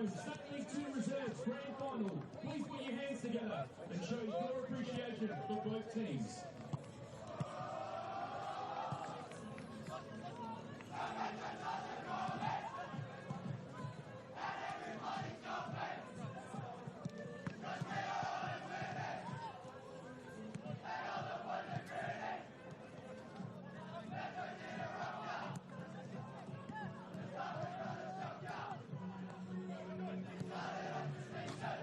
Homes State League 2 Reserves Grand Final. Please put your hands together and show your appreciation for both teams.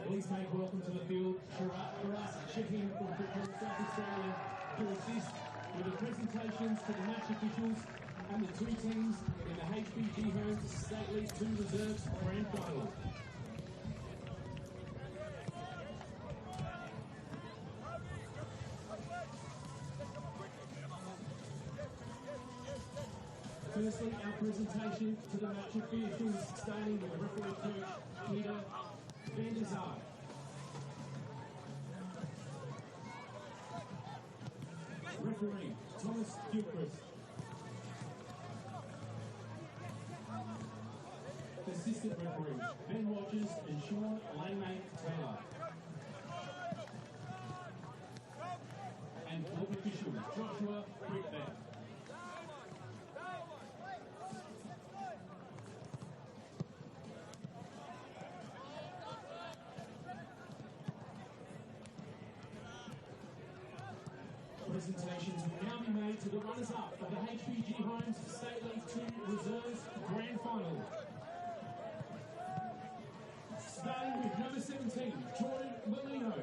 Please make welcome to the field Shiraz checking from ServiceFM Stadium to assist with the presentations to the match officials and the two teams in the HBG Homes State League 2 Reserves Grand Final. Firstly, our presentation to the match officials, starting with the referee coach, Peter Van der Zaar. Referee, Thomas Gilchrist. Assistant referees, Ben Rogers and Sean Langemate Taylor. And fourth official, Joshua Brickbeck. Presentations will now be made to the runners-up of the HBG Homes State League 2 Reserves Grand Final. Starting with number 17, Jordan Molino.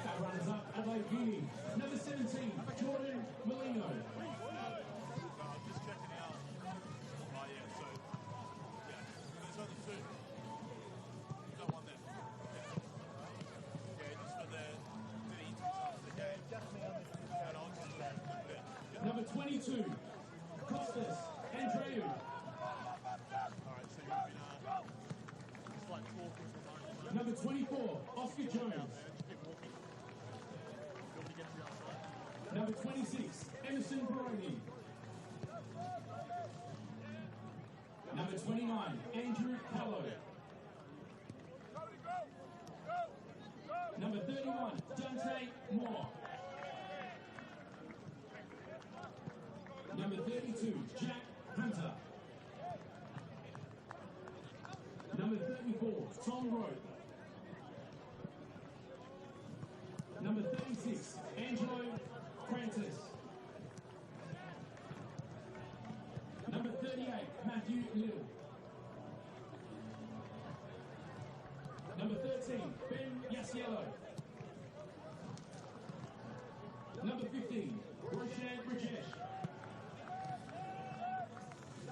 That runners up, Adelaide, number 17, Jordan Molino. I'm just checking out. Oh yeah, so there's only two. You've got one there. Yeah, just for the interest. Yeah, definitely. Number 22, Costas Andreu. Alright, so you've been just like talking for a moment. Number 24, Oscar Jones. Number 26, Emerson Baroni. Number 29, Andrew Callow. Number 31, Dante Moore. Number 32, Jack Hunter. Number 34, Tom Rowe. Number 36, Angelo Francis. Number 38, Matthew Little. Number 13, Ben Yasiello. Number 15, Roshan Rajesh.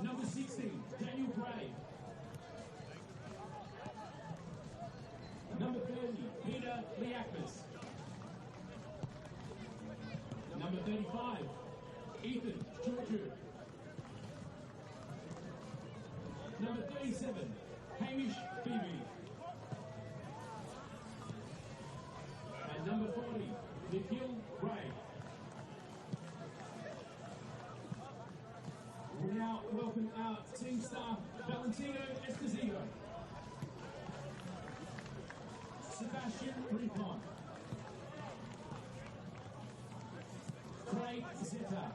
Number 16, Daniel Gray. Number 30, Peter Liakis. Number 35, Ethan Georgiou. Number 37, Hamish Phoebe. And number 40, Nikhil Ray. We now welcome our team staff, Valentino Esposito, Sebastian Ripon, Craig Zeta,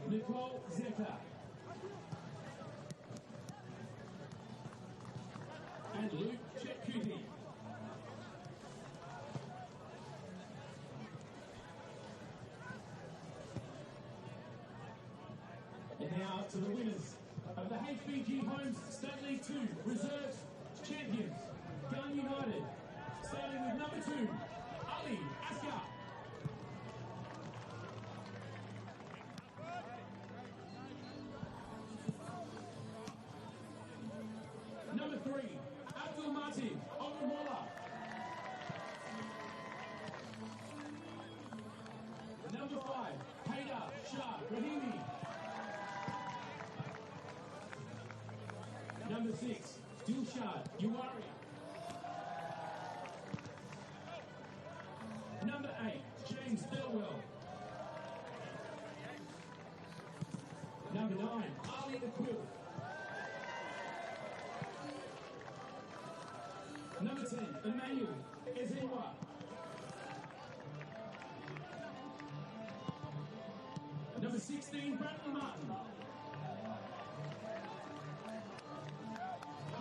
Nicole Zeta, and Luke Chetcuti. And now to the winners of the HBG Homes State League 2 Reserves Champions, Gun United, starting with number 2, Ali Askar. Number 3, Abdul Martin Ogumola. Rahimi. Number 6, Dilshad Uwari. Number 8, James Belwell. Number 9, Ali Aquil. Number 10, Emmanuel Ezewa. Number 16, Bradley Martin.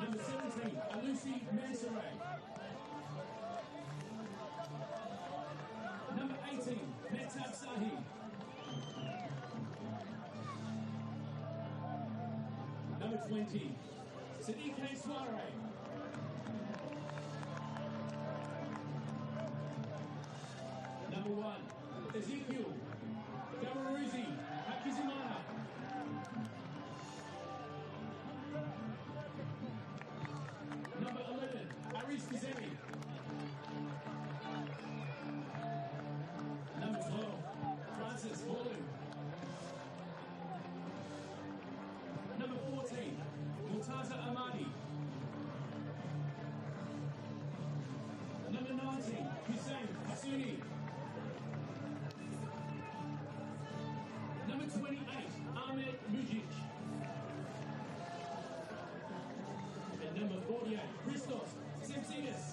Number 17, Alusi Mansaray. Number 18, Mehtab Sahi. Number 20, Sadiq Soiree. Number 1, Ezekiel Gamaruzi Hakizimana. Number 11, Aris Kizemi. Number 12, Francis Holu. Number 14, Murtaza Amadi. Number 19, Hussein Hasuni. Number 28, Ahmed Mujic. And number 48, Christos Sensinas.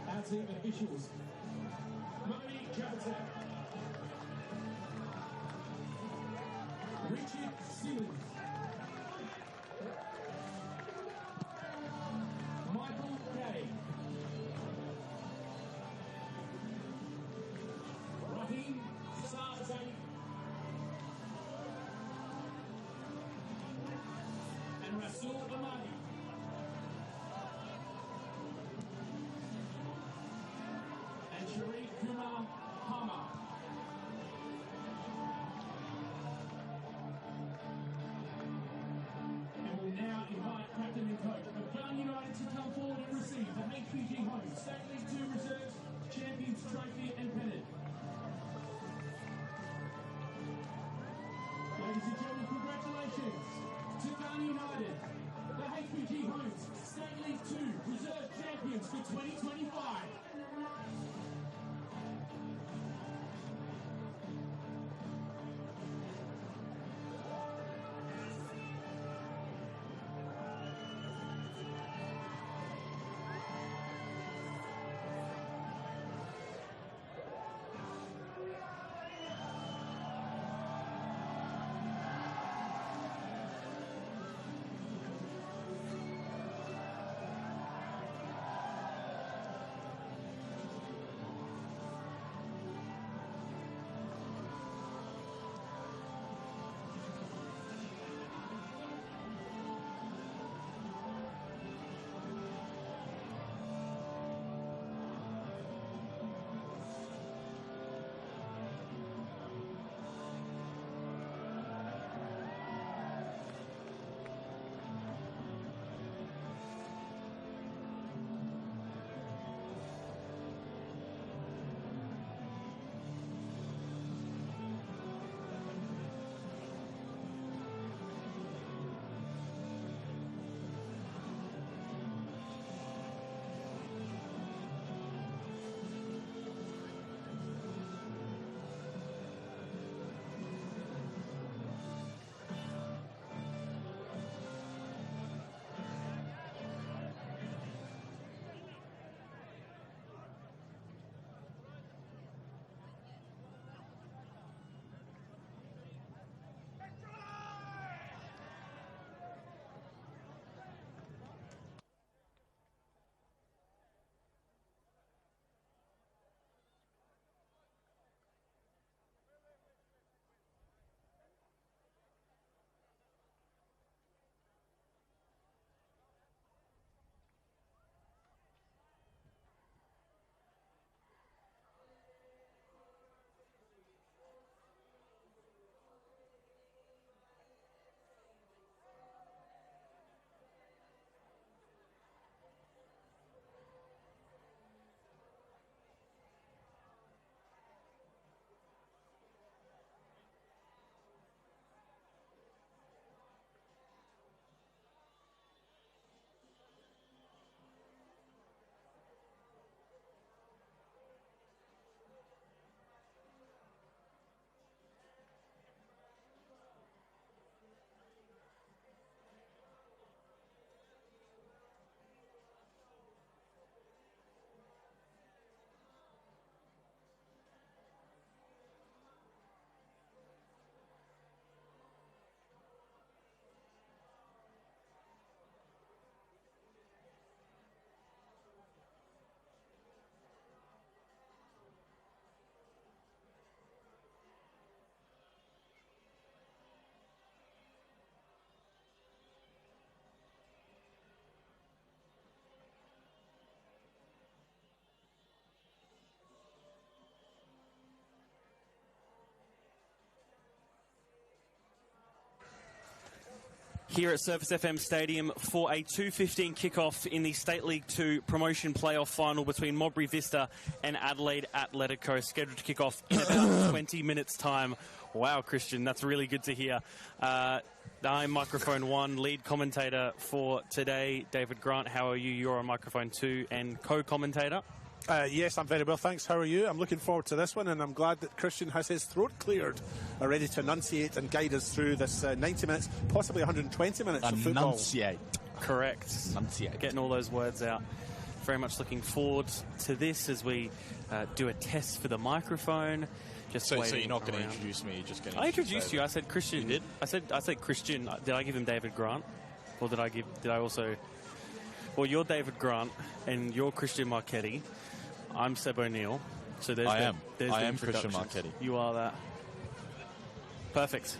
Our team officials, Moni Jabatek, Richard Simmons, Michael Kay, Rahim Sarzani, and Rasul Amadi. And Sharif Kumar Hama. And we'll now invite captain and coach of Gun United to come forward and receive the HPG Home State League 2 Reserves Champions Trophy and Pennant. Ladies and gentlemen, congratulations to Gun United, the HPG Homes State League 2 Reserve Champions for 2025. here at ServiceFM Stadium for a 2:15 kickoff in the State League 2 promotion playoff final between Modbury Vista and Adelaide Atletico, scheduled to kick off in about 20 minutes' time. Wow, Christian, that's really good to hear. I'm microphone 1, lead commentator for today, David Grant. How are you? You're on microphone 2 and co-commentator. Yes, I'm very well, thanks. How are you? I'm looking forward to this one, and I'm glad that Christian has his throat cleared, ready to enunciate and guide us through this 90 minutes, possibly 120 minutes of football. Enunciate. Correct. Enunciate. Getting all those words out. Very much looking forward to this as we do a test for the microphone. So you're not going to introduce me? You're just going to. I introduced you. I said Christian. You did? I said Christian. Did I give him David Grant, or did I also? Well, you're David Grant and you're Christian Marchetti. I'm Seb O'Neill. So there's I the am Christian Marchetti. You are that. Perfect.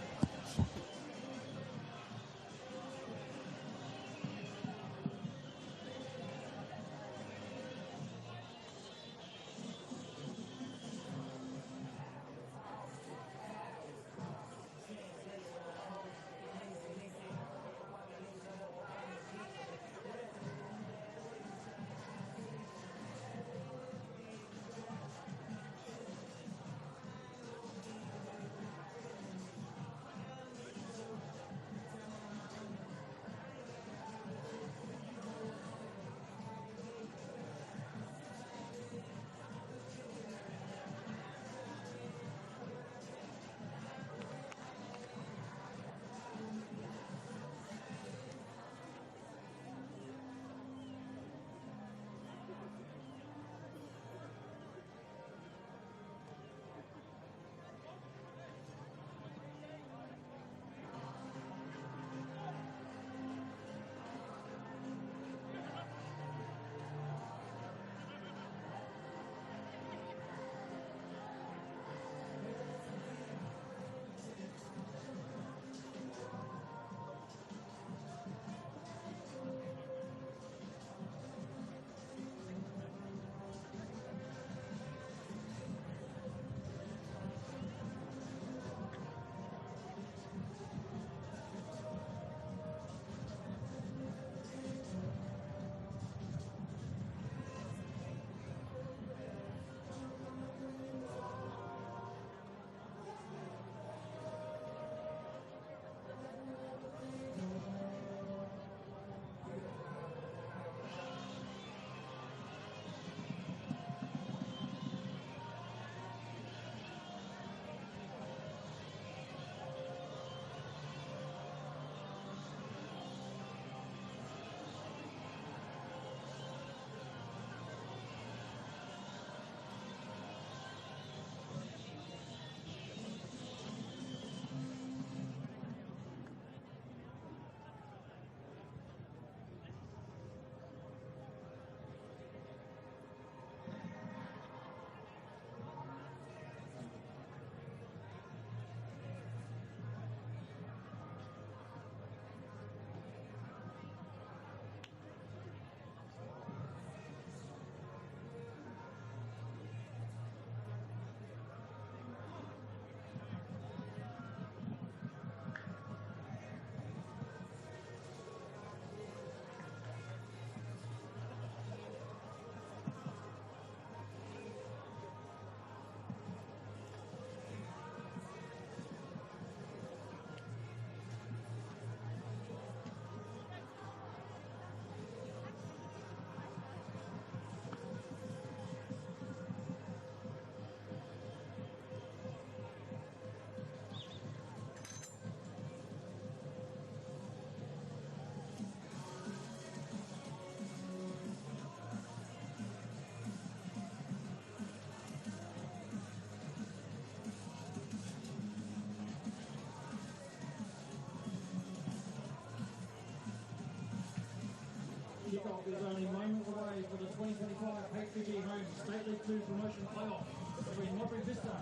Kickoff is only moments away for the 2025 HPG Home State League 2 promotion playoff between Modbury Vista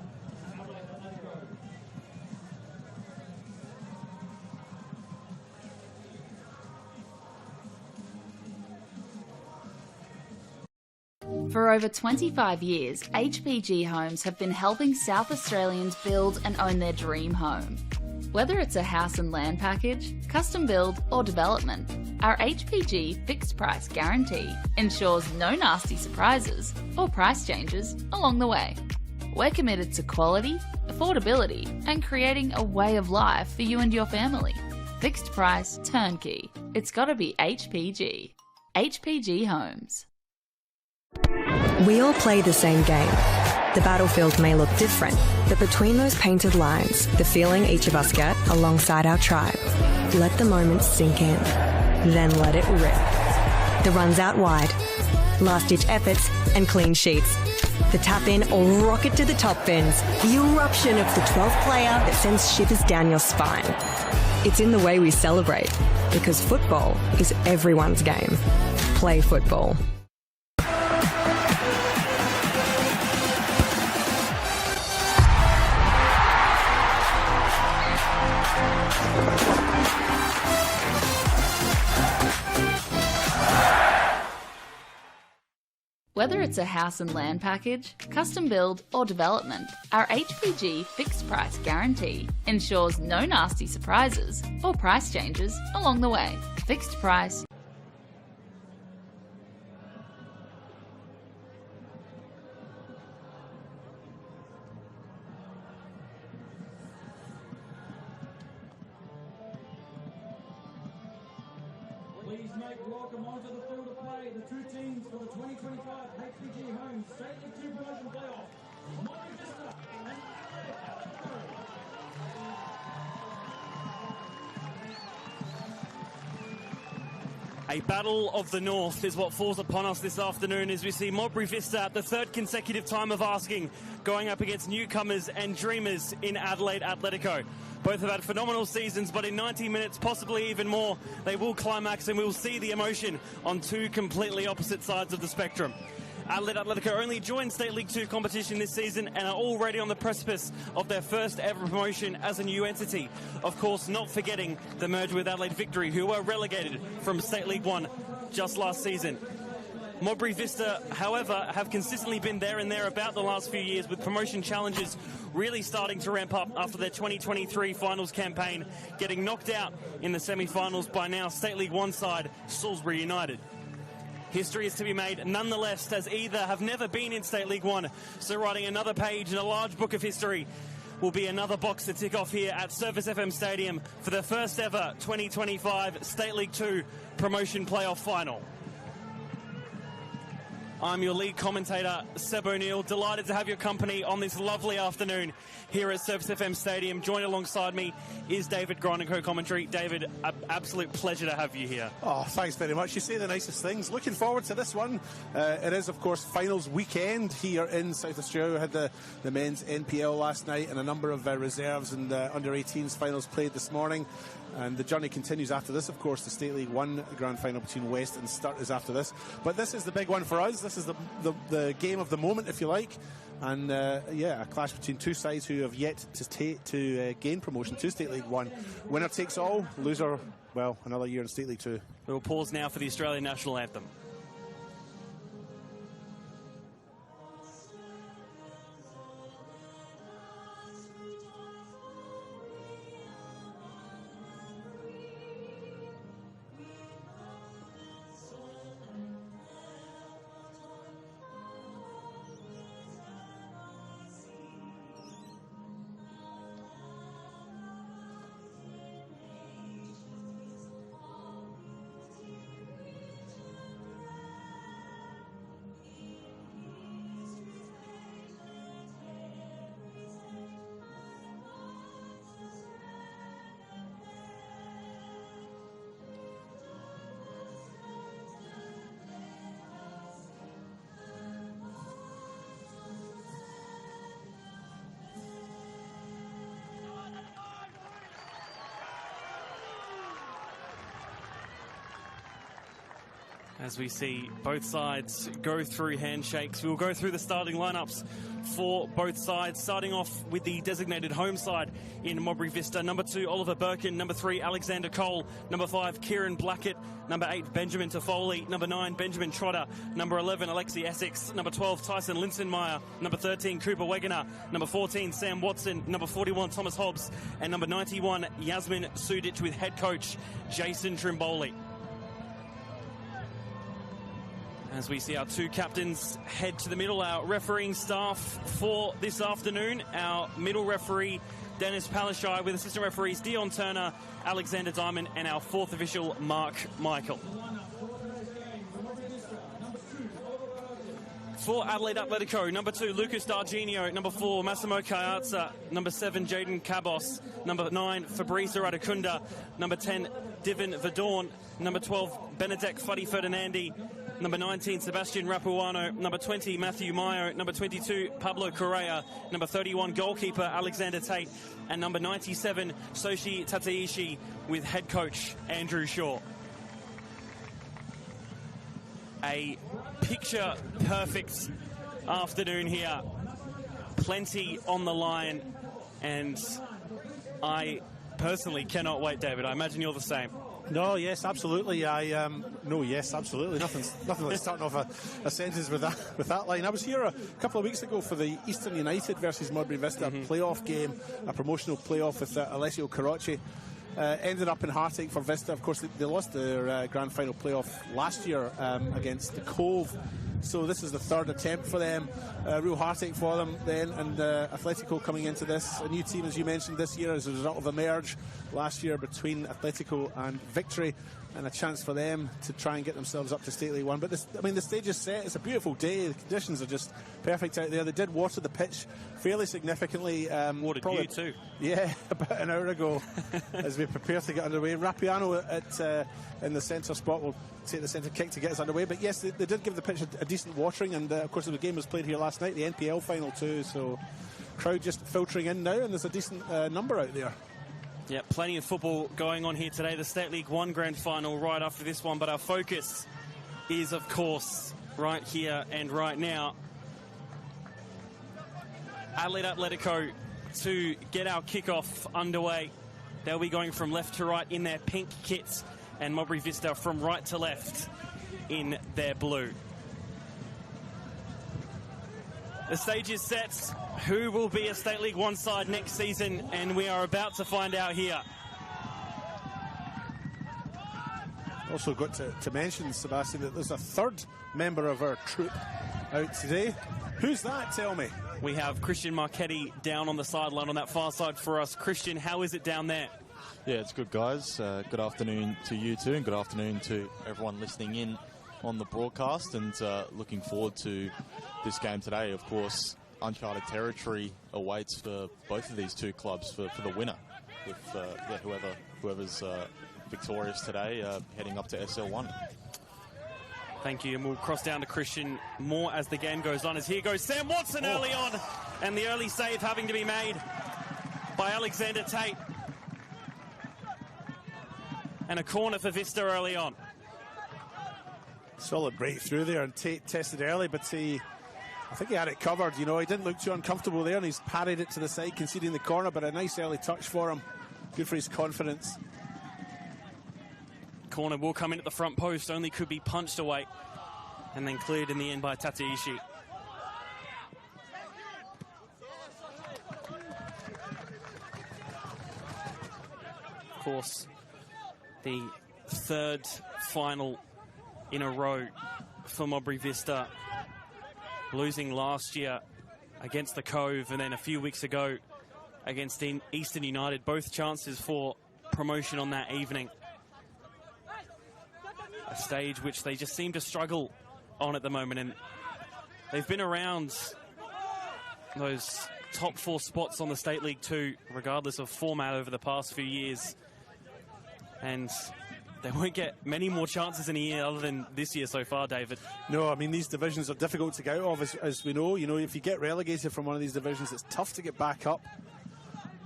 and Adelaide Atletico. For over 25 years, HPG Homes have been helping South Australians build and own their dream home. Whether it's a house and land package, custom build or development, our HPG fixed price guarantee ensures no nasty surprises or price changes along the way. We're committed to quality, affordability and creating a way of life for you and your family. Fixed price turnkey. It's gotta be HPG. HPG Homes. We all play the same game. The battlefield may look different, but between those painted lines, the feeling each of us get alongside our tribe. Let the moment sink in, then let it rip. The runs out wide, last-ditch efforts and clean sheets. The tap-in or rocket to the top bins. The eruption of the 12th player that sends shivers down your spine. It's in the way we celebrate, because football is everyone's game. Play football. Whether it's a house and land package, custom build or development, our HPG fixed price guarantee ensures no nasty surprises or price changes along the way. Fixed price. Please make welcome onto the field of play the two teams for the 2025 HPG Homes State League 2 promotion playoff. Modbury Vista and Adelaide. A battle of the north is what falls upon us this afternoon as we see Modbury Vista, the third consecutive time of asking, going up against newcomers and dreamers in Adelaide Atletico. Both have had phenomenal seasons, but in 90 minutes, possibly even more, they will climax and we will see the emotion on two completely opposite sides of the spectrum. Adelaide Atletico only joined State League 2 competition this season and are already on the precipice of their first ever promotion as a new entity. Of course, not forgetting the merger with Adelaide Victory, who were relegated from State League 1 just last season. Modbury Vista, however, have consistently been there and thereabout the last few years, with promotion challenges really starting to ramp up after their 2023 finals campaign, getting knocked out in the semi-finals by now State League 1 side Salisbury United. History is to be made nonetheless, as either have never been in State League 1, so writing another page in a large book of history will be another box to tick off here at ServiceFM Stadium for the first ever 2025 State League 2 promotion playoff final. I'm your lead commentator, Seb O'Neill. Delighted to have your company on this lovely afternoon here at ServiceFM Stadium. Joined alongside me is David Grant and co-commentary. David, absolute pleasure to have you here. Oh, thanks very much. You say the nicest things. Looking forward to this one. It is, of course, finals weekend here in South Australia. We had the men's NPL last night and a number of reserves and under-18s finals played this morning. And the journey continues after this, of course. The State League 1 grand final between West and Sturt is after this. But this is the big one for us. This is the game of the moment, if you like. And, a clash between two sides who have yet to gain promotion to State League 1. Winner takes all, loser, well, another year in State League 2. We'll pause now for the Australian national anthem. as we see both sides go through handshakes. We'll go through the starting lineups for both sides, starting off with the designated home side in Modbury Vista. Number 2, Oliver Birkin. Number 3, Alexander Cole. Number 5, Kieran Blackett. Number 8, Benjamin Toffoli. Number 9, Benjamin Trotter. Number 11, Alexi Essex. Number 12, Tyson Linsenmeyer. Number 13, Cooper Wegener. Number 14, Sam Watson. Number 41, Thomas Hobbs. And number 91, Yasmin Sudic, with head coach Jason Trimboli. As we see our 2 captains head to the middle, our refereeing staff for this afternoon, our middle referee, Dennis Palashai, with assistant referees Dion Turner, Alexander Diamond, and our 4th official, Mark Michael. For Adelaide Atletico, number 2, Lucas D'Argenio. Number 4, Massimo Kayatsa. Number 7, Jaden Cabos. Number 9, Fabrizio Radakunda. Number 10, Divin Verdorn. Number 12, Benedek Fuddy Ferdinandi. Number 19, Sebastian Rapuano. Number 20, Matthew Mayo. Number 22, Pablo Correa. Number 31, goalkeeper Alexander Tate. And number 97, Soshi Tateishi, with head coach Andrew Shaw. A picture-perfect afternoon here. Plenty on the line. And I personally cannot wait, David. I imagine you're the same. No, yes, absolutely. Yes, absolutely. Nothing like starting off a sentence with that line. I was here a couple of weeks ago for the Eastern United versus Modbury Vista playoff game, a promotional playoff with Alessio Carocci. Ended up in heartache for Vista. Of course, they lost their grand final playoff last year against the Cove. So this is the 3rd attempt for them. Real heartache for them then. And Atletico coming into this, a new team, as you mentioned, this year as a result of a merge last year between Atletico and Victory, and a chance for them to try and get themselves up to State League 1. But the stage is set. It's a beautiful day. The conditions are just perfect out there. They did water the pitch fairly significantly. Watered you too. Yeah, about an hour ago as we prepare to get underway. Rapiano in the centre spot will take the centre kick to get us underway. But yes, they did give the pitch a decent watering, and of course the game was played here last night, the NPL final too, so crowd just filtering in now, and there's a decent number out there. Yeah, plenty of football going on here today. The State League 1 grand final right after this one, but our focus is, of course, right here and right now. Adelaide Atletico to get our kickoff underway. They'll be going from left to right in their pink kits, and Modbury Vista from right to left in their blue. The stage is set. Who will be a State League 1 side next season? And we are about to find out here. Also got to mention, Sebastian, that there's a 3rd member of our troupe out today. Who's that, tell me? We have Christian Marchetti down on the sideline on that far side for us. Christian, how is it down there? Yeah, it's good, guys. Good afternoon to you two, and good afternoon to everyone listening in on the broadcast, and looking forward to this game today. Of course, uncharted territory awaits for both of these 2 clubs for the winner, with whoever's victorious today heading up to SL1. Thank you, and we'll cross down to Christian more as the game goes on, as here goes Sam Watson early on, and the early save having to be made by Alexander Tate. And a corner for Vista early on. Solid breakthrough there, and Tate tested early, but I think he had it covered. You know, he didn't look too uncomfortable there, and he's parried it to the side, conceding the corner, but a nice early touch for him. Good for his confidence. Corner will come in at the front post, only could be punched away, and then cleared in the end by Tateishi. Of course, the 3rd final in a row for Modbury Vista, losing last year against the Cove, and then a few weeks ago against Eastern United, both chances for promotion on that evening. A stage which they just seem to struggle on at the moment, and they've been around those top 4 spots on the State League 2, regardless of format, over the past few years. And they won't get many more chances in a year other than this year so far, David. No, I mean, these divisions are difficult to get out of, as we know. You know, if you get relegated from one of these divisions, it's tough to get back up.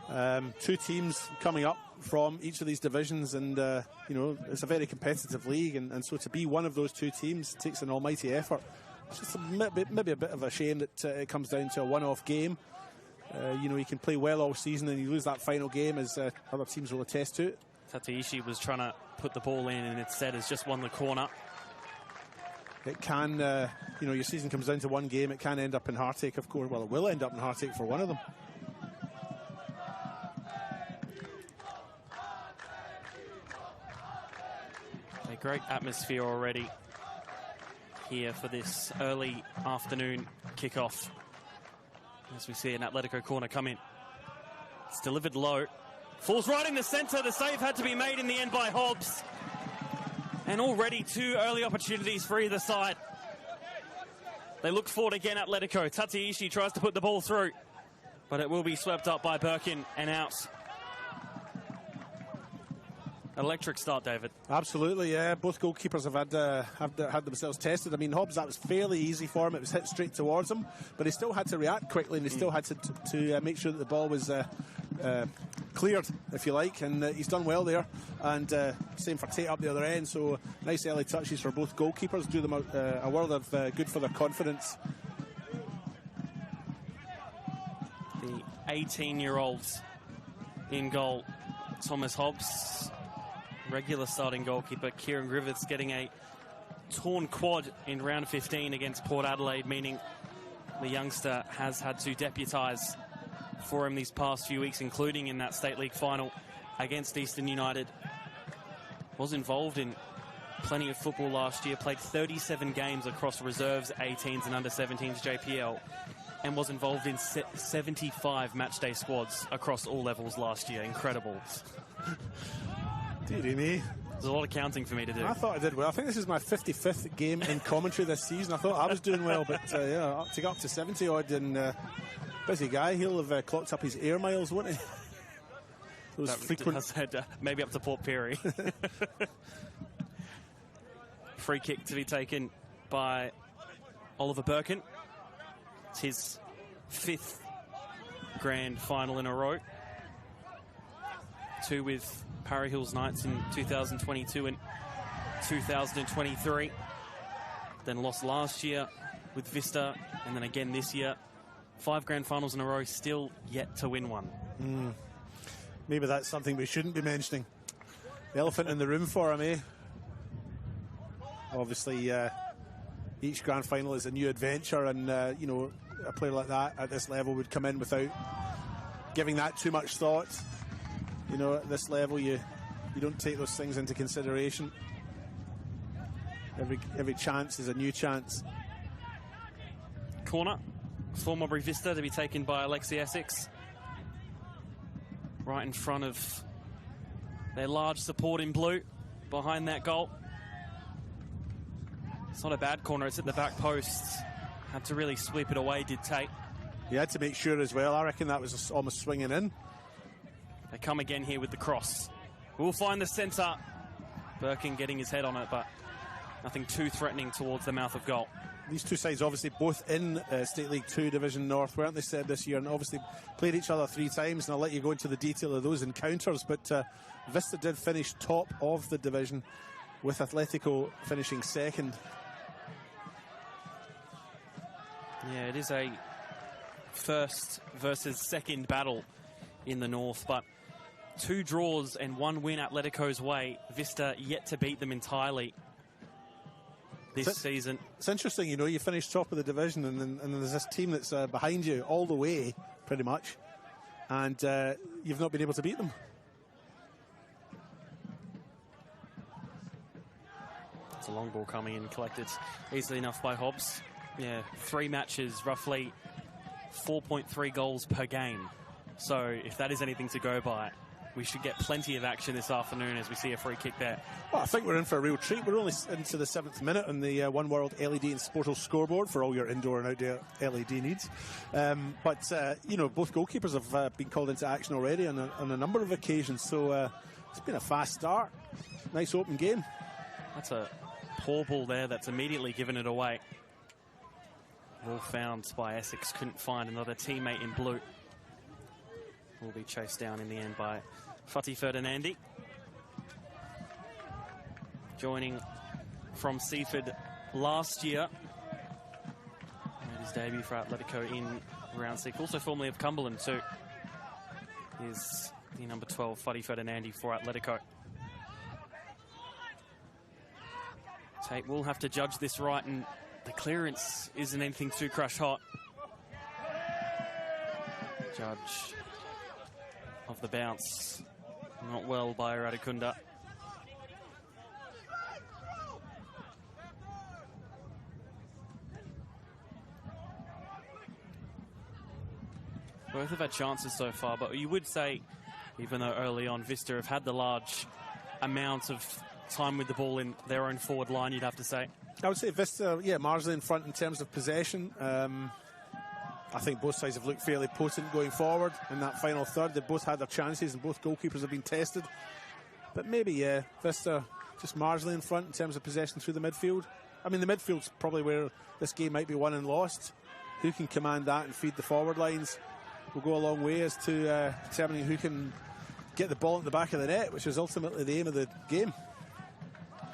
2 teams coming up from each of these divisions, and you know, it's a very competitive league, and so to be one of those two teams takes an almighty effort. It's just maybe a bit of a shame that it comes down to a one-off game. You know, you can play well all season and you lose that final game, as other teams will attest to it. Tateishi was trying to put the ball in and instead has just won the corner. It can, you know, your season comes down to one game. It can end up in heartache, of course. Well, it will end up in heartache for one of them. A great atmosphere already here for this early afternoon kickoff. As we see an Atletico corner come in. It's delivered low. Falls right in the centre. The save had to be made in the end by Hobbs. And already two early opportunities for either side. They look forward again, Atletico. Tateishi tries to put the ball through, but it will be swept up by Birkin and out. Electric start, David. Absolutely, yeah. Both goalkeepers have had themselves tested. I mean, Hobbs, that was fairly easy for him. It was hit straight towards him, but he still had to react quickly, and he still had to make sure that the ball was cleared, if you like, and he's done well there. And same for Tate up the other end. So nice early touches for both goalkeepers. Do them a world of good for their confidence. The 18-year-olds in goal. Thomas Hobbs, regular starting goalkeeper. Kieran Griffiths getting a torn quad in round 15 against Port Adelaide, meaning the youngster has had to deputise for him these past few weeks, including in that State League final against Eastern United. Was involved in plenty of football last year, played 37 games across reserves, 18s and under 17s JPL, and was involved in 75 matchday squads across all levels last year. Incredible. Deary me. There's a lot of counting for me to do. I thought I did well. I think this is my 55th game in commentary this season. I thought I was doing well, but yeah, to get up to 70 odd, and busy guy. He'll have clocked up his air miles, won't he? Those frequent. Maybe up to Port Pirie. Free kick to be taken by Oliver Birkin. It's his 5th grand final in a row. 2 with Parry Hills Knights in 2022 and 2023. Then lost last year with Vista, and then again this year. 5 grand finals in a row, still yet to win one. Maybe that's something we shouldn't be mentioning. The elephant in the room for him, eh? Obviously, each grand final is a new adventure, and you know, a player like that at this level would come in without giving that too much thought. You know, at this level, you don't take those things into consideration. Every chance is a new chance. Corner for Modbury Vista to be taken by Alexi Essex. Right in front of their large support in blue behind that goal. It's not a bad corner, it's at the back post. Had to really sweep it away, did Tate. He had to make sure as well. I reckon that was almost swinging in. They come again here with the cross. We'll find the centre. Birkin getting his head on it, but nothing too threatening towards the mouth of goal. These two sides obviously both in State League 2 Division North, weren't they, Seb, this year, and obviously played each other 3 times, and I'll let you go into the detail of those encounters, but Vista did finish top of the division, with Atletico finishing 2nd. Yeah, it is a first versus second battle in the North, but 2 draws and 1 win Atletico's way. Vista yet to beat them entirely this season. It's interesting, you know, you finish top of the division, and then there's this team that's behind you all the way, pretty much, and you've not been able to beat them. It's a long ball coming in, collected easily enough by Hobbs. Yeah, 3 matches, roughly 4.3 goals per game. So if that is anything to go by, we should get plenty of action this afternoon as we see a free kick there. Well, I think we're in for a real treat. We're only into the 7th minute on the One World LED and Sportal scoreboard for all your indoor and outdoor LED needs. But you know, both goalkeepers have been called into action already on a number of occasions. So it's been a fast start. Nice open game. That's a poor ball there that's immediately given it away. Ball found by Essex, couldn't find another teammate in blue. Will be chased down in the end by Fatih Ferdinandi, joining from Seaford last year. Made his debut for Atletico in round 6. Also formerly of Cumberland too. Is the number 12, Fatih Ferdinandi for Atletico. Tate will have to judge this right, and the clearance isn't anything too crush hot. Judge of the bounce. Not well by Radakunda. Both have had chances so far, but you would say, even though early on Vista have had the large amount of time with the ball in their own forward line, you'd have to say. I would say Vista, marginally in front in terms of possession. I think both sides have looked fairly potent going forward in that final third. They both had their chances and both goalkeepers have been tested. But maybe, Vista just marginally in front in terms of possession through the midfield. I mean, the midfield's probably where this game might be won and lost. Who can command that and feed the forward lines will go a long way as to determining who can get the ball at the back of the net, which is ultimately the aim of the game.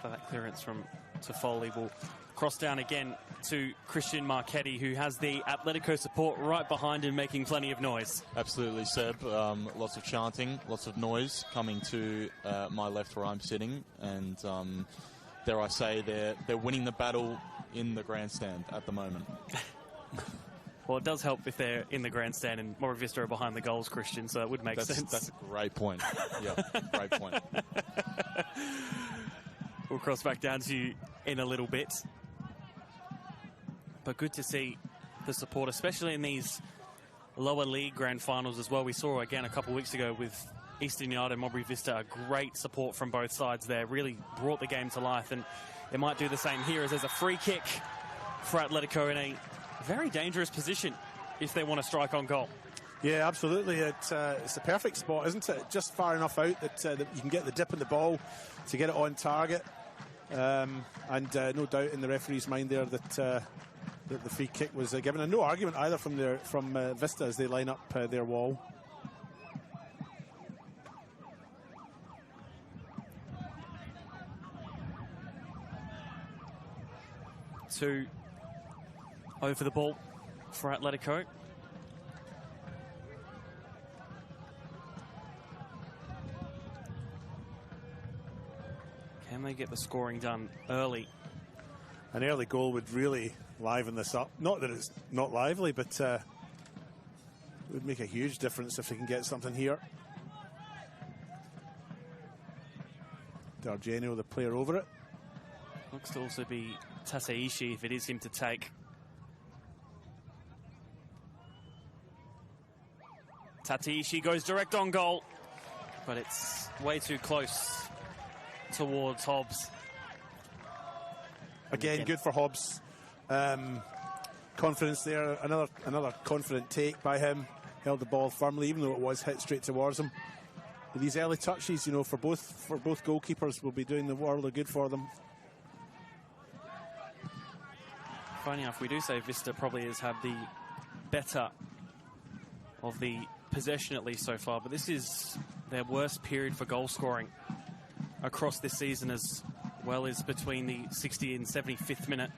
For that clearance from Toffoli will cross down again to Christian Marchetti, who has the Atletico support right behind him, making plenty of noise. Absolutely, Seb. Lots of chanting, lots of noise coming to my left where I'm sitting, and dare I say, they're winning the battle in the grandstand at the moment. Well, it does help if they're in the grandstand and Modbury Vista are behind the goals, Christian, so it would make sense. That's a great point. Yeah, great point. We'll cross back down to you in a little bit. But good to see the support, especially in these lower league grand finals as well. We saw again a couple of weeks ago with Eastern United and Modbury Vista, a great support from both sides there. Really brought the game to life, and it might do the same here as there's a free kick for Atletico in a very dangerous position if they want to strike on goal. Yeah, absolutely. It's the perfect spot, isn't it? Just far enough out that you can get the dip in the ball to get it on target. And no doubt in the referee's mind there that the free kick was given. And no argument either from Vista as they line up their wall. Two over the ball for Atletico. Can they get the scoring done early? An early goal would really liven this up. Not that it's not lively, but it would make a huge difference if they can get something here. D'Argenio, the player over it. Looks to also be Taseishi if it is him to take. Taseishi goes direct on goal, but it's way too close towards Hobbs. Again, good for Hobbs. Confidence there. Another confident take by him. Held the ball firmly, even though it was hit straight towards him. But these early touches, for both goalkeepers, will be doing the world of good for them. Funny enough, we do say Vista probably has had the better of the possession, at least so far, but this is their worst period for goal scoring across this season, as well as between the 60th and 75th minute.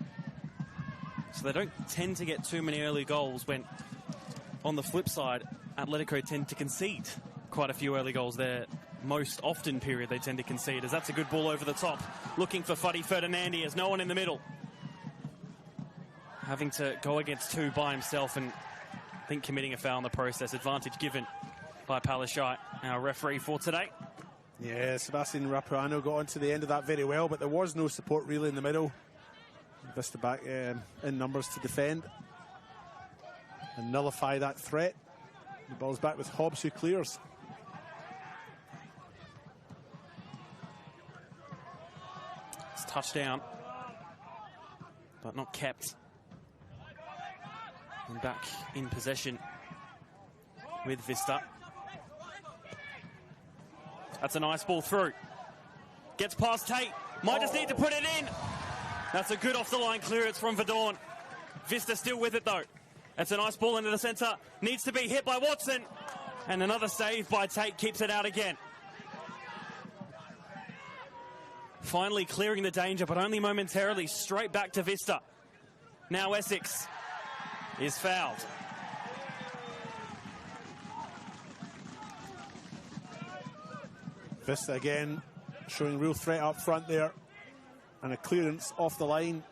So they don't tend to get too many early goals, when on the flip side, Atletico tend to concede quite a few early goals. Their most often period they tend to concede, as that's a good ball over the top. Looking for Fatih Ferdinandi, as no one in the middle. Having to go against two by himself, and I think committing a foul in the process. Advantage given by Palashite, our referee for today. Yeah, Sebastian Rapuano got onto the end of that very well, but there was no support really in the middle. Vista back in numbers to defend and nullify that threat. The ball's back with Hobbs, who clears. It's touchdown, but not kept. And back in possession with Vista. That's a nice ball through. Gets past Tate. Might just need to put it in. That's a good off-the-line clearance from Verdorn. Vista still with it, though. That's a nice ball into the centre. Needs to be hit by Watson. And another save by Tate keeps it out again. finally clearing the danger, but only momentarily. Straight back to Vista. Now Essex is fouled. Vista again showing real threat up front there, and a clearance off the line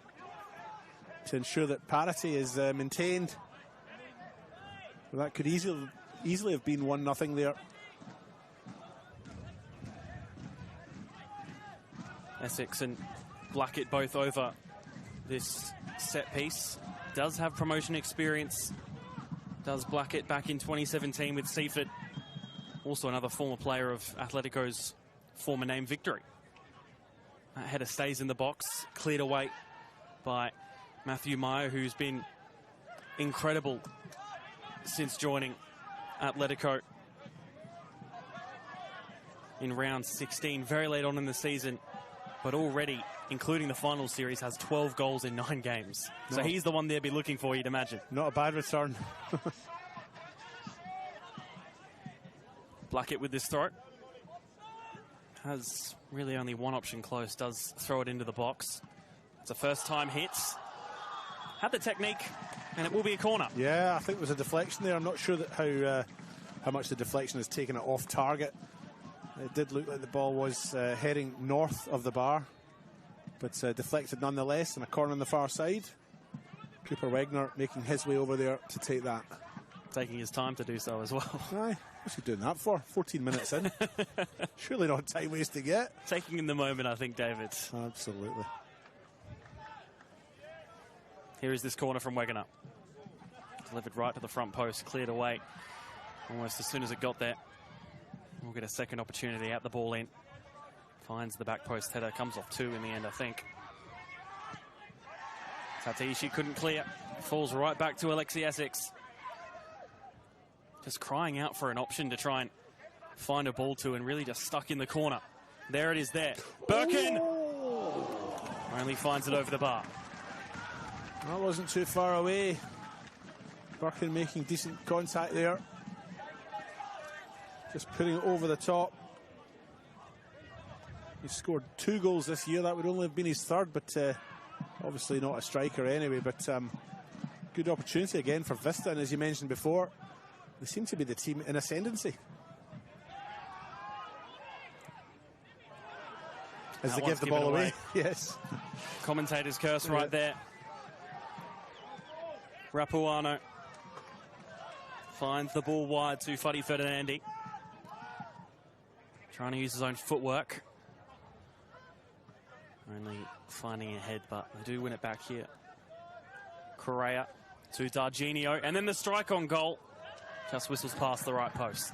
to ensure that parity is maintained. Well, that could easily have been 1-0 there. Essex and Blackett both over this set piece. Does have promotion experience. Does Blackett back in 2017 with Seaford. Also another former player of Atletico's former name Victory. That header stays in the box, cleared away by Matthew Meyer, who's been incredible since joining Atletico in round 16, very late on in the season, but already, including the final series, has 12 goals in 9 games. So he's the one they'll be looking for, you'd imagine. Not a bad return. Blackett with this throw. Has really only one option close, does throw it into the box. It's a first time hit. Had the technique, and it will be a corner. Yeah, I think there was a deflection there. I'm not sure that how much the deflection has taken it off target. It did look like the ball was heading north of the bar, but deflected nonetheless, and a corner on the far side. Cooper Wegner making his way over there to take that. Taking his time to do so as well. Aye, what's he doing that for? 14 minutes in. Surely not time wasting yet. Taking in the moment, I think, David. Absolutely. Here is this corner from Wegener. Delivered right to the front post, cleared away almost as soon as it got there. We'll get a second opportunity at the ball in. Finds the back post header, comes off 2 in the end, I think. Tateishi couldn't clear. Falls right back to Alexi Essex. Just crying out for an option to try and find a ball to, and really just stuck in the corner. There it is there. Birkin only finds it over the bar. That wasn't too far away. Birkin making decent contact there. Just putting it over the top. He's scored 2 goals this year. That would only have been his 3rd, but obviously not a striker anyway. But good opportunity again for Vista, and as you mentioned before, they seem to be the team in ascendancy. As they give the ball away. Yes. Commentator's curse right there. Rapuano finds the ball wide to Fuddy Ferdinandi. Trying to use his own footwork. Only finding a head, but they do win it back here. Correa to Darginio, and then the strike on goal. Just whistles past the right post.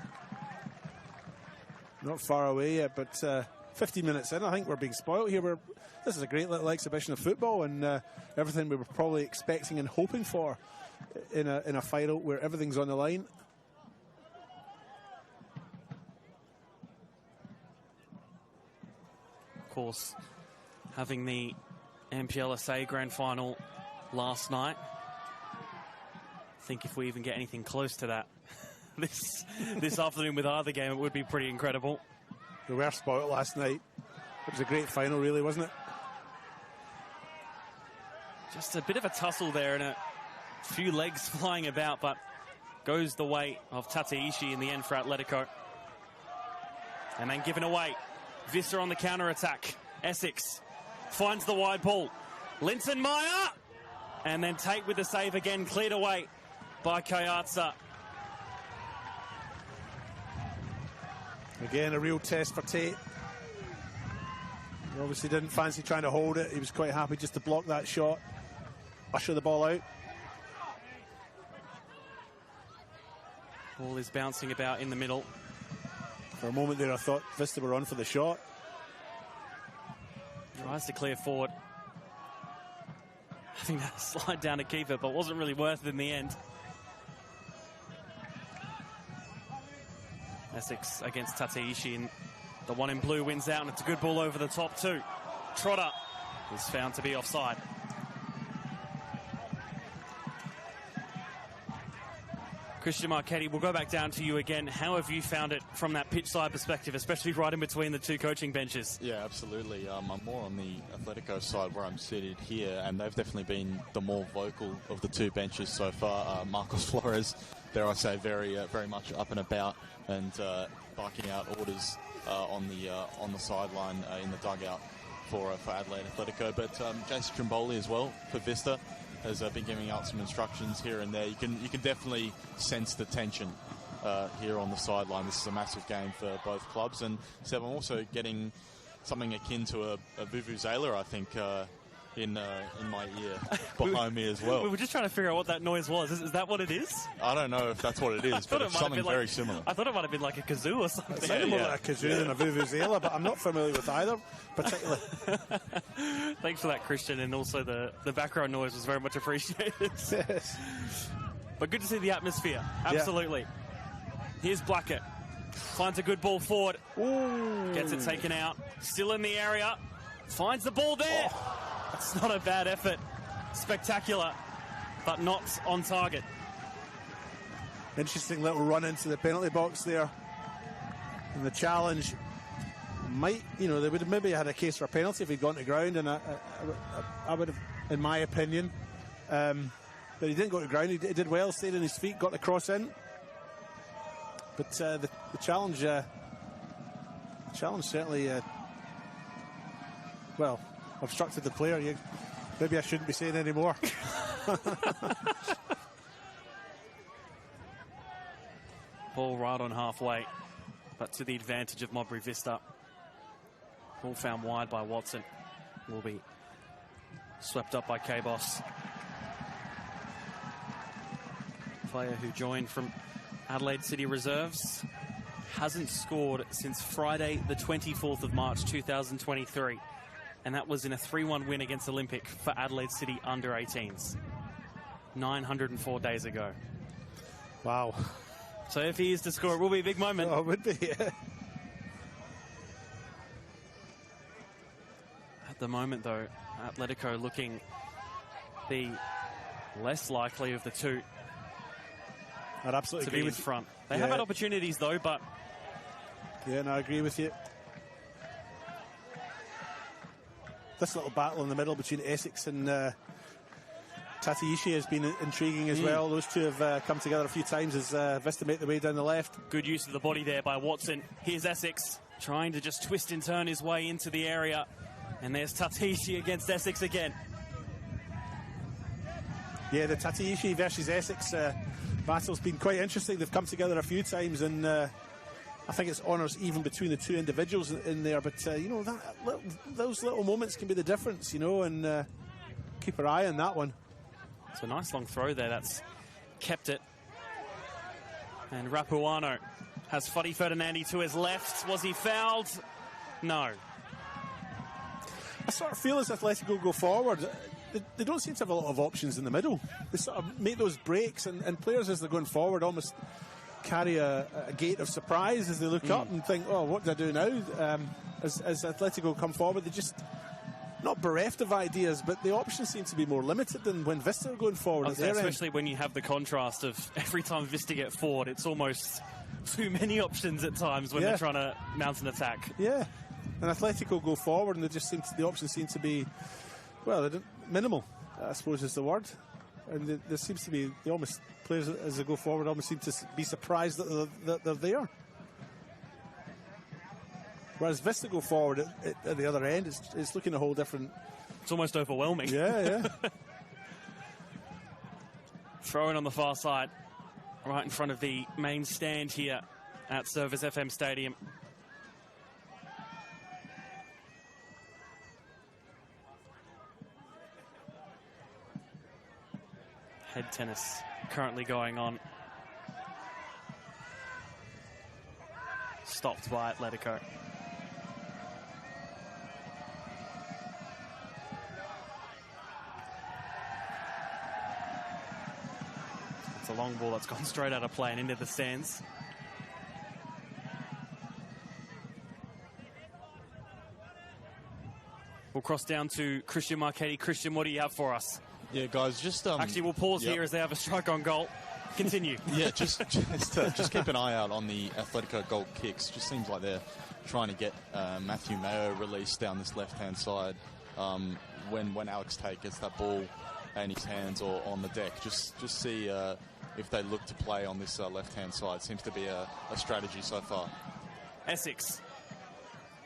Not far away yet, but 15 minutes in, I think we're being spoiled here. This is a great little exhibition of football, and everything we were probably expecting and hoping for in a final where everything's on the line. Of course, having the MPLSA Grand Final last night, I think if we even get anything close to that this afternoon with either game, it would be pretty incredible. We were spoiled last night. It was a great final, really, wasn't it? Just a bit of a tussle there and a few legs flying about, but goes the way of Tateishi in the end for Atletico. And then given away. Vista on the counter-attack. Essex finds the wide ball. Linton Meyer! And then Tate with the save again, cleared away by Kayatsa. Again, a real test for Tate. He obviously didn't fancy trying to hold it. He was quite happy just to block that shot. Usher the ball out. Ball is bouncing about in the middle. For a moment there, I thought Vista were on for the shot. Tries to clear forward. I think that slide down to keeper, but wasn't really worth it in the end. Essex against Tateishi, and the one in blue wins out, and it's a good ball over the top too. Trotter is found to be offside. Christian Marchetti, we'll go back down to you again. How have you found it from that pitch side perspective, especially right in between the two coaching benches? Yeah, absolutely. I'm more on the Atletico side where I'm seated here, and they've definitely been the more vocal of the two benches so far. Marcos Flores, dare I say, very much up and about and barking out orders on the sideline in the dugout for Adelaide Atletico. But Jason Trimboli as well for Vista has been giving out some instructions here and there. You can definitely sense the tension here on the sideline. This is a massive game for both clubs, and so I'm also getting something akin to a vuvuzela, I think, in my ear behind me as well. We were just trying to figure out what that noise was. Is that what it is? I don't know if that's what it is, but it's something very similar. I thought it might have been like a kazoo or something. It sounded more like a kazoo than a vuvuzela, but I'm not familiar with either particularly. Thanks for that, Christian, and also the background noise was very much appreciated. Yes. But good to see the atmosphere. Absolutely. Yeah. Here's Blackett. Finds a good ball forward. Ooh. Gets it taken out. Still in the area. Finds the ball there. Oh. That's not a bad effort. Spectacular, but not on target. Interesting little run into the penalty box there. And the challenge might, they would have maybe had a case for a penalty if he'd gone to ground, and I would have, in my opinion. But he didn't go to ground. He did well, stayed on his feet, got the cross in. But the challenge certainly, obstructed the player. Maybe I shouldn't be saying any more. Ball right on halfway, but to the advantage of Modbury Vista. Ball found wide by Watson. Will be swept up by K-Boss. Player who joined from Adelaide City Reserves. Hasn't scored since Friday the 24th of March 2023. And that was in a 3-1 win against Olympic for Adelaide City under-18s. 904 days ago. Wow. So if he is to score, it will be a big moment. Oh, it would be, yeah. At the moment, though, Atletico looking the less likely of the two I'd absolutely to agree be in with front. They have had opportunities, though, but... Yeah, no, I agree with you. This little battle in the middle between Essex and Tateishi has been intriguing as well. Those two have come together a few times as Vista make the way down the left. Good use of the body there by Watson. Here's Essex trying to just twist and turn his way into the area. And there's Tateishi against Essex again. Yeah, the Tateishi versus Essex battle's been quite interesting. They've come together a few times, and I think it's honours even between the two individuals in there. But, those little moments can be the difference, and keep our eye on that one. It's a nice long throw there. That's kept it. And Rapuano has Fuddy Ferdinandi to his left. Was he fouled? No. I sort of feel as Atletico go forward, they don't seem to have a lot of options in the middle. They sort of make those breaks, and players as they're going forward almost carry a gait of surprise as they look up and think, oh, what do I do now? As Atletico come forward, they just not bereft of ideas, but the options seem to be more limited than when Vista are going forward. Especially when you have the contrast of every time Vista get forward, it's almost too many options at times when they're trying to mount an attack. Yeah, and Atletico go forward, and the options seem to be, minimal, I suppose is the word. And there seems to be, players as they go forward almost seem to be surprised that they're there. Whereas Vista go forward at the other end, it's looking a whole different... It's almost overwhelming. Yeah. Throw in on the far side, right in front of the main stand here at ServiceFM Stadium. Head tennis currently going on. Stopped by Atletico. It's a long ball that's gone straight out of play and into the stands. We'll cross down to Christian Marchetti. Christian, what do you have for us? Yeah, guys, just... Actually, we'll pause here as they have a strike on goal. Continue. Yeah, just keep an eye out on the Atletico goal kicks. Just seems like they're trying to get Matthew Mayo released down this left-hand side when Alex Tate gets that ball in his hands or on the deck. Just see if they look to play on this left-hand side. Seems to be a strategy so far. Essex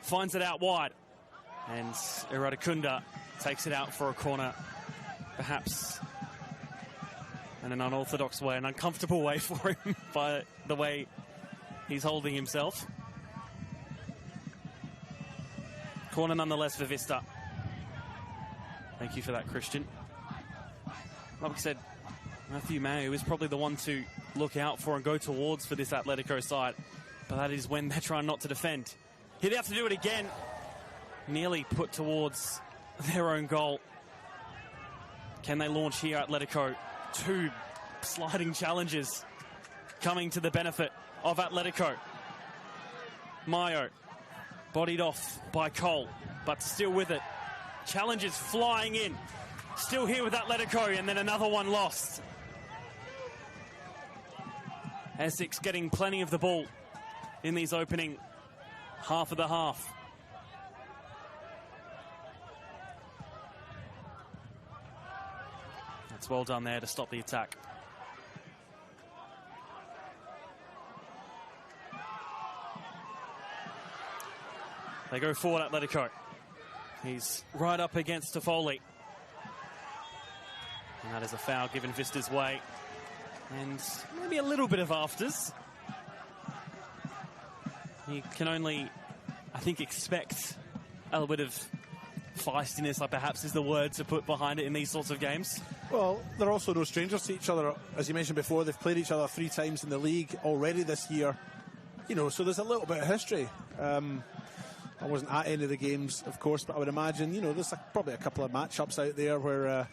finds it out wide, and Iradikunda takes it out for a corner, perhaps in an unorthodox way, an uncomfortable way for him by the way he's holding himself. Corner nonetheless for Vista. Thank you for that, Christian. Like we said, Matthew Mayo is probably the one to look out for and go towards for this Atletico side. But that is when they're trying not to defend. Here they have to do it again. Nearly put towards their own goal. Can they launch here, Atletico? 2 sliding challenges coming to the benefit of Atletico. Mayo bodied off by Cole, but still with it. Challenges flying in. Still here with Atletico, and then another one lost. Essex getting plenty of the ball in these opening half of the half. That's well done there to stop the attack. They go forward, Atletico. He's right up against Toffoli. And that is a foul given Vista's way. And maybe a little bit of afters. You can only, I think, expect a little bit of feistiness, perhaps is the word to put behind it in these sorts of games. Well, they're also no strangers to each other. As you mentioned before, they've played each other 3 times in the league already this year. You know, so there's a little bit of history. I wasn't at any of the games, of course, but I would imagine, you know, there's probably a couple of matchups out there where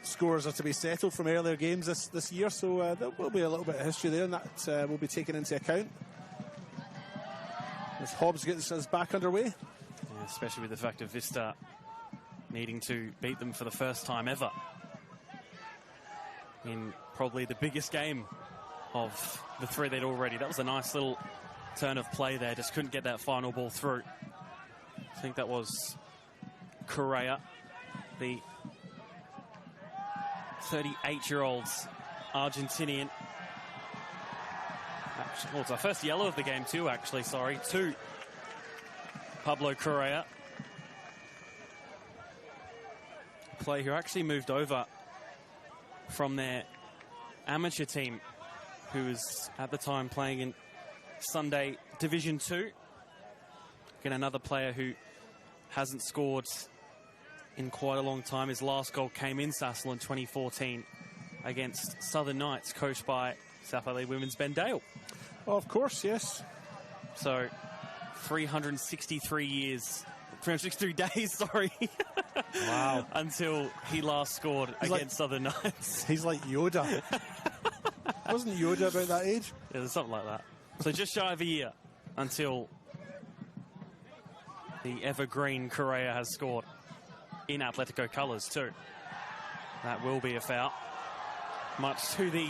scores are to be settled from earlier games this year. So there will be a little bit of history there, and that will be taken into account as Hobbs gets us back underway. Yeah, especially with the fact of Vista needing to beat them for the first time ever in probably the biggest game of the 3 they'd already. That was a nice little turn of play there. Just couldn't get that final ball through. I think that was Correa, the 38-year-old Argentinian. Well, it's our first yellow of the game too, actually, sorry, to Pablo Correa. A player who actually moved over from their amateur team, who was at the time playing in Sunday Division 2. Again, another player who hasn't scored in quite a long time. His last goal came in Sassel in 2014 against Southern Knights, coached by South Adelaide Women's Ben Dale. Oh, of course, yes. So 363 days, sorry. Wow. Until he last scored against Southern Knights. He's like Yoda. Wasn't Yoda about that age? Yeah, there's something like that. So just shy of a year until the evergreen Correa has scored in Atletico colours too. That will be a foul, much to the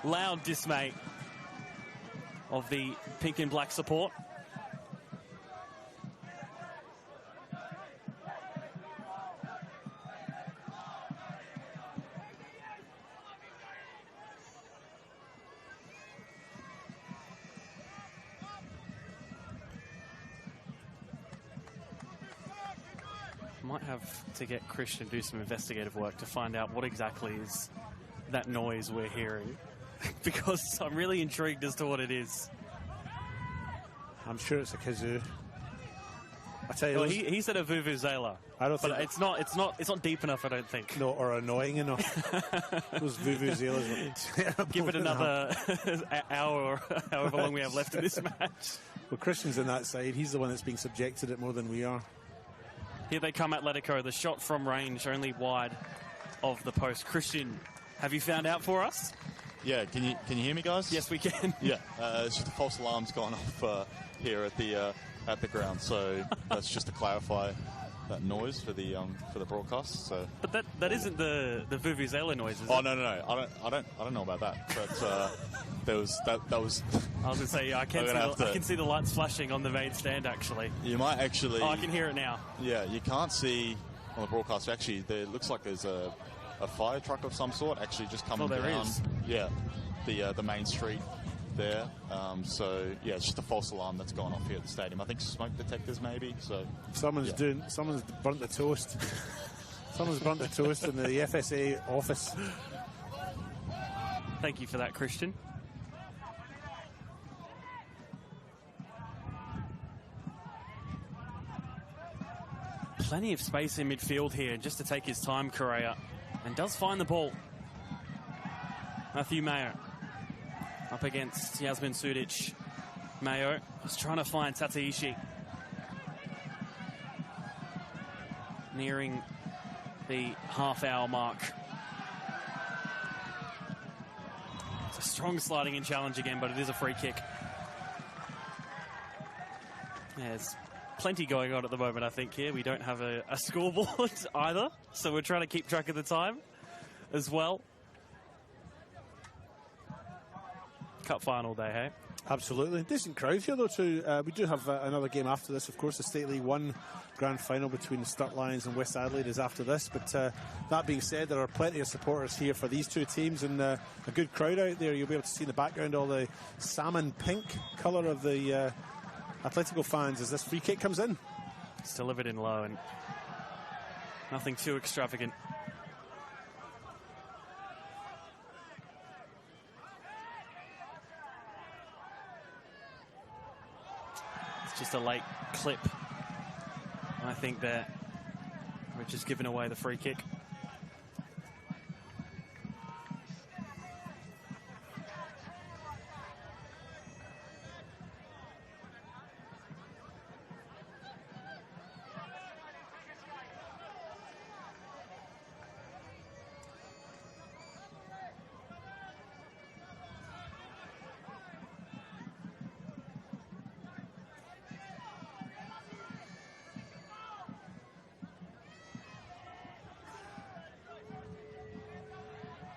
loud dismay of the pink and black support. Might have to get Christian to do some investigative work to find out what exactly is that noise we're hearing, because I'm really intrigued as to what it is. I'm sure it's a kazoo. I tell you, well, he said a vuvuzela. I don't think, but it's not deep enough, I don't think. No, or annoying enough. Those vuvuzelas were terrible. Give it another hour, or however long we have left in this match. Well, Christian's in that side. He's the one that's being subjected to it more than we are. Here they come, Atletico. The shot from range, only wide of the post. Christian, have you found out for us? Yeah, can you hear me, guys? Yes, we can. Yeah, it's just a false alarm's gone off here at the ground. So that's just to clarify. noise for the broadcast. So, but that isn't the vuvuzela noise, is it? Oh no! I don't know about that. But there was that was. I was going to say, yeah, I can see the lights flashing on the main stand. Actually, you might actually. Oh, I can hear it now. Yeah, you can't see on the broadcast. Actually, there looks like there's a fire truck of some sort actually just coming down. There is. Yeah, the main street there. So yeah, it's just a false alarm that's gone off here at the stadium. I think smoke detectors maybe. So someone's burnt the toast. Someone's burnt the toast in the FSA office. Thank you for that, Christian. Plenty of space in midfield here just to take his time, Correa, and does find the ball. Matthew Mayo up against Yasmin Sudic. Mayo is trying to find Tataishi. Nearing the half-hour mark. It's a strong sliding in challenge again, but it is a free kick. There's plenty going on at the moment, I think, here. We don't have a scoreboard either, so we're trying to keep track of the time as well. Cup final day, hey? Absolutely. Decent crowd here, though, too. We do have another game after this, of course. The State League 1 grand final between the Sturt Lions and West Adelaide is after this. But that being said, there are plenty of supporters here for these two teams and a good crowd out there. You'll be able to see in the background all the salmon pink colour of the Atletico fans as this free kick comes in. It's delivered in low and nothing too extravagant. It's just a late clip, I think, there, which has given away the free kick.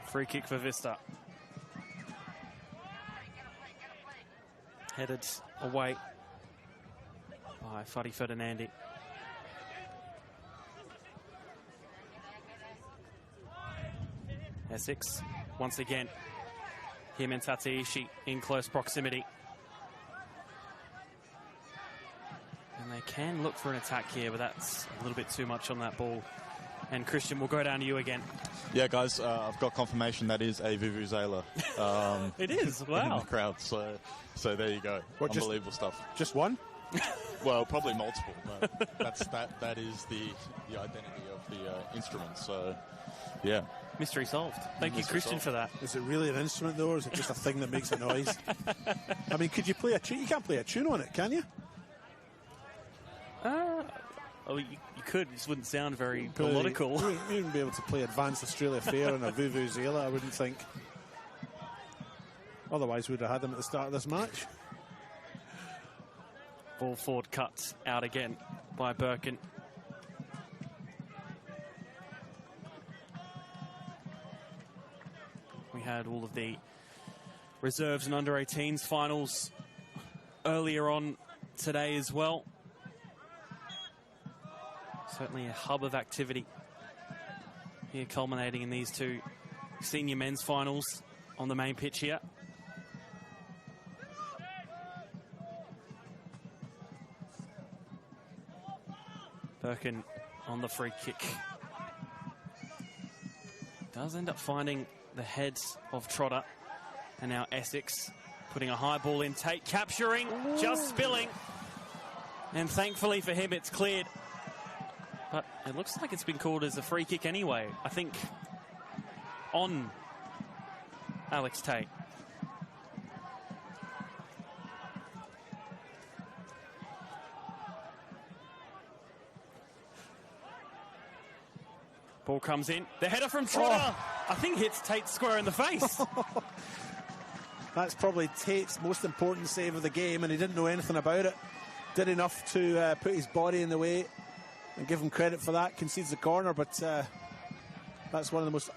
Free kick for Vista. Headed away by Fadi Ferdinandi. Essex, once again, him and Tataishi in close proximity. And they can look for an attack here, but that's a little bit too much on that ball. And Christian, we'll go down to you again. Yeah, guys, I've got confirmation that is a vuvuzela. It is, wow. In the crowd, so there you go. What, unbelievable stuff. Just one? Well, probably multiple. But that is the identity of the instrument. So, yeah. Mystery solved. Thank you, Christian, for that. Is it really an instrument, though, or is it just a thing that makes a noise? I mean, could you play a tune? You can't play a tune on it, can you? Oh, you could. It just wouldn't sound very melodical. You wouldn't be able to play Advanced Australia Fair on a vuvuzela, I wouldn't think. Otherwise, we'd have had them at the start of this match. Ball forward cut out again by Birkin. We had all of the reserves and under-18s finals earlier on today as well. Certainly a hub of activity here, culminating in these two senior men's finals on the main pitch here. Birkin on the free kick. Does end up finding the head of Trotter. And now Essex putting a high ball in. Tate capturing, just spilling. And thankfully for him, it's cleared. But it looks like it's been called as a free kick anyway. I think on Alex Tate. Ball comes in. The header from Trotter. I think hits Tate square in the face. That's probably Tate's most important save of the game, and he didn't know anything about it. Did enough to put his body in the way and give him credit for that. Concedes the corner, but that's one of the most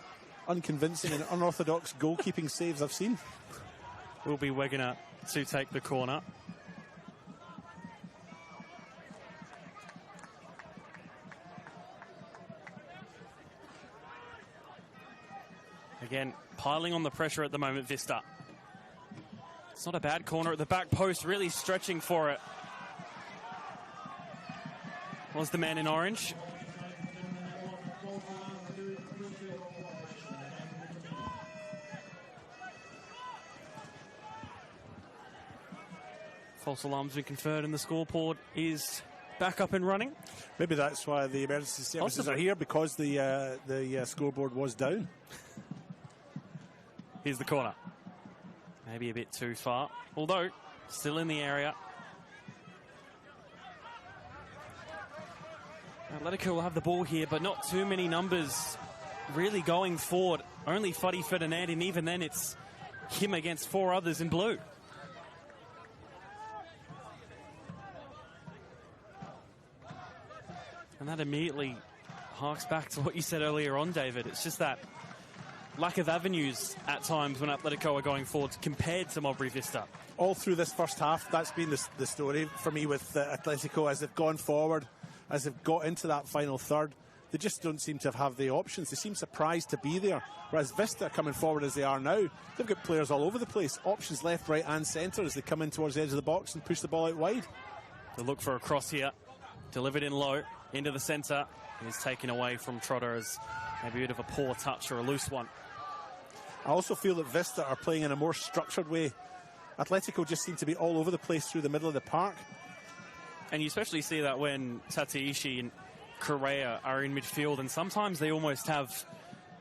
unconvincing and unorthodox goalkeeping saves I've seen. Will be Wegener to take the corner. Again, piling on the pressure at the moment, Vista. It's not a bad corner at the back post, really stretching for it. Was the man in orange. False alarm's been conferred and the scoreboard is back up and running. Maybe that's why the emergency services are here, because the scoreboard was down. Here's the corner. Maybe a bit too far, although still in the area. Atletico will have the ball here, but not too many numbers really going forward. Only Fuddy Ferdinand, and even then it's him against 4 others in blue. And that immediately harks back to what you said earlier on, David. It's just that lack of avenues at times when Atletico are going forward compared to Modbury Vista. All through this first half, that's been the story for me with Atletico. As they've gone forward, as they've got into that final third, they just don't seem to have the options. They seem surprised to be there. Whereas Vista, coming forward as they are now, they've got players all over the place. Options left, right and centre as they come in towards the edge of the box and push the ball out wide. The look for a cross here. Delivered in low, into the centre. And is taken away from Trotter as maybe a bit of a poor touch or a loose one. I also feel that Vista are playing in a more structured way. Atletico just seem to be all over the place through the middle of the park. And you especially see that when Tateishi and Correa are in midfield, and sometimes they almost have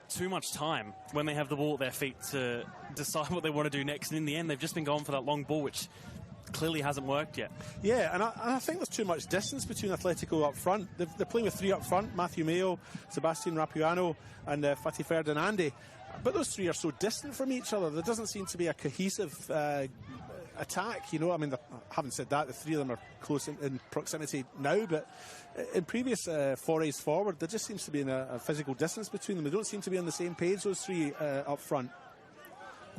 too much time when they have the ball at their feet to decide what they want to do next. And in the end, they've just been going for that long ball, which clearly hasn't worked yet. Yeah, and I think there's too much distance between Atletico up front. They're playing with 3 up front: Matthew Mayo, Sebastian Rapuano and Fati Ferdinandi. But those 3 are so distant from each other. There doesn't seem to be a cohesive attack, you know. I mean, I haven't said that. The 3 of them are close in proximity now, but in previous forays forward, there just seems to be a physical distance between them. They don't seem to be on the same page, those 3 up front.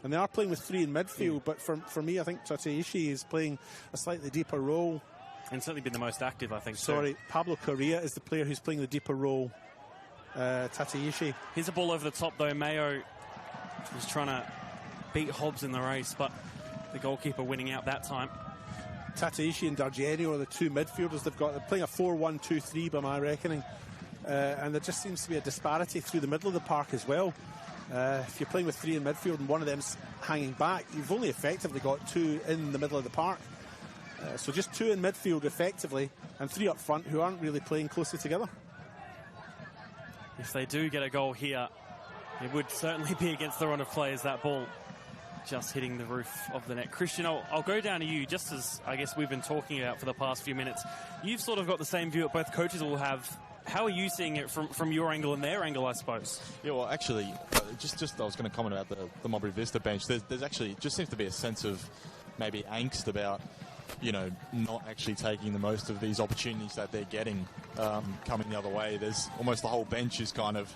And they are playing with 3 in midfield, but for me, I think Tateishi is playing a slightly deeper role. And certainly been the most active, I think. Sorry, Pablo Correa is the player who's playing the deeper role. Tateishi. Here's a ball over the top, though. Mayo was trying to beat Hobbs in the race, but the goalkeeper winning out that time. Tateishi and Dargenio are the 2 midfielders they've got. They're playing a 4-1-2-3 by my reckoning. And there just seems to be a disparity through the middle of the park as well. If you're playing with 3 in midfield and one of them's hanging back, you've only effectively got 2 in the middle of the park. So just 2 in midfield effectively, and 3 up front who aren't really playing closely together. If they do get a goal here, it would certainly be against the run of players, that ball just hitting the roof of the net. Christian, I'll go down to you, just as I guess we've been talking about for the past few minutes. You've sort of got the same view that both coaches will have. How are you seeing it from your angle and their angle, I suppose? Yeah, well, actually, just I was going to comment about the Modbury Vista bench. There's actually just seems to be a sense of maybe angst about, you know, not actually taking the most of these opportunities that they're getting coming the other way. There's almost the whole bench is kind of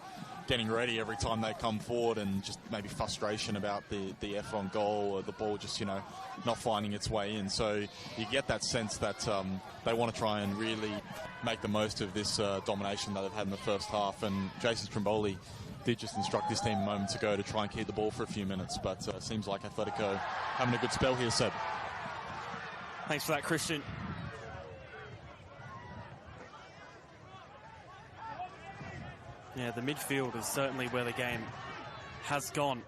getting ready every time they come forward, and just maybe frustration about the effort on goal or the ball just, you know, not finding its way in. So you get that sense that they want to try and really make the most of this domination that they've had in the first half. And Jason Stromboli did just instruct this team a moment ago to try and keep the ball for a few minutes, but it seems like Atletico having a good spell here, Seb. Thanks for that, Christian. Yeah, the midfield is certainly where the game has gone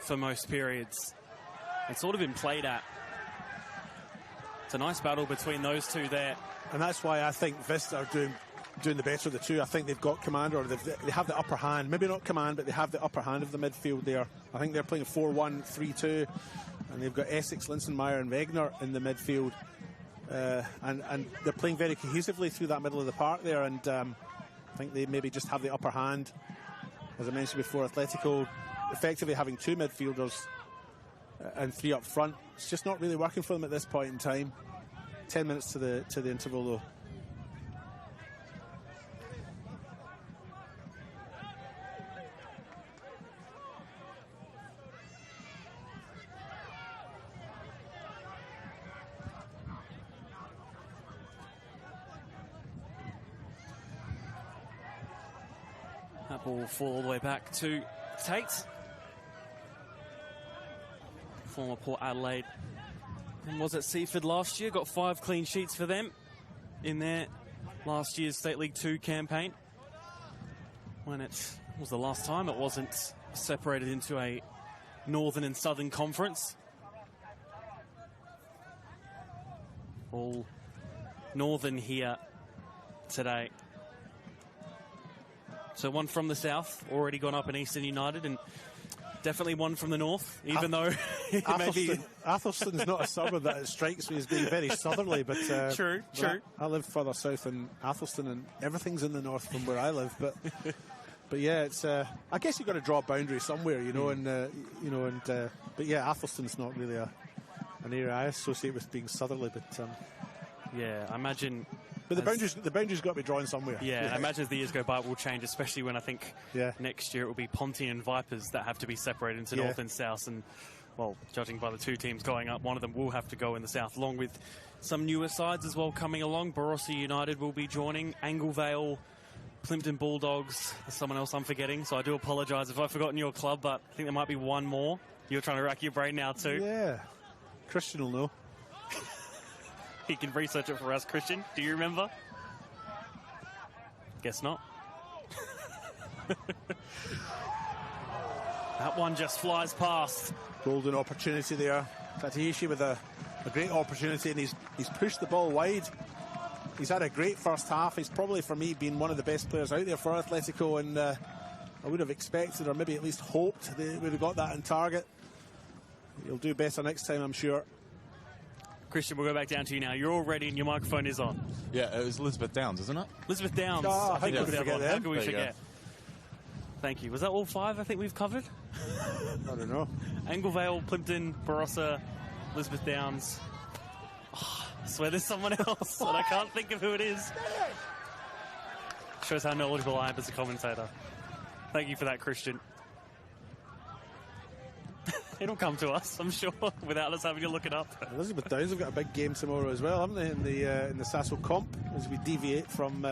for most periods. It's sort of been played at. It's a nice battle between those 2 there. And that's why I think Vista are doing the better of the 2. I think they've got command, or they have the upper hand. Maybe not command, but they have the upper hand of the midfield there. I think they're playing a 4-1-3-2, and they've got Essex, Linsenmeyer and Wegner in the midfield. And they're playing very cohesively through that middle of the park there, and I think they maybe just have the upper hand. As I mentioned before, Atletico effectively having 2 midfielders and 3 up front. It's just not really working for them at this point in time. 10 minutes to the interval, though. That ball will fall all the way back to Tate. Former Port Adelaide. And was at Seaford last year. Got 5 clean sheets for them in their last year's State League 2 campaign. When it was the last time it wasn't separated into a Northern and Southern Conference. All Northern here today. So one from the south, already gone up in Eastern United, and definitely one from the north, even though Athelstone's not a suburb that it strikes me as being very southerly, but true. I live further south in Athelston, and everything's in the north from where I live. But yeah, it's I guess you've got to draw a boundary somewhere, you know, but yeah, Athelstone's not really an area I associate with being southerly, but yeah, I imagine. But the boundary's got to be drawn somewhere. Yeah, I imagine as the years go by, it will change, especially when I think next year it will be Ponty and Vipers that have to be separated into North and South. And, well, judging by the 2 teams going up, one of them will have to go in the South, along with some newer sides as well coming along. Barossa United will be joining, Anglevale, Plimpton Bulldogs. There's someone else I'm forgetting, so I do apologise if I've forgotten your club, but I think there might be one more. You're trying to rack your brain now too. Yeah, Christian will know. He can research it for us. Christian, do you remember? Guess not. That one just flies past. Golden opportunity there. Tatahishi with a great opportunity, and he's pushed the ball wide. He's had a great first half. He's probably, for me, been one of the best players out there for Atletico, and I would have expected, or maybe at least hoped, they would have got that on target. He'll do better next time, I'm sure. Christian, we'll go back down to you now. You're all ready and your microphone is on. Yeah, it was Elizabeth Downs, isn't it? Elizabeth Downs. Oh, I think how could we forget? Thank you. Was that all 5 I think we've covered? I don't know. Anglevale, Plimpton, Barossa, Elizabeth Downs. Oh, I swear there's someone else, and I can't think of who it is. Shows how knowledgeable I am as a commentator. Thank you for that, Christian. It'll come to us, I'm sure, without us having to look it up. Elizabeth Downs have got a big game tomorrow as well, haven't they, in the Sasso Comp, as we deviate from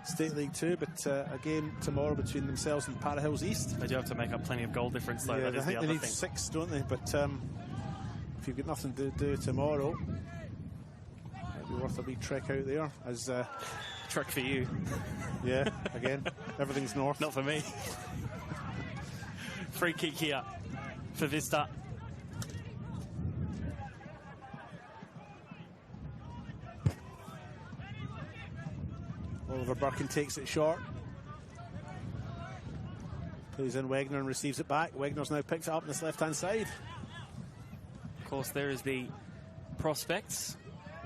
State League 2, but a game tomorrow between themselves and Parahills East. They do have to make up plenty of goal difference, though. Yeah, that is I think the they other need thing. 6, don't they? But if you've got nothing to do tomorrow, it'd be worth a wee trek out there. As Trek for you. yeah, again, everything's north. Not for me. Free kick here for Vista. Oliver Birkin takes it short. Plays in Wegner and receives it back. Wegner's now picked it up on this left-hand side. Of course, there is the prospects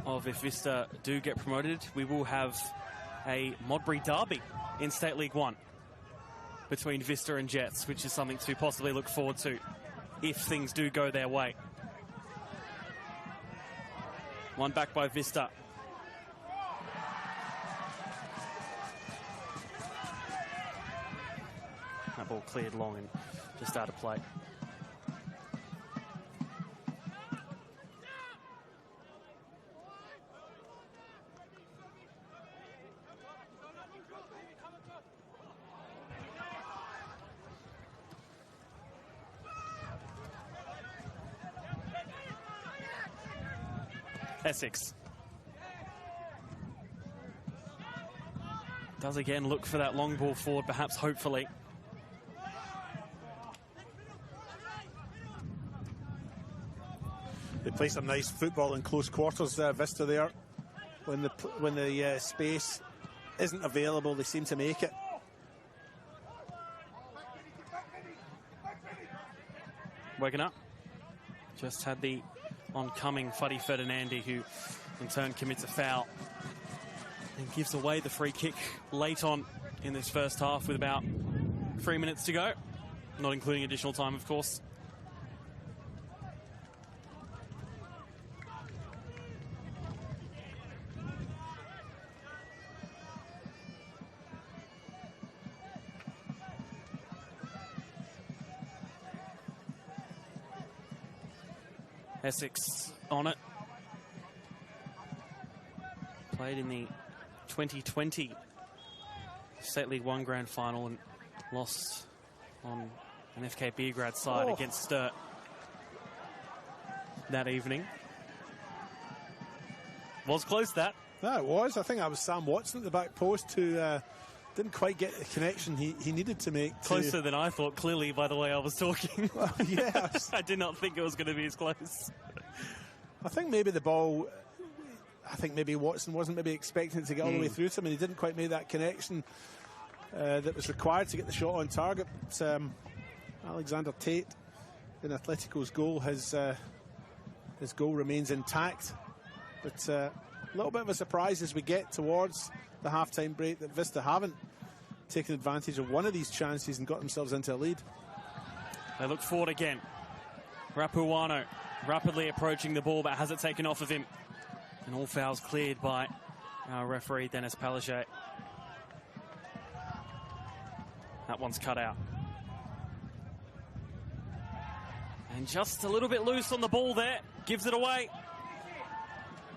of, if Vista do get promoted, we will have a Modbury derby in State League 1 between Vista and Jets, which is something to possibly look forward to if things do go their way. One back by Vista. That ball cleared long and just out of play. Essex does again look for that long ball forward, perhaps hopefully. They play some nice football in close quarters, Vista there. When the space isn't available, they seem to make it. Waking up. Just had the oncoming Fuddy Ferdinandi, who in turn commits a foul and gives away the free kick late on in this first half with about 3 minutes to go, not including additional time, of course. Essex on it. Played in the 2020 State League 1 Grand Final and lost on an FK Beograd side against Sturt that evening. Was close, that. Yeah, it was. I think that was Sam Watson at the back post who didn't quite get the connection he needed to make. Closer than I thought, clearly, by the way I was talking. Well, yes. I did not think it was going to be as close. I think maybe the ball... I think maybe Watson wasn't maybe expecting it to get all the way through to him, and he didn't quite make that connection that was required to get the shot on target. But, Alexander Tate in Atletico's goal, his goal remains intact. But a little bit of a surprise as we get towards the half-time break that Vista haven't taken advantage of one of these chances and got themselves into a lead. They look forward again. Rapuano rapidly approaching the ball, but has it taken off of him. And all fouls cleared by our referee, Dennis Palaszczuk. That one's cut out. And just a little bit loose on the ball there. Gives it away.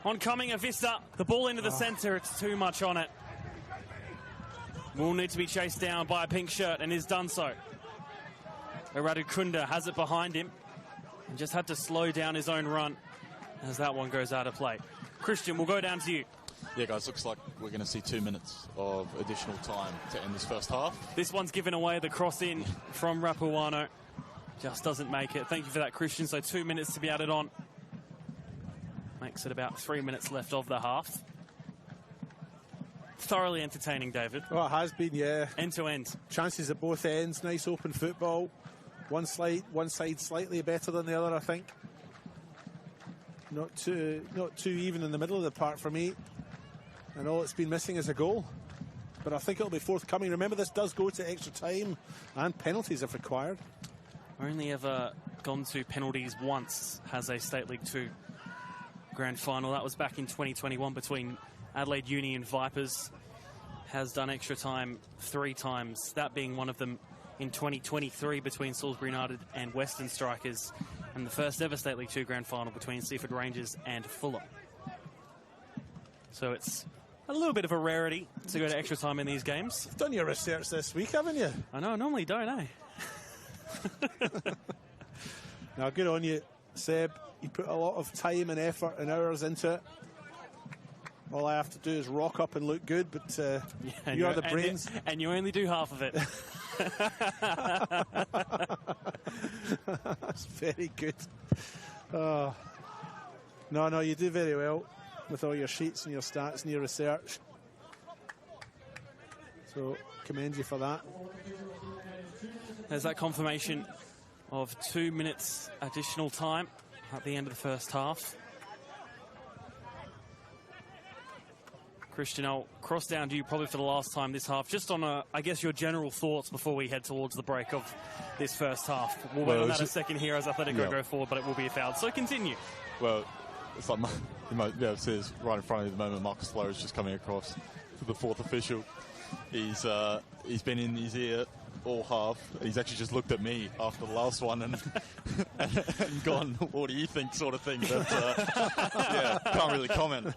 Oncoming a Vista. The ball into the centre. It's too much on it. Will need to be chased down by a pink shirt and is done so. Iradukunda has it behind him and just had to slow down his own run as that one goes out of play. Christian, we'll go down to you. Yeah, guys, looks like we're going to see 2 minutes of additional time to end this first half. This one's given away, the cross in from Rapuano. Just doesn't make it. Thank you for that, Christian. So 2 minutes to be added on. Makes it about 3 minutes left of the half. Thoroughly entertaining, David. Oh, it has been, yeah. End to end. Chances at both ends, nice open football. One side slightly better than the other, I think. Not too even in the middle of the park for me. And all it's been missing is a goal. But I think it'll be forthcoming. Remember, this does go to extra time and penalties if required. Only ever gone to penalties once has a State League 2 grand final. That was back in 2021 between Adelaide Uni and Vipers. Has done extra time 3 times, that being one of them in 2023 between Salisbury United and Western Strikers, and the first ever State League 2 grand final between Seaford Rangers and Fulham. So it's a little bit of a rarity to go to extra time in these games. You've done your research this week, haven't you? I know, I normally don't, eh? Now, good on you, Seb. You put a lot of time and effort and hours into it. All I have to do is rock up and look good, but you are the brains. And you only do half of it. That's very good. No, you do very well with all your sheets and your stats and your research. So, commend you for that. There's that confirmation of 2 minutes additional time at the end of the first half. Christian, I'll cross down to you probably for the last time this half. Just on, I guess, your general thoughts before we head towards the break of this first half. We'll wait on that a second here as Atletico go forward, but it will be a foul. So continue. Well, it's like you might be able to see this right in front of you at the moment. Marcus Lowe is just coming across to the 4th official. He's been in his ear all half. He's actually just looked at me after the last one and gone, what do you think, sort of thing. But yeah, can't really comment.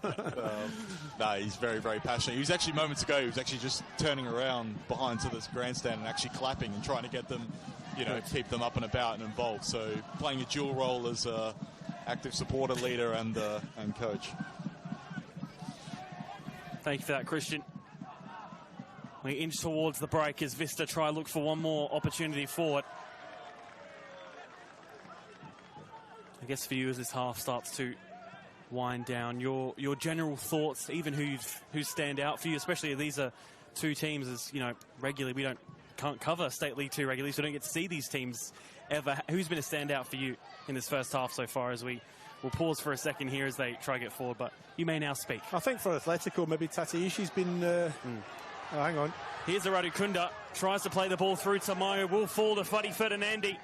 No, he's very, very passionate. He was actually moments ago, he was actually just turning around behind to this grandstand and actually clapping and trying to get them, keep them up and about and involved. So playing a dual role as a active supporter, leader and coach. Thank you for that, Christian. We inch towards the break as Vista try look for one more opportunity forward. I guess for you as this half starts to wind down, your general thoughts, even who stand out for you, especially if these are two teams, as regularly we can't cover State League 2 regularly, so we don't get to see these teams ever. Who's been a standout for you in this first half so far? As we'll pause for a second here as they try to get forward, but you may now speak. I think for Atletico, maybe Tataishi's been... Oh, hang on. Here's Iradukunda. Tries to play the ball through to Mayo. Will fall to Fadi Ferdinandi.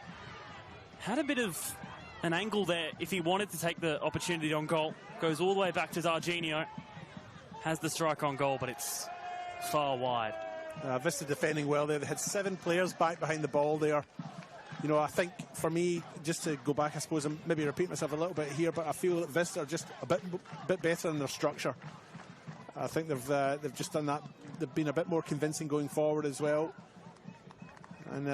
Had a bit of an angle there if he wanted to take the opportunity on goal. Goes all the way back to Darginio. Has the strike on goal, but it's far wide. Vista defending well there. They had 7 players back behind the ball there. I think for me, just to go back, I suppose I'm maybe repeating myself a little bit here, but I feel that Vista are just a bit better in their structure. I think they've just done that. They've been a bit more convincing going forward as well. And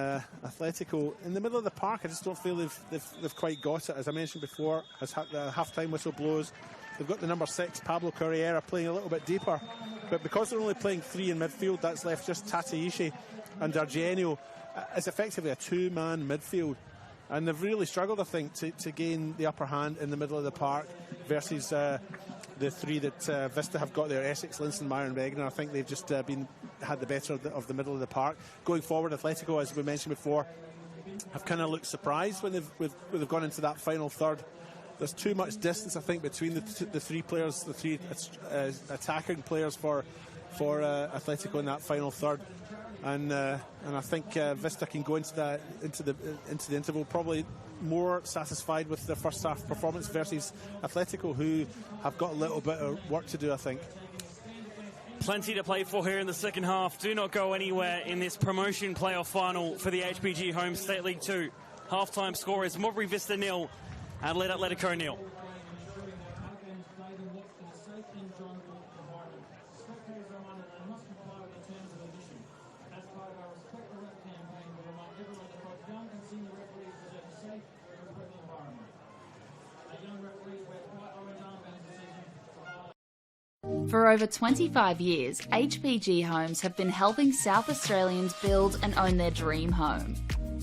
Atletico in the middle of the park, I just don't feel they've quite got it. As I mentioned before, as the half-time whistle blows, they've got the number 6, Pablo Correia, playing a little bit deeper. But because they're only playing 3 in midfield, that's left just Tataishi and Dargenio. It's effectively a 2-man midfield. And they've really struggled, I think, to gain the upper hand in the middle of the park versus the 3 that Vista have got there, Essex, Linson, and Wegner. I think they've just had the better of the middle of the park. Going forward, Atletico, as we mentioned before, have kind of looked surprised when they've gone into that final third. There's too much distance, I think, between the 3 players, the 3 attacking players for Atletico in that final third. And I think Vista can go into the interval probably more satisfied with their first half performance versus Atletico, who have got a little bit of work to do, I think. Plenty to play for here in the second half. Do not go anywhere in this promotion playoff final for the HPG Home State League 2. Half-time score is Modbury Vista 0, Adelaide Atletico 0. For over 25 years, HPG Homes have been helping South Australians build and own their dream home.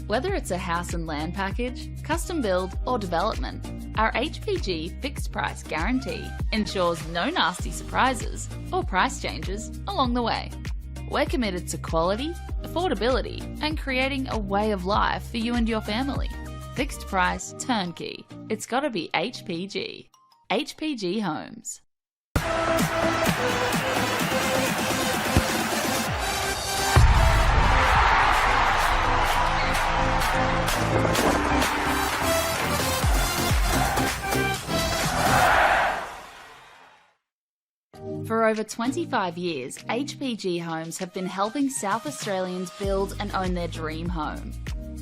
Whether it's a house and land package, custom build or development, our HPG fixed price guarantee ensures no nasty surprises or price changes along the way. We're committed to quality, affordability and creating a way of life for you and your family. Fixed price turnkey. It's gotta be HPG. HPG Homes. For over 25 years, HPG Homes have been helping South Australians build and own their dream home.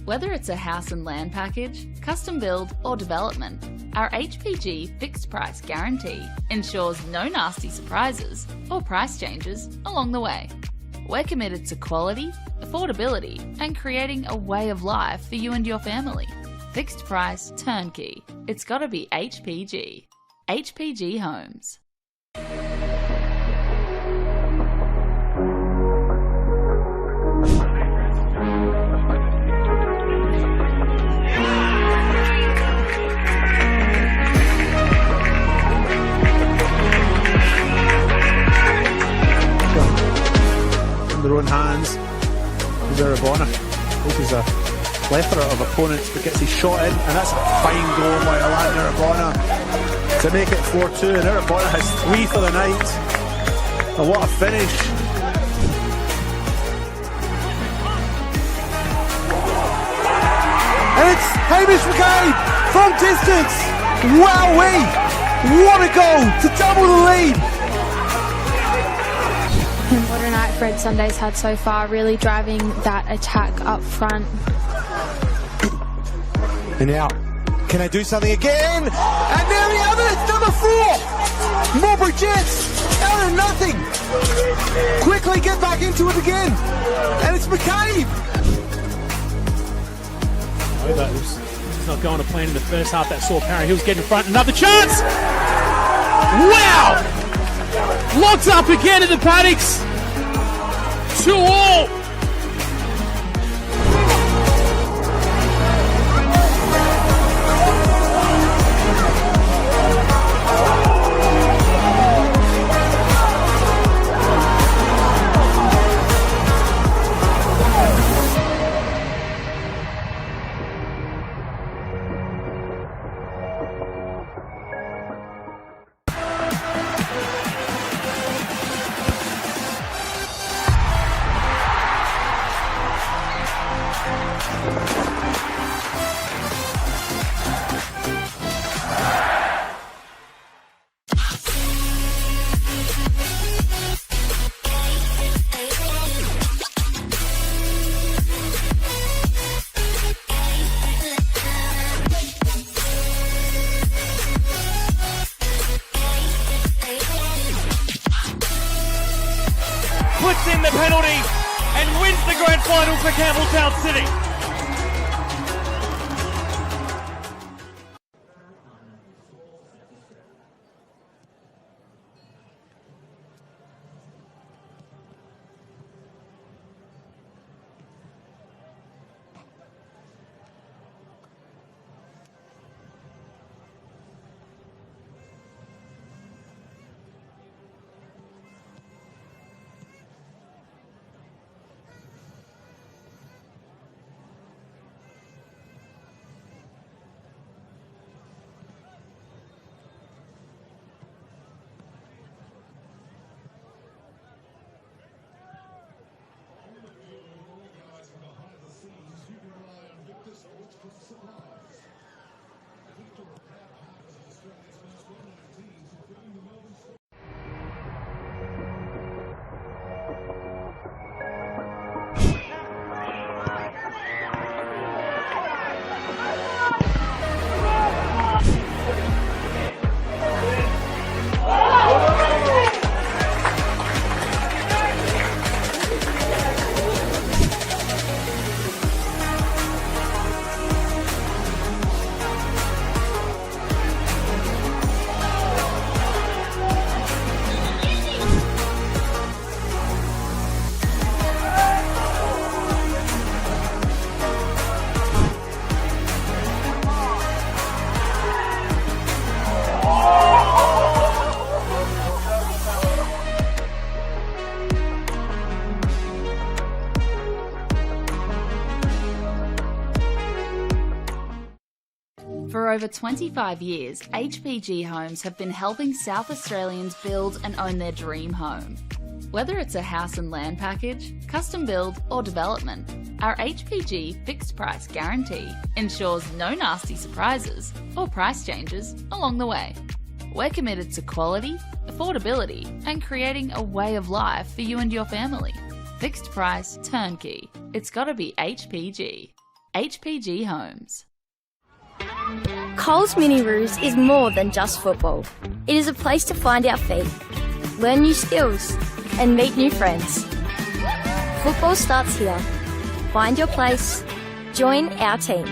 Whether it's a house and land package, custom build or development, our HPG fixed price guarantee ensures no nasty surprises or price changes along the way. We're committed to quality, affordability and creating a way of life for you and your family. Fixed price turnkey. It's gotta be HPG. HPG Homes. Their own hands. Irabona. This is a plethora of opponents, but gets his shot in, and that's a fine goal by Alan Irabona to make it 4-2. And Irabona has 3 for the night. And what a finish! And it's Hamish McCabe from distance. Wowee! What a goal to double the lead. What a night Fred Sunday's had so far, really driving that attack up front. And now, can they do something again? And there we have it, number 4! Modbury Jets, out of nothing! Quickly get back into it again! And it's McCabe! It's not going to plan in the first half. That saw Parry Hill's getting in front. Another chance! Wow! Locked up again in the paddocks. 2-2. Puts in the penalty and wins the grand final for Campbelltown City. For over 25 years, HPG Homes have been helping South Australians build and own their dream home. Whether it's a house and land package, custom build or development, our HPG fixed price guarantee ensures no nasty surprises or price changes along the way. We're committed to quality, affordability and creating a way of life for you and your family. Fixed price turnkey. It's gotta be HPG. HPG Homes. Coles Mini Roos is more than just football. It is a place to find our feet, learn new skills, and meet new friends. Football starts here. Find your place. Join our team.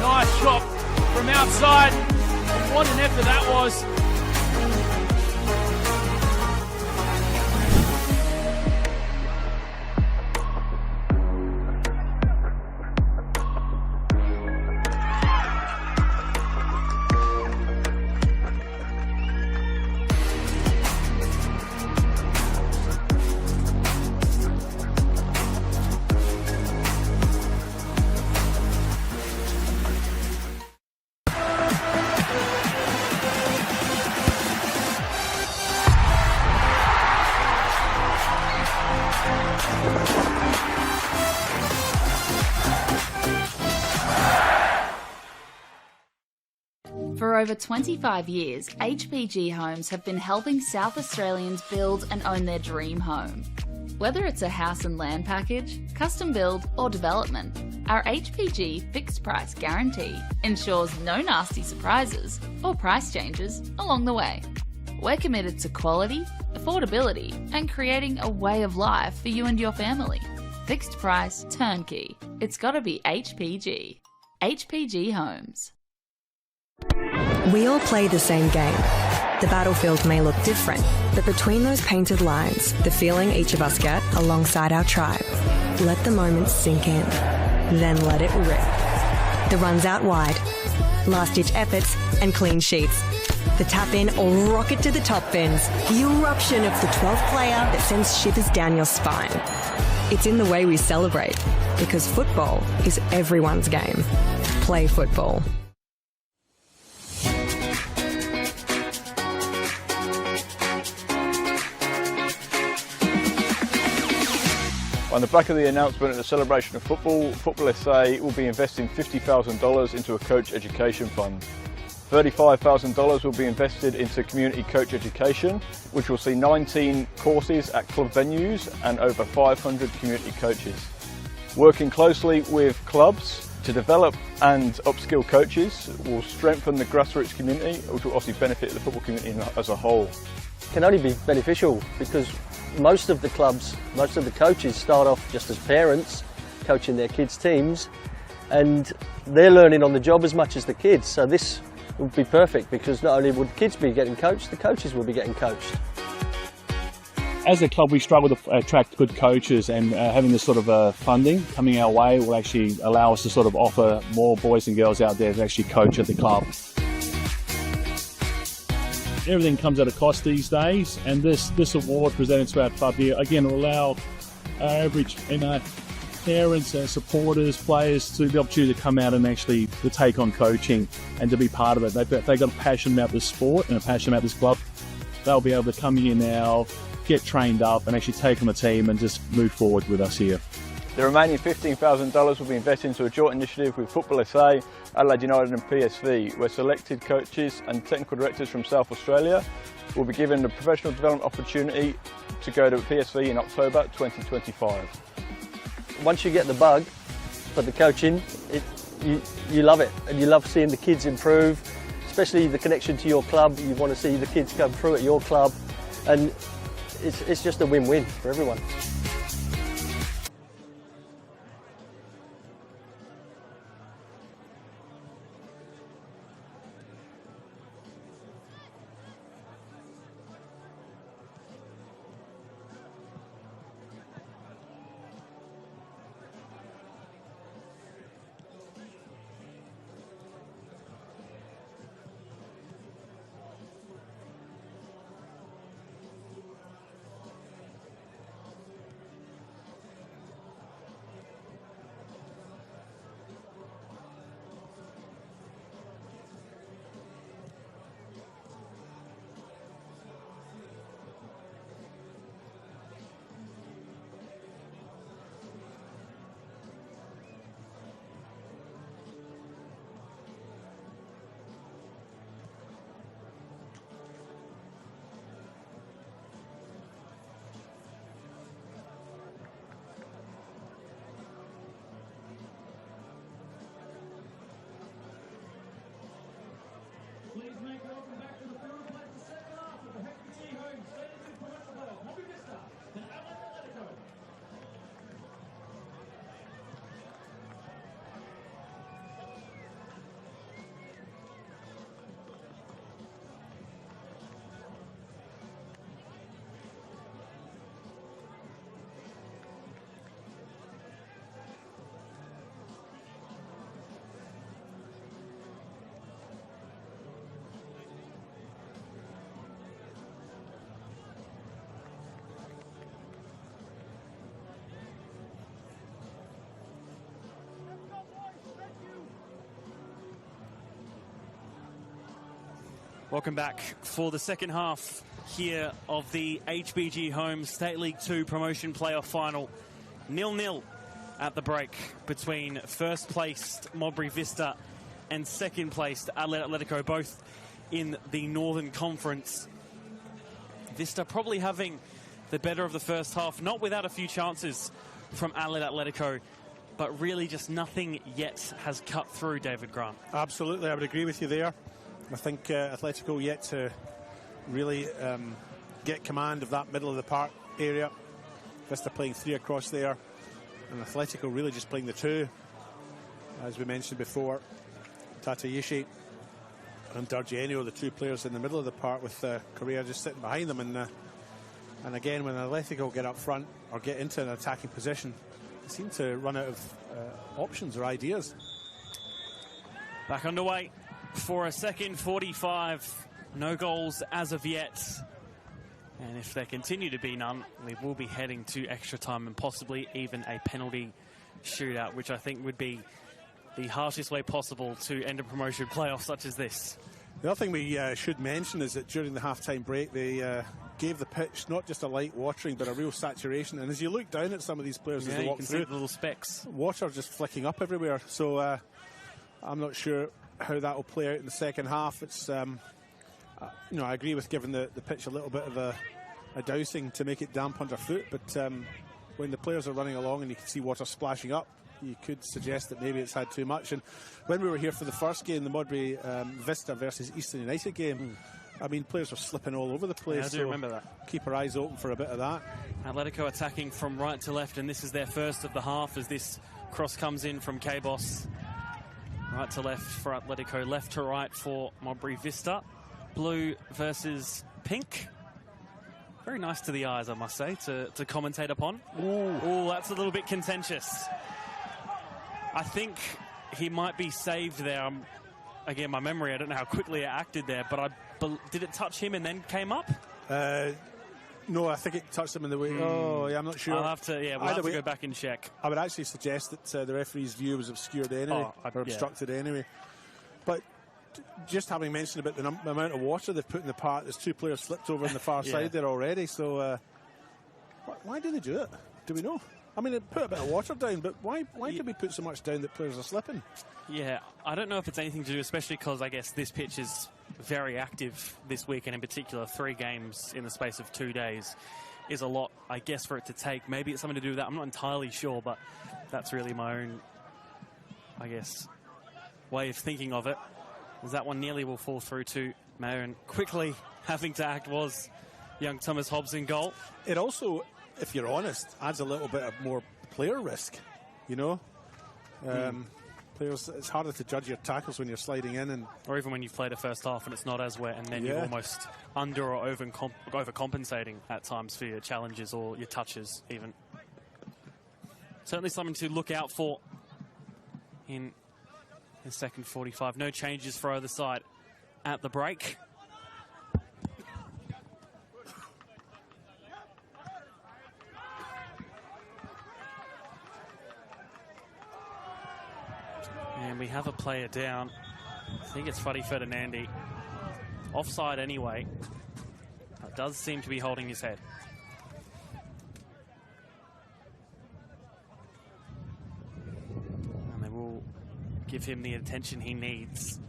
Nice shot from outside. What an effort that was. For over 25 years, HPG Homes have been helping South Australians build and own their dream home. Whether it's a house and land package, custom build or development, our HPG fixed price guarantee ensures no nasty surprises or price changes along the way. We're committed to quality, affordability and creating a way of life for you and your family. Fixed price turnkey. It's gotta be HPG. HPG Homes. We all play the same game. The battlefield may look different, but between those painted lines, the feeling each of us get alongside our tribe. Let the moment sink in, then let it rip. The runs out wide, last-ditch efforts and clean sheets. The tap-in or rocket to the top bins. The eruption of the 12th player that sends shivers down your spine. It's in the way we celebrate, because football is everyone's game. play football. On the back of the announcement of the celebration of football, Football SA will be investing $50,000 into a coach education fund. $35,000 will be invested into community coach education, which will see 19 courses at club venues and over 500 community coaches. Working closely with clubs to develop and upskill coaches will strengthen the grassroots community, which will obviously benefit the football community as a whole. It can only be beneficial because most of the clubs, most of the coaches start off just as parents coaching their kids' teams, and they're learning on the job as much as the kids. So this would be perfect because not only would the kids be getting coached, the coaches will be getting coached. As a club, we struggle to attract good coaches, and having this sort of funding coming our way will actually allow us to sort of offer more boys and girls out there to actually coach at the club. Everything comes at a cost these days, and this award presented to our club here again will allow our average parents, supporters, players to the opportunity to come out and actually to take on coaching and to be part of it. They've got a passion about this sport and a passion about this club. They'll be able to come here now, get trained up, and actually take on the team and just move forward with us here. The remaining $15,000 will be invested into a joint initiative with Football SA, Adelaide United and PSV, where selected coaches and technical directors from South Australia will be given the professional development opportunity to go to PSV in October 2025. Once you get the bug for the coaching, you love it, and you love seeing the kids improve, especially the connection to your club. You want to see the kids come through at your club, and it's just a win-win for everyone. Please make welcome back to the field. Play the second half of the ServiceFM Stadium promotional playoff. Modbury Vista and Atletico. Welcome back for the second half here of the HBG Home State League 2 Promotion Playoff Final. 0-0 at the break between first-placed Modbury Vista and second-placed Adelaide Atletico, both in the Northern Conference. Vista probably having the better of the first half, not without a few chances from Adelaide Atletico, but really just nothing yet has cut through, David Grant. Absolutely, I would agree with you there. I think Atletico yet to really get command of that middle of the park area. Vista playing three across there, and Atletico really just playing the two. As we mentioned before, Tatayishi and Dargenio, the two players in the middle of the park, with Correa just sitting behind them. And again, when Atletico get up front or get into an attacking position, they seem to run out of options or ideas. Back underway for a second 45. No goals as of yet. And if there continue to be none, we will be heading to extra time and possibly even a penalty shootout, which I think would be the harshest way possible to end a promotion playoff such as this. The other thing we should mention is that during the half-time break, they gave the pitch not just a light watering, but a real saturation. And as you look down at some of these players as they walk through, see the little specks. Water just flicking up everywhere. So I'm not sure how that will play out in the second half. It's, you know, I agree with giving the pitch a little bit of a dousing to make it damp underfoot. But when the players are running along and you can see water splashing up, you could suggest that maybe it's had too much. And when we were here for the first game, the Modbury Vista versus Eastern United game, I mean, players were slipping all over the place. Yeah, I do remember that. Keep our eyes open for a bit of that. Atletico attacking from right to left, and this is their first of the half as this cross comes in from K-Boss. Right to left for Atletico, left to right for Modbury Vista. Blue versus pink. Very nice to the eyes, I must say, to commentate upon. Ooh, that's a little bit contentious. I think he might be saved there. Again, my memory, I don't know how quickly it acted there, but did it touch him and then came up? No, I think it touched him in the way. Oh, yeah, I'm not sure. I'll have to, we'll have to go back and check. I would actually suggest that the referee's view was obscured anyway, or obstructed anyway. But just having mentioned about the amount of water they've put in the park, there's two players slipped over on the far side there already. So why do they do it? Do we know? I mean, they put a bit of water down, but why do we put so much down that players are slipping? Yeah, I don't know if it's anything to do, especially because I guess this pitch is very active this week, and in particular 3 games in the space of 2 days is a lot, I guess, for it to take. Maybe it's something to do with that. I'm not entirely sure, but that's really my own, I guess, way of thinking of it. As that one nearly will fall through to Mayo, and quickly having to act was young Thomas Hobbs in goal. It also, if you're honest, adds a little bit of more player risk, you know. Players, it's harder to judge your tackles when you're sliding in, or even when you've played a first half and it's not as wet, and then you're almost under or overcompensating at times for your challenges or your touches even. Certainly something to look out for in the second 45. No changes for either side at the break. And we have a player down. I think it's Fuddy Ferdinandi. Offside anyway. But does seem to be holding his head. And they will give him the attention he needs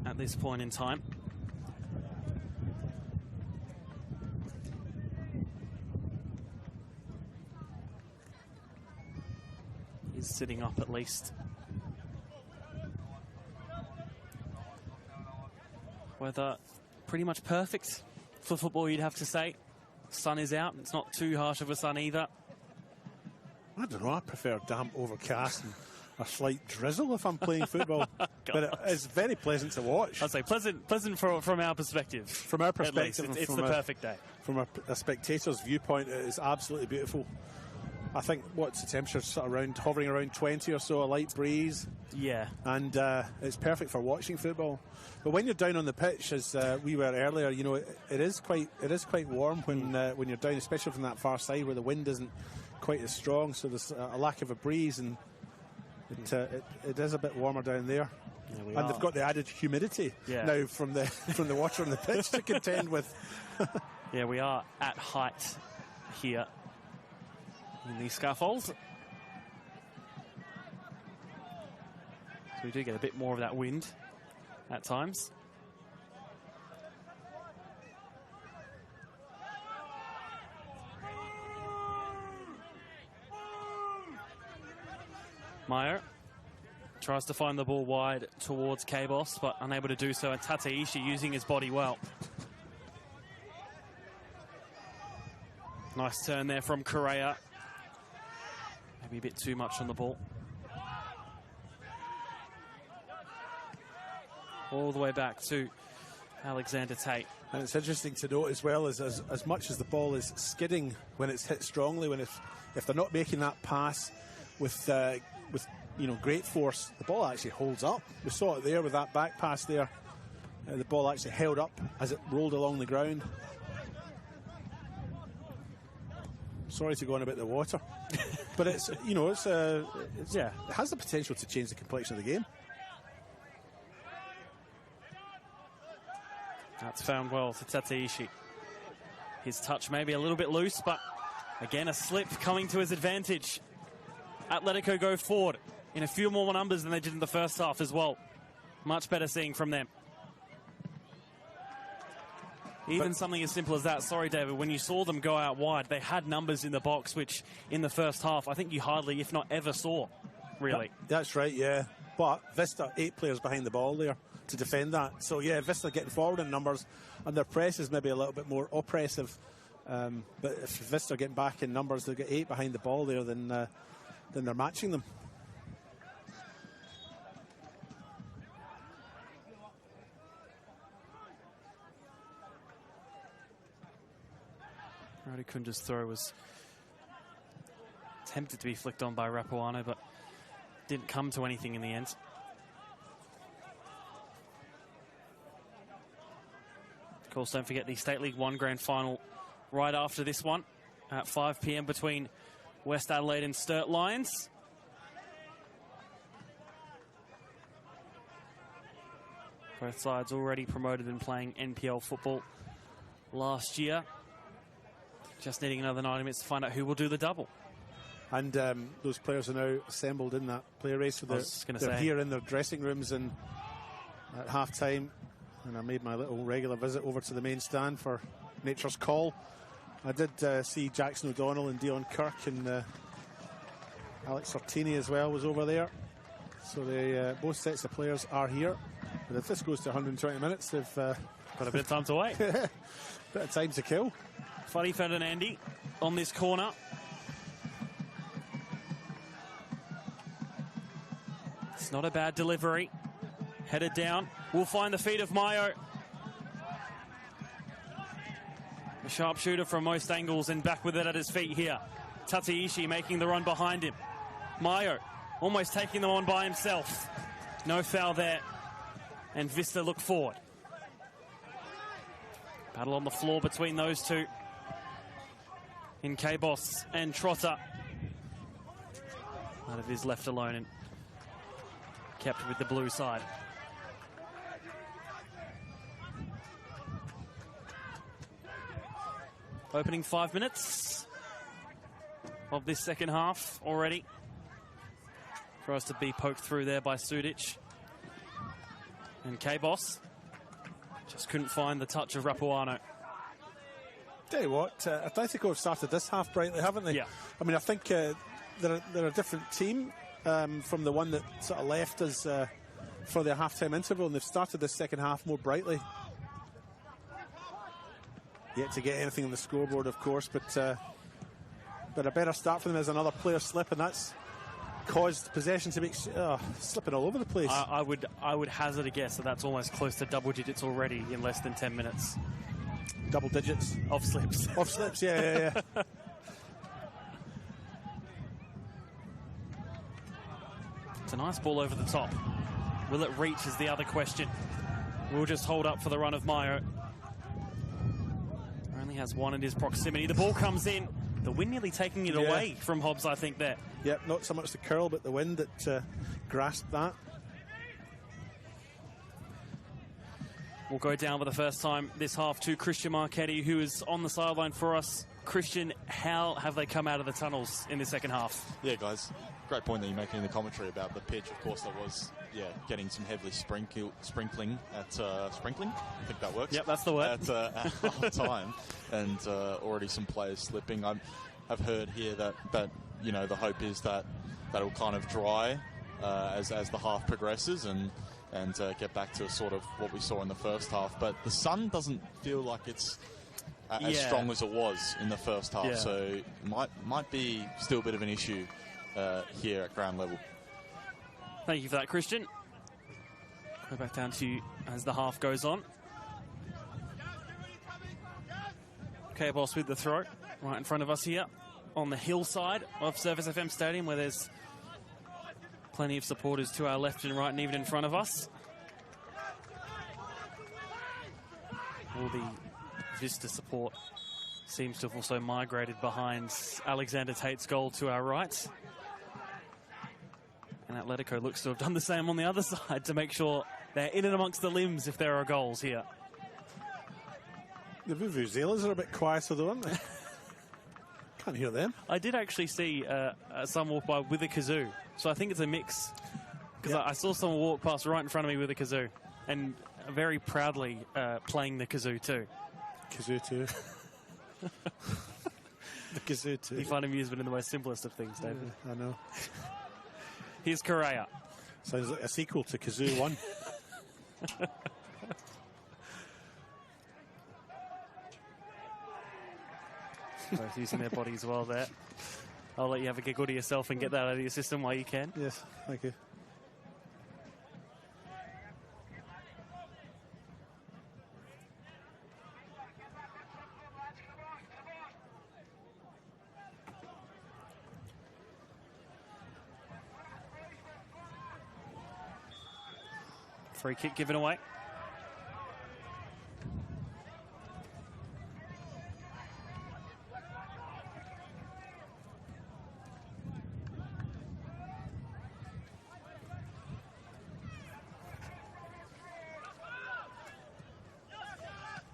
at this point in time. He's sitting up at least. Weather pretty much perfect for football, you'd have to say. Sun is out. It's not too harsh of a sun either. I don't know. I prefer damp, overcast and a slight drizzle if I'm playing football. But it's very pleasant to watch. I'd say pleasant from our perspective. From our perspective. It's the perfect day. From a spectator's viewpoint, it is absolutely beautiful. I think, what's the temperature? Sort of hovering around 20 or so, a light breeze. Yeah. And it's perfect for watching football. But when you're down on the pitch, as we were earlier, you know, it is quite warm when you're down, especially from that far side where the wind isn't quite as strong. So there's a lack of a breeze, and it is a bit warmer down there. And they've got the added humidity now from the water on the pitch to contend with. Yeah, we are at height here in the scaffold. So we do get a bit more of that wind at times. Meyer tries to find the ball wide towards K-Boss, but unable to do so, and Tateishi using his body well. Nice turn there from Correa. Maybe a bit too much on the ball. All the way back to Alexander Tate. And it's interesting to note as well, as much as the ball is skidding when it's hit strongly, if they're not making that pass with great force, the ball actually holds up. We saw it there with that back pass there. The ball actually held up as it rolled along the ground. Sorry to go on about the water, but it's it has the potential to change the complexion of the game. That's found well to Tateishi. His touch maybe a little bit loose, but again a slip coming to his advantage. Atletico go forward in a few more numbers than they did in the first half as well. Much better seeing from them. Even something as simple as that, sorry David, when you saw them go out wide, they had numbers in the box which in the first half I think you hardly, if not ever, saw, really. That's right, yeah. But Vista, 8 players behind the ball there to defend that. So yeah, Vista getting forward in numbers, and their press is maybe a little bit more oppressive. But if Vista are getting back in numbers, they've got 8 behind the ball there, then they're matching them. Kunja's throw was tempted to be flicked on by Rapuano, but didn't come to anything in the end. Of course, don't forget the State League 1 Grand Final right after this one at 5 p.m. between West Adelaide and Sturt Lions. Both sides already promoted and playing NPL football last year. Just needing another 90 minutes to find out who will do the double. And those players are now assembled in that play race. So they're here in their dressing rooms and at half-time. And I made my little regular visit over to the main stand for Nature's Call. I did see Jackson O'Donnell and Dion Kirk, and Alex Sortini as well was over there. So both sets of players are here. But if this goes to 120 minutes, they've got a bit of time to wait. Bit of time to kill. Fadi Ferdinandi on this corner. It's not a bad delivery. Headed down. We'll find the feet of Mayo. A sharpshooter from most angles and back with it at his feet here. Tateishi making the run behind him. Mayo almost taking them on by himself. No foul there. And Vista look forward. Battle on the floor between those two. In K-Boss and Trotter. Out is left alone and kept with the blue side. Opening 5 minutes of this second half already. For us to be poked through there by Sudic. And K-Boss just couldn't find the touch of Rapuano. Tell you what, Atletico have started this half brightly, haven't they? Yeah. I mean, I think they're a different team from the one that sort of left us for their half-time interval, and they've started this second half more brightly. Yet to get anything on the scoreboard, of course, but a better start for them as another player slip, and that's caused possession to be slipping all over the place. I would hazard a guess that that's almost close to double digits already in less than 10 minutes. Double digits of slips. Of slips, yeah. It's a nice ball over the top. Will it reach is the other question. We'll just hold up for the run of Mayo. Only has one in his proximity. The ball comes in. The wind nearly taking it away from Hobbs, I think, there. Yep, not so much the curl, but the wind that grasped that. We'll go down for the first time this half to Christian Marchetti, who is on the sideline for us. Christian, how have they come out of the tunnels in the second half? Yeah, guys, great point that you're making in the commentary about the pitch. Of course, there was, getting some heavily sprinkling at sprinkling. I think that works. Yep, that's the word. At half time, and already some players slipping. I've heard here that the hope is that it'll kind of dry as the half progresses and get back to sort of what we saw in the first half. But the sun doesn't feel like it's as strong as it was in the first half, so might be still a bit of an issue here at ground level. Thank you for that, Christian. Go back down to you as the half goes on. K-Boss with the throw right in front of us here on the hillside of ServiceFM Stadium, where there's plenty of supporters to our left and right and even in front of us. All the Vista support seems to have also migrated behind Alexander Tate's goal to our right. And Atletico looks to have done the same on the other side to make sure they're in and amongst the limbs if there are goals here. The Vuvuzelas are a bit quieter though, aren't they? Can't hear them. I did actually see someone walk by with a kazoo, so I think it's a mix. Because I saw someone walk past right in front of me with a kazoo, and very proudly playing the kazoo too. Kazoo too. The kazoo too. You find amusement in the most simplest of things, David. I know. Here's Correa. Sounds like a sequel to Kazoo 1. Both using their bodies well there. I'll let you have a giggle to yourself and get that out of your system while you can. Yes, thank you. Free kick given away.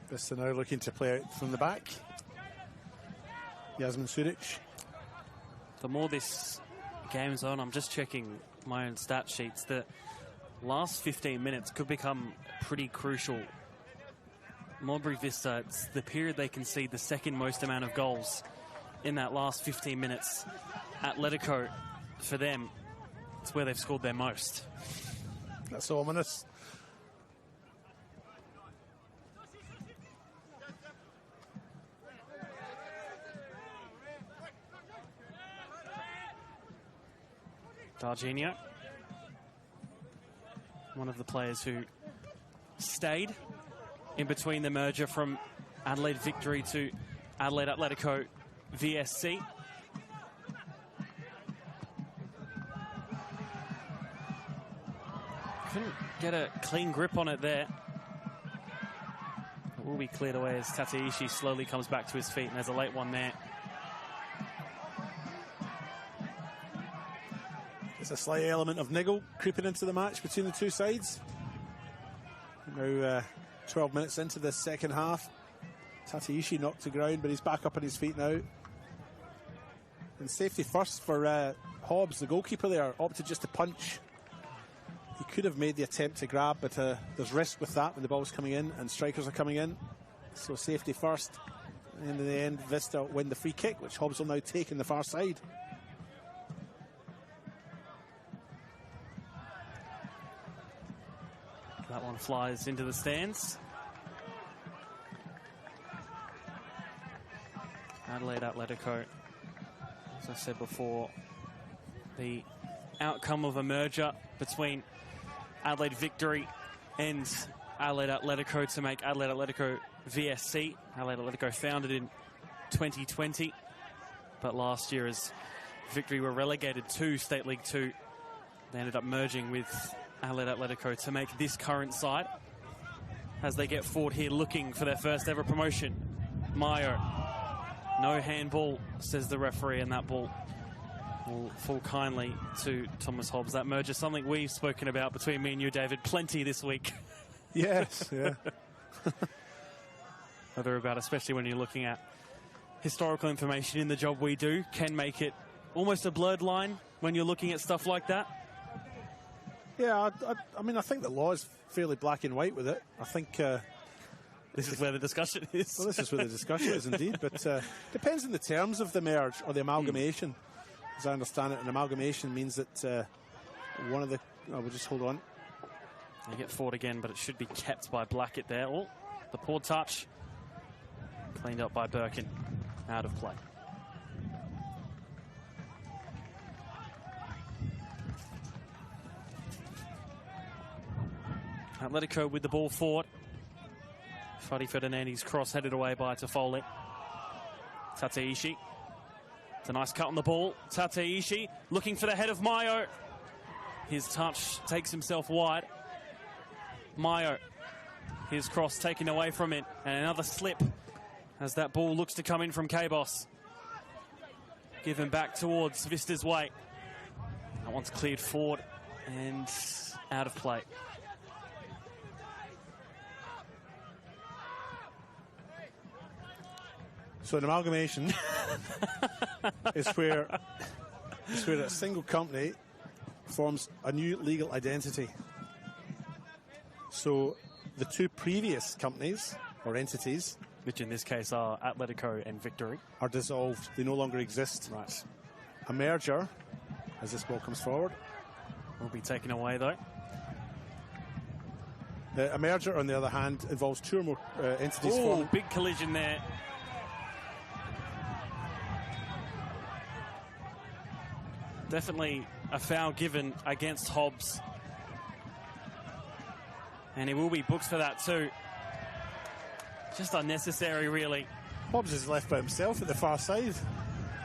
Vista now looking to play out from the back. Yasmin Suric. The more this game's on, I'm just checking my own stat sheets, the last 15 minutes could become pretty crucial. Modbury Vista, it's the period they concede the second most amount of goals in that last 15 minutes. Atletico, for them, it's where they've scored their most. That's ominous. Darginho, one of the players who stayed in between the merger from Adelaide Victory to Adelaide Atletico VSC. Couldn't get a clean grip on it there. It will be cleared away as Tateishi slowly comes back to his feet, and there's a late one there. There's a slight element of niggle creeping into the match between the two sides. Now 12 minutes into the second half. Tateishi knocked to ground, but he's back up on his feet now. And safety first for Hobbs, the goalkeeper there, opted just to punch. He could have made the attempt to grab, but there's risk with that when the ball's coming in and strikers are coming in. So safety first. And in the end, Vista win the free kick, which Hobbs will now take in the far side. That one flies into the stands. Adelaide Atletico, as I said before, the outcome of a merger between Adelaide Victory and Adelaide Atletico to make Adelaide Atletico VSC. Adelaide Atletico founded in 2020, but last year as Victory were relegated to State League 2, they ended up merging with Adelaide Atletico to make this current side as they get forward here looking for their first ever promotion. Mayo, no handball, says the referee, and that ball will fall kindly to Thomas Hobbs. That merger, something we've spoken about between me and you, David, plenty this week. Yes, yeah. Whether about, especially when you're looking at historical information in the job we do, can make it almost a blurred line when you're looking at stuff like that. Yeah, I mean, I think the law is fairly black and white with it. I think... this is where the discussion is. Well, this is where the discussion is indeed, but depends on the terms of the merge or the amalgamation. As I understand it, an amalgamation means that one of the... Oh, we'll just hold on. They get forward again, but it should be kept by Blackett there. Oh, the poor touch. Cleaned up by Birkin. Out of play. Atletico with the ball forward. Fadi Ferdinandi's cross headed away by Toffoli. Tateishi. It's a nice cut on the ball. Tateishi looking for the head of Mayo. His touch takes himself wide. Mayo. His cross taken away from it. And another slip as that ball looks to come in from K-Boss. Given back towards Vista's way. That one's cleared forward and out of play. So an amalgamation is where a single company forms a new legal identity. So the two previous companies or entities, which in this case are Atletico and Victory, are dissolved. They no longer exist. Right. A merger, as this ball comes forward, will be taken away though. A merger, on the other hand, involves two or more entities. Oh, big collision there. Definitely a foul given against Hobbs. And he will be booked for that too. Just unnecessary, really. Hobbs is left by himself at the far side.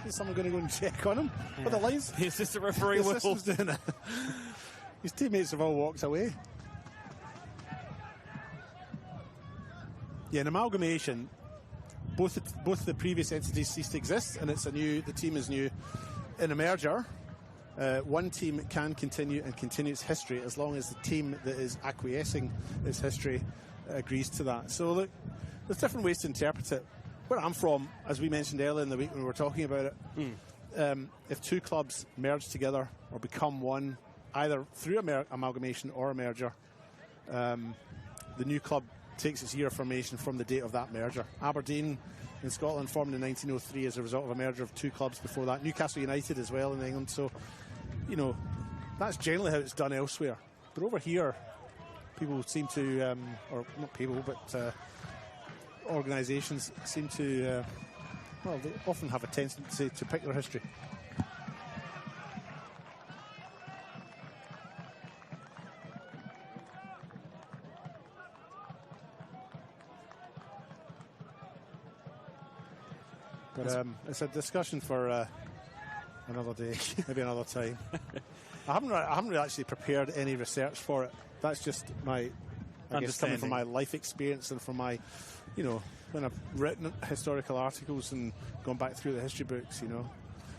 Is someone going to go and check on him? Yeah. What the lines? The assistant referee will. Doing it. His teammates have all walked away. Yeah, an amalgamation. Both the previous entities cease to exist, and it's the team is new. In a merger, one team can continue its history as long as the team that is acquiescing its history agrees to that. So look, there's different ways to interpret it. Where I'm from, as we mentioned earlier in the week when we were talking about it, if two clubs merge together or become one, either through amalgamation or a merger, the new club takes its year of formation from the date of that merger. Aberdeen in Scotland formed in 1903 as a result of a merger of two clubs before that. Newcastle United as well in England. So, you know, that's generally how it's done elsewhere. But over here, people seem to, or not people, but organisations seem to, well, they often have a tendency to pick their history. But it's a discussion for another day, maybe another time. I haven't really actually prepared any research for it. That's just my, I guess, coming from my life experience and from my, you know, when I've written historical articles and gone back through the history books, you know.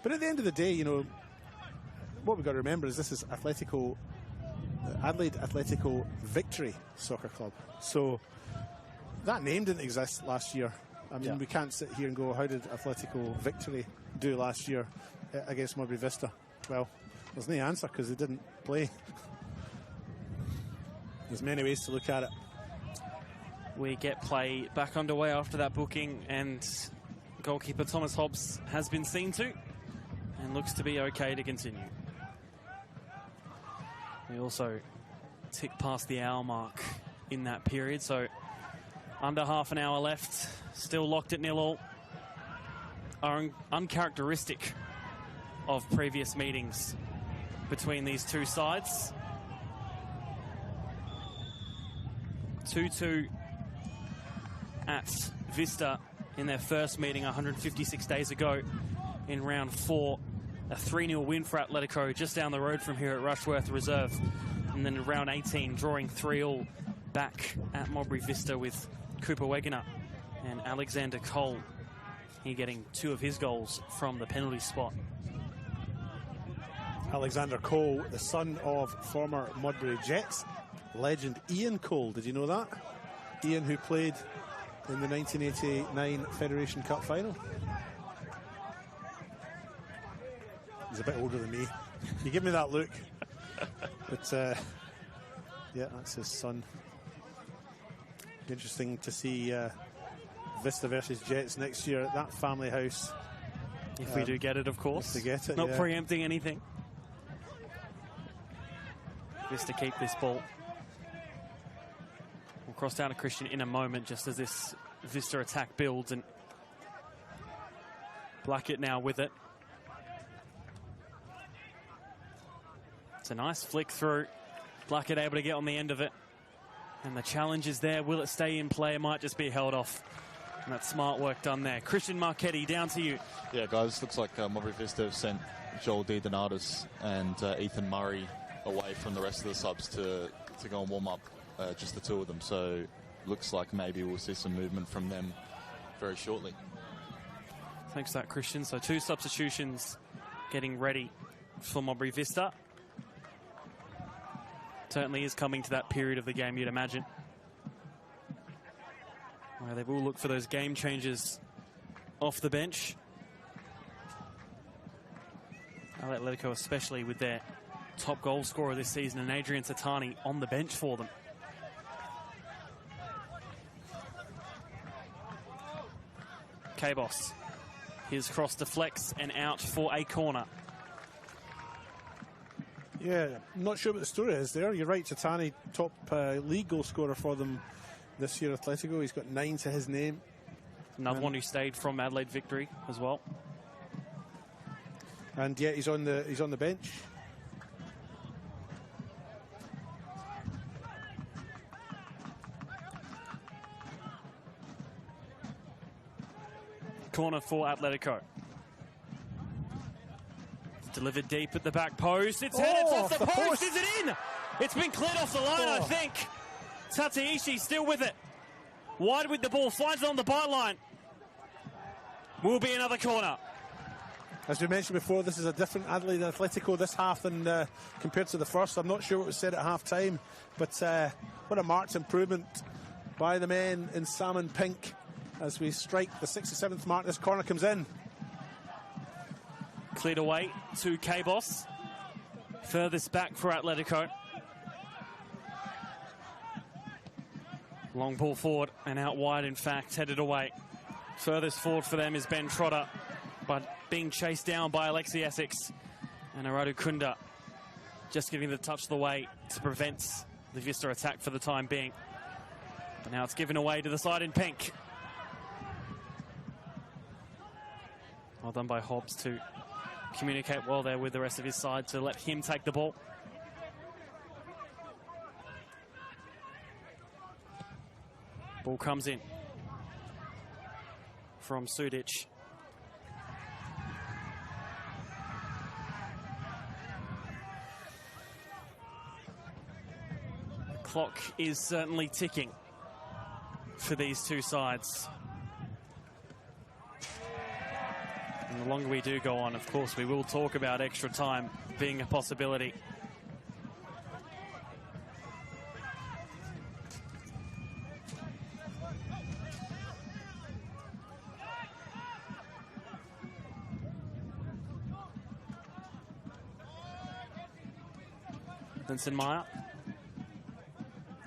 But at the end of the day, you know, what we've got to remember is this is Atletico, Adelaide Atletico Victory Soccer Club. So that name didn't exist last year. I mean, we can't sit here and go, how did Atletico Victory do last year against Modbury Vista? Well, there's no answer because they didn't play. There's many ways to look at it. We get play back underway after that booking, and goalkeeper Thomas Hobbs has been seen to and looks to be okay to continue. We also tick past the hour mark in that period, so under half an hour left, still locked at 0-0. Are uncharacteristic of previous meetings between these two sides. 2-2 at Vista in their first meeting 156 days ago in round 4. A 3-0 win for Atletico just down the road from here at Rushworth Reserve. And then in round 18, drawing 3-3 back at Modbury Vista with Cooper Wegener and Alexander Cole. He getting 2 of his goals from the penalty spot. Alexander Cole, the son of former Modbury Jets legend Ian Cole. Did you know that? Ian, who played in the 1989 Federation Cup final. He's a bit older than me. You give me that look. But yeah, that's his son. Interesting to see Vista versus Jets next year at that family house. If we do get it, of course. If we get it, not preempting anything. Vista keep this ball. We'll cross down to Christian in a moment, just as this Vista attack builds, and Blackett now with it. It's a nice flick through. Blackett able to get on the end of it. And the challenge is there. Will it stay in play? It might just be held off. And that's smart work done there. Christian Marchetti, down to you. Yeah, guys, looks like Modbury Vista have sent Joel D. Donatus and Ethan Murray away from the rest of the subs to go and warm up, just the two of them. So looks like maybe we'll see some movement from them very shortly. Thanks for that, Christian. So 2 substitutions getting ready for Modbury Vista. Certainly is coming to that period of the game, you'd imagine, where they will look for those game changers off the bench. Atletico, especially with their top goal scorer this season, and Adrian Satani on the bench for them. K-Boss. His cross deflects and out for a corner. Yeah, not sure what the story is there. You're right, Tatani, top league goal scorer for them this year, Atletico. He's got 9 to his name. Another one who stayed from Adelaide victory as well. And yeah, he's on the bench. Corner for Atletico. It's delivered deep at the back post. It's headed off the post. Is it in? It's been cleared off the line, I think. Tataishi still with it. Wide with the ball, finds it on the byline. Will be another corner. As we mentioned before, this is a different Adelaide Atletico this half than compared to the first. I'm not sure what was said at half-time, but what a marked improvement by the men in salmon pink as we strike the 67th mark. This corner comes in. Cleared away to K-Boss. Furthest back for Atletico. Long ball forward and out wide, in fact, headed away. Furthest forward for them is Ben Trotter, but being chased down by Alexi Essex and Aradu Kunda just giving the touch of the way to prevent the Vista attack for the time being. But now it's given away to the side in pink. Well done by Hobbs to communicate well there with the rest of his side to let him take the ball. Ball comes in from Sudic. The clock is certainly ticking for these two sides. And the longer we do go on, of course, we will talk about extra time being a possibility. Vincent Meyer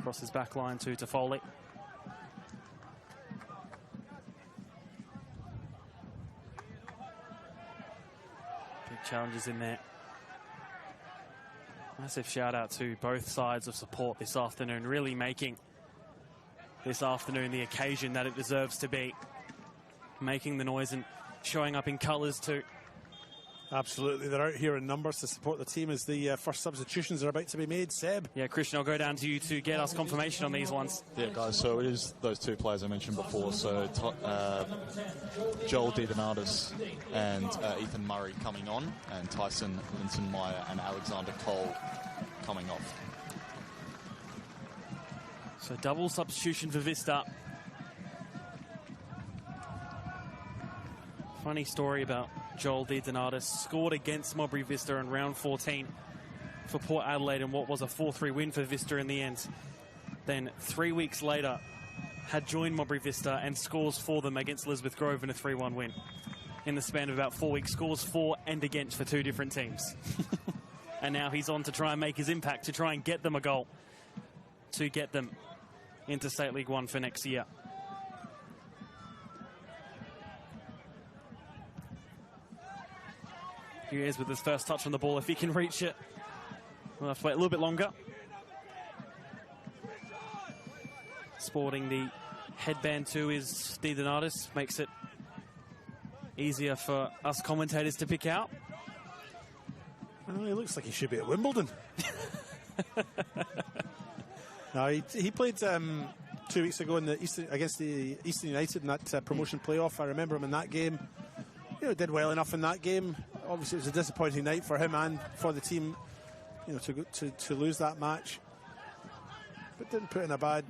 crosses back line to Foley. Big challenges in there. Massive shout out to both sides of support this afternoon, really making this afternoon the occasion that it deserves to be. Making the noise and showing up in colours too. Absolutely, they're out here in numbers to support the team as the first substitutions are about to be made. Seb? Yeah, Christian, I'll go down to you to get us confirmation on these ones. Yeah, guys, so it is those two players I mentioned before. So Joel DiDonatis and Ethan Murray coming on, and Tyson Linton-Meyer and Alexander Cole coming off. So double substitution for Vista. Funny story about Joel DiDonatis. Scored against Modbury Vista in round 14 for Port Adelaide in what was a 4-3 win for Vista in the end. Then 3 weeks later had joined Modbury Vista and scores for them against Elizabeth Grove in a 3-1 win. In the span of about 4 weeks, scores for and against for two different teams. And now he's on to try and make his impact, to try and get them a goal, to get them into State League 1 for next year. Here he is with his first touch on the ball. If he can reach it, we'll have to wait a little bit longer. Sporting the headband to his DiDonatis makes it easier for us commentators to pick out. Well, he looks like he should be at Wimbledon. No, he played 2 weeks ago in the against the Eastern United in that promotion playoff. I remember him in that game. You know, did well enough in that game. Obviously, it was a disappointing night for him and for the team, you know, to lose that match. But didn't put in a bad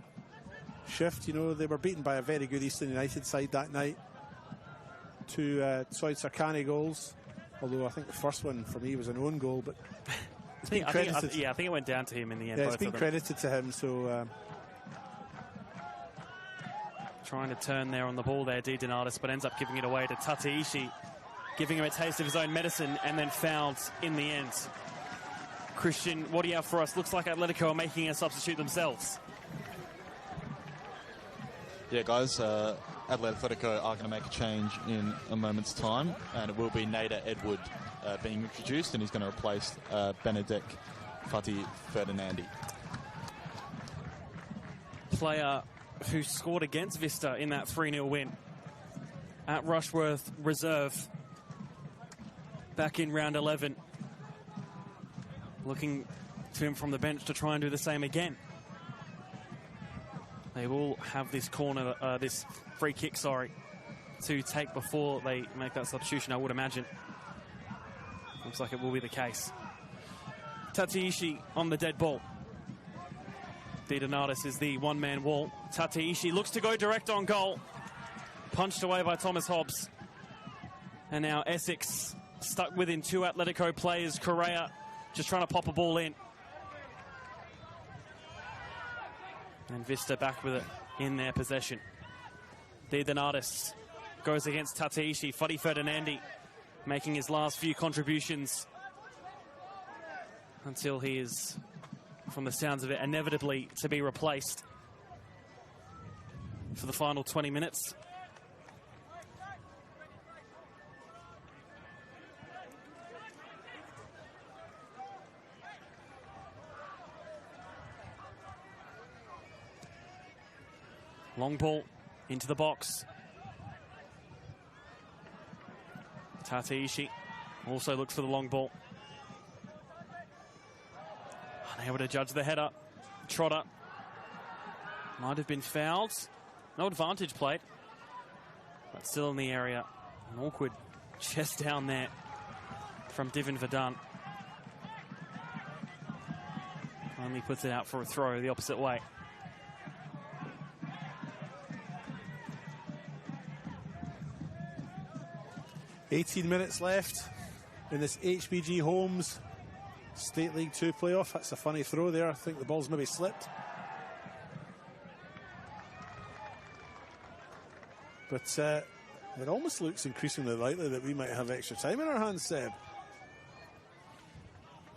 shift. You know, they were beaten by a very good Eastern United side that night. 2 Soid Sarkani goals, although I think the first one for me was an own goal, but it's been credited. I think it went down to him in the end. Yeah, it's been credited to him, so... Trying to turn there on the ball there, Di Donatis, but ends up giving it away to Tateishi, giving him a taste of his own medicine, and then fouled in the end. Christian, what do you have for us? Looks like Atletico are making a substitute themselves. Yeah, guys, Atletico are going to make a change in a moment's time, and it will be Nader Edward being introduced, and he's going to replace Benedek Fati Ferdinandi. Player who scored against Vista in that 3-0 win at Rushworth Reserve back in round 11. Looking to him from the bench to try and do the same again. They will have this corner, this free kick, to take before they make that substitution, I would imagine. Looks like it will be the case. Tateishi on the dead ball. Di Donatis is the one-man wall. Tateishi looks to go direct on goal. Punched away by Thomas Hobbs. And now Essex stuck within 2 Atletico players. Correa just trying to pop a ball in. And Vista back with it in their possession. Di Donatis goes against Tateishi. Fati Ferdinandi making his last few contributions until he is, from the sounds of it, inevitably to be replaced for the final 20 minutes. Long ball into the box. Tateishi also looks for the long ball. Unable to judge the header. Trotter might have been fouled. No advantage played, but still in the area. An awkward chest down there from Divin Verdun. Only puts it out for a throw the opposite way. $18 minutes left in this HBG Homes State League 2 playoff. That's a funny throw there. I think the ball's maybe slipped. But it almost looks increasingly likely that we might have extra time in our hands, Seb.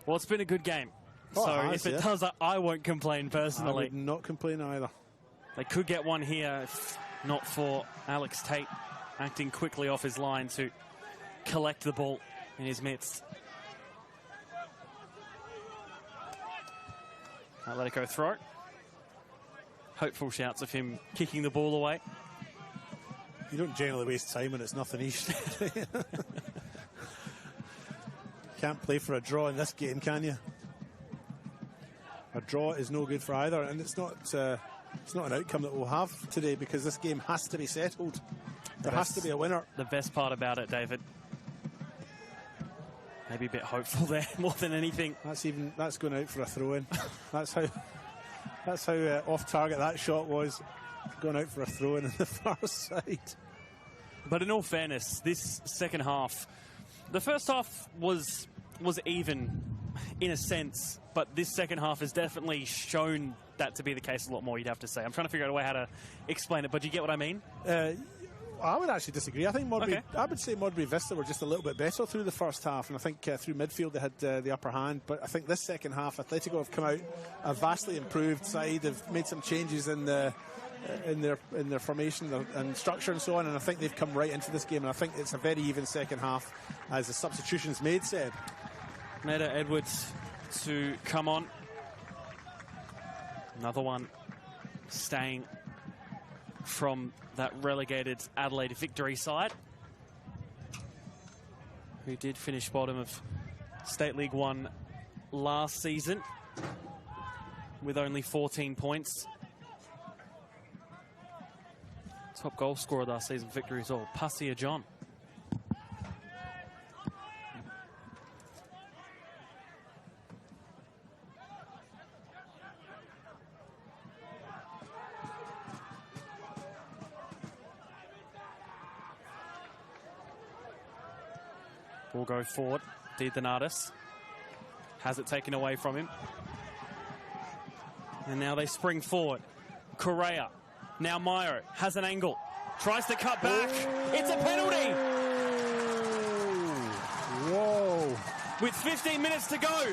Well, it's been a good game. Oh, so if it does, I won't complain personally. I would not complain either. They could get one here if not for Alex Tate acting quickly off his line to collect the ball in his midst. Atletico throw. Hopeful shouts of him kicking the ball away. You don't generally waste time when it's nothing each. Can't play for a draw in this game, can you? A draw is no good for either, and it's not an outcome that we'll have today because this game has to be settled. There has to be a winner. The best part about it, David. Maybe a bit hopeful there more than anything. That's going out for a throw-in. That's how off target that shot was. Going out for a throw-in on the far side. But in all fairness, this second half, the first half was even in a sense, but this second half has definitely shown that to be the case a lot more, you'd have to say. I'm trying to figure out a way how to explain it, but do you get what I mean? I would actually disagree. I think I would say Modbury Vista were just a little bit better through the first half, and I think through midfield they had the upper hand. But I think this second half, Atletico have come out a vastly improved side. They've made some changes in their formation and structure and so on, and I think they've come right into this game. And I think it's a very even second half as the substitutions made. Said Nader Edwards to come on. Another one staying from that relegated Adelaide victory side, who did finish bottom of State League 1 last season with only 14 points. Top goal scorer last season, victory is all Passia John. will go forward. Di Donatis has it taken away from him. And now they spring forward. Correa. Now Mayo has an angle. Tries to cut back. It's a penalty. Whoa. With 15 minutes to go.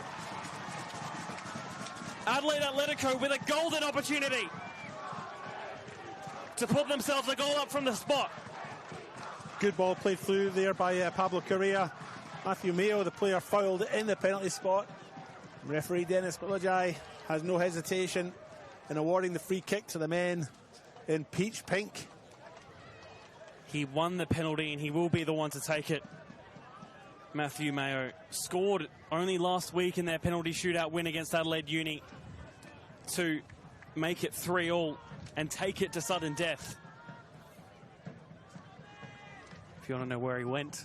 Adelaide Atletico with a golden opportunity to put themselves a goal up from the spot. Good ball played through there by Pablo Correa. Matthew Mayo, the player, fouled in the penalty spot. Referee Dennis Balajai has no hesitation in awarding the free kick to the men in peach pink. He won the penalty and he will be the one to take it. Matthew Mayo scored only last week in their penalty shootout win against Adelaide Uni to make it 3-3 and take it to sudden death. If you want to know where he went,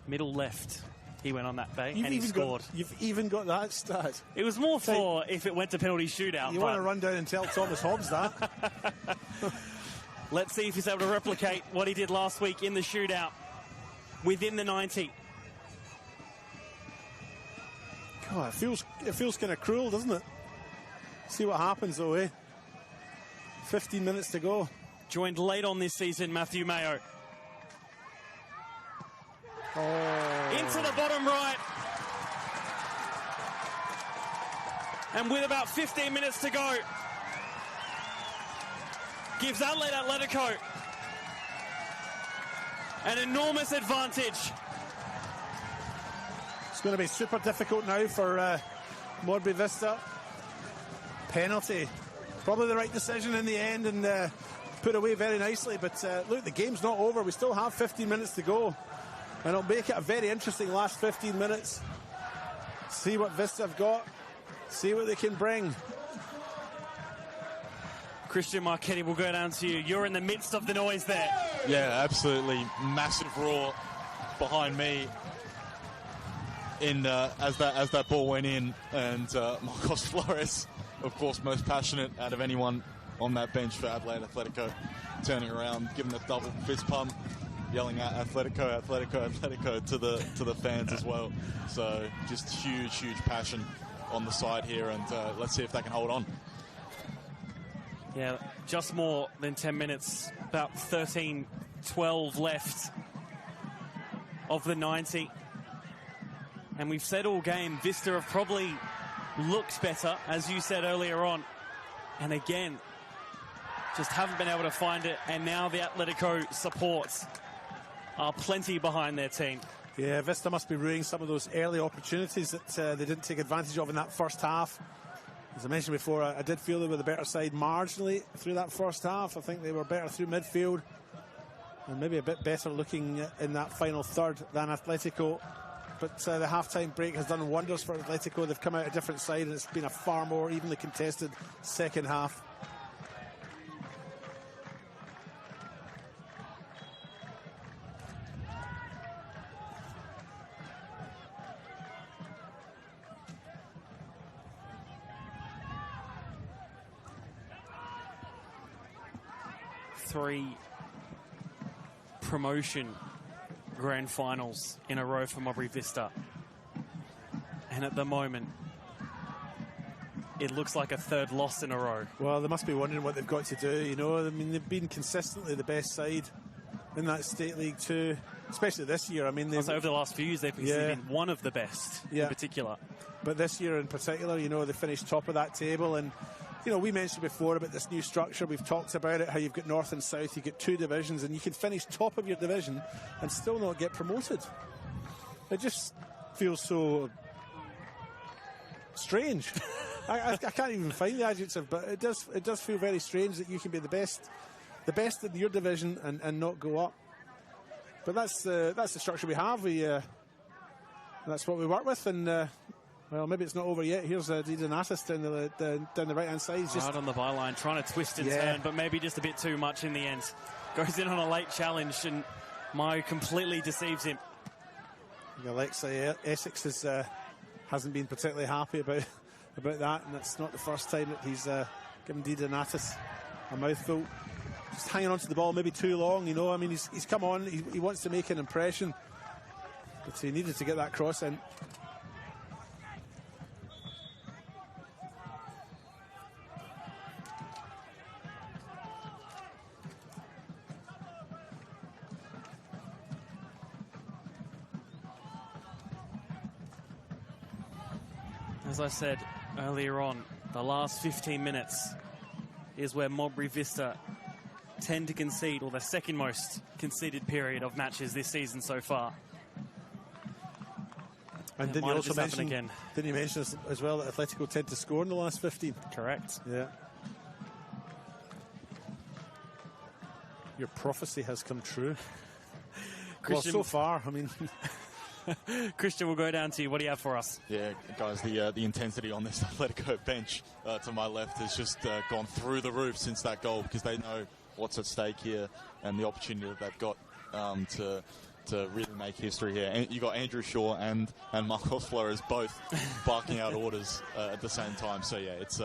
middle left. He went on that day and he scored. You've even got that stat. It was more for if it went to penalty shootout. You want to run down and tell Thomas Hobbs that? Let's see if he's able to replicate what he did last week in the shootout within the 90. God, it feels kind of cruel, doesn't it? See what happens though, eh? 15 minutes to go. Joined late on this season, Matthew Mayo. Into the bottom right. And with about 15 minutes to go, gives Adelaide Atletico an enormous advantage. It's going to be super difficult now for Modbury Vista. Penalty. Probably the right decision in the end and put away very nicely. But look, the game's not over. We still have 15 minutes to go. And it'll make it a very interesting last 15 minutes. See what Vista have got. See what they can bring. Christian Marchetti will go down to you. You're in the midst of the noise there. Yeah, absolutely. Massive roar behind me as that ball went in. And Marcos Flores, of course, most passionate out of anyone on that bench for Adelaide Atletico, turning around, giving a double fist pump, yelling out Atletico, Atletico, Atletico to the fans as well. So just huge passion on the side here, and let's see if they can hold on. Yeah, just more than 10 minutes, about 13-12 left of the 90. And we've said all game, Vista have probably looked better, as you said earlier on. And again, just haven't been able to find it. And now the Atletico supports are plenty behind their team. Yeah, Vista must be ruining some of those early opportunities that they didn't take advantage of in that first half. As I mentioned before, I did feel they were the better side marginally through that first half. I think they were better through midfield and maybe a bit better looking in that final third than Atletico. But the half-time break has done wonders for Atletico. They've come out a different side and it's been a far more evenly contested second half. Three promotion grand finals in a row for Modbury Vista. And at the moment, it looks like a third loss in a row. Well, they must be wondering what they've got to do, you know. I mean, they've been consistently the best side in that State League 2, especially this year. I mean, they've over the last few years, they've been one of the best in particular. But this year in particular, you know, they finished top of that table. And you know, we mentioned before about this new structure. We've talked about it, how you've got North and South, you've got two divisions, and you can finish top of your division and still not get promoted. It just feels so strange. I can't even find the adjective, but it does feel very strange that you can be the best in your division and not go up. But that's the structure we have. That's what we work with, and well, maybe it's not over yet. Here's Di Donatis down the right-hand side. He's just right on the byline, trying to twist and turn, but maybe just a bit too much in the end. Goes in on a late challenge, and Mayo completely deceives him. Alexei Essex hasn't been particularly happy about that, and it's not the first time that he's given Di Donatis a mouthful. Just hanging on to the ball maybe too long, you know. I mean, he's come on, he wants to make an impression. But he needed to get that cross in. As I said earlier on, the last 15 minutes is where Modbury Vista tend to concede, or the second most conceded period of matches this season so far. And didn't you also mention, didn't you mention as well that Atletico tend to score in the last 15? Correct. Yeah. Your prophecy has come true. Christian, well, so far, I mean... Christian, we'll go down to you. What do you have for us? Yeah, guys, the intensity on this Atletico bench to my left has just gone through the roof since that goal, because they know what's at stake here and the opportunity that they've got to really make history here. And you got Andrew Shaw and Marcos Flores both barking out orders at the same time. So yeah, it's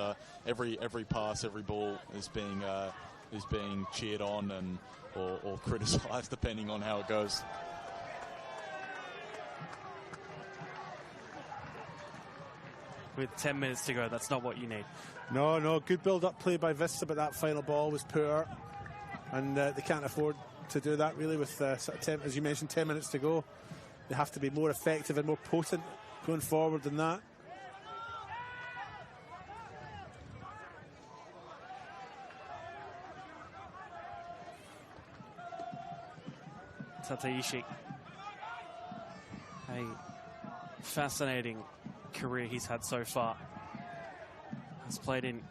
every pass, every ball is being cheered on and or criticised depending on how it goes. With 10 minutes to go, that's not what you need. No, good build-up play by Vista, but that final ball was poor. And they can't afford to do that, really, with, as you mentioned, 10 minutes to go. They have to be more effective and more potent going forward than that. Tateishi. A fascinating career he's had so far. Has played in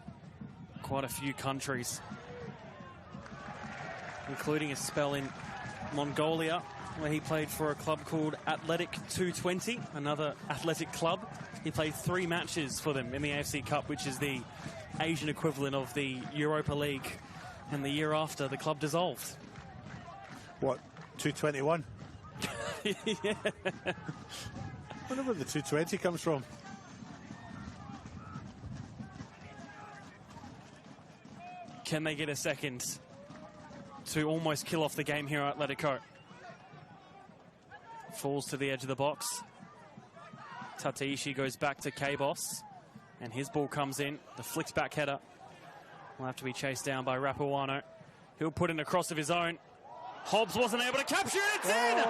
quite a few countries, including a spell in Mongolia, where he played for a club called Athletic 220, another athletic club. He played 3 matches for them in the AFC Cup, which is the Asian equivalent of the Europa League. And the year after, the club dissolved. What, 221? Yeah. I wonder where the 220 comes from. Can they get a second to almost kill off the game here at Atletico? Falls to the edge of the box. Tateishi goes back to K-Boss, and his ball comes in. The flicked back header will have to be chased down by Rapuano. He'll put in a cross of his own. Hobbs wasn't able to capture it. It's in!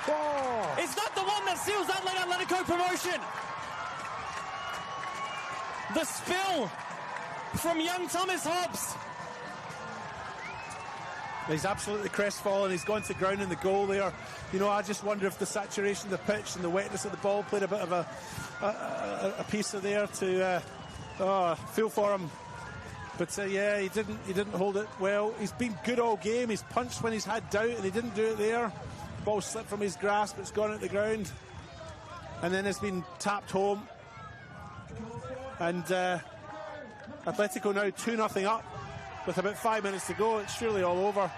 Oh. Is that the one that seals Adelaide Atletico promotion? The spill from young Thomas Hobbs. He's absolutely crestfallen. He's gone to ground in the goal there. You know, I just wonder if the saturation of the pitch and the wetness of the ball played a bit of a piece of there to feel for him. But yeah, he didn't hold it well. He's been good all game. He's punched when he's had doubt, and he didn't do it there. Ball slipped from his grasp. It's gone at the ground, and then it's been tapped home. And Atletico now 2-0 up with about 5 minutes to go. It's surely all over.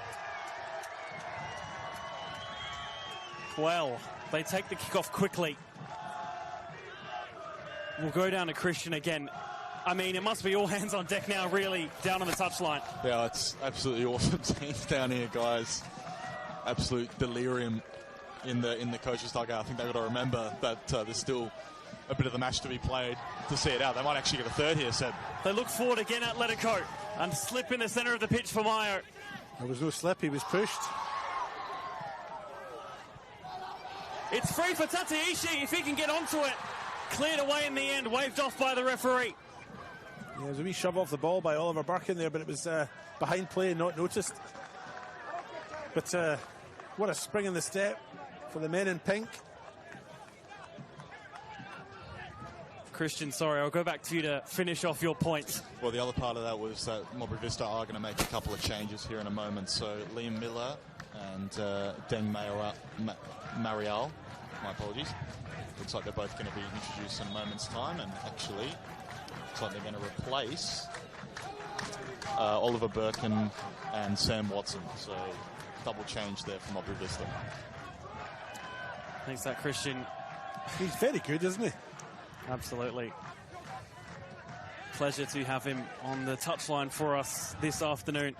Well, they take the kickoff quickly. We'll go down to Christian again. I mean, it must be all hands on deck now, really, down on the touchline. Yeah, it's absolutely awesome scenes down here, guys. Absolute delirium in the coach's dugout. I think they've got to remember that there's still a bit of the match to be played to see it out. They might actually get a third here, Seb. They look forward again at Atletico, and slip in the centre of the pitch for Mayo. There was no slip, he was pushed. It's free for Tateishi if he can get onto it. Cleared away in the end, waved off by the referee. Yeah, there was a wee shove off the ball by Oliver Burke in there, but it was behind play and not noticed. But what a spring in the step for the men in pink. Christian, sorry, I'll go back to you to finish off your point. Well, the other part of that was that Modbury Vista are going to make a couple of changes here in a moment. So Liam Miller and Deng Marial, my apologies. Looks like they're both going to be introduced in a moment's time, and actually looks like they're going to replace Oliver Birkin and Sam Watson. So double change there from Modbury Vista. Thanks, that Christian. He's very good, isn't he? Absolutely. Pleasure to have him on the touchline for us this afternoon.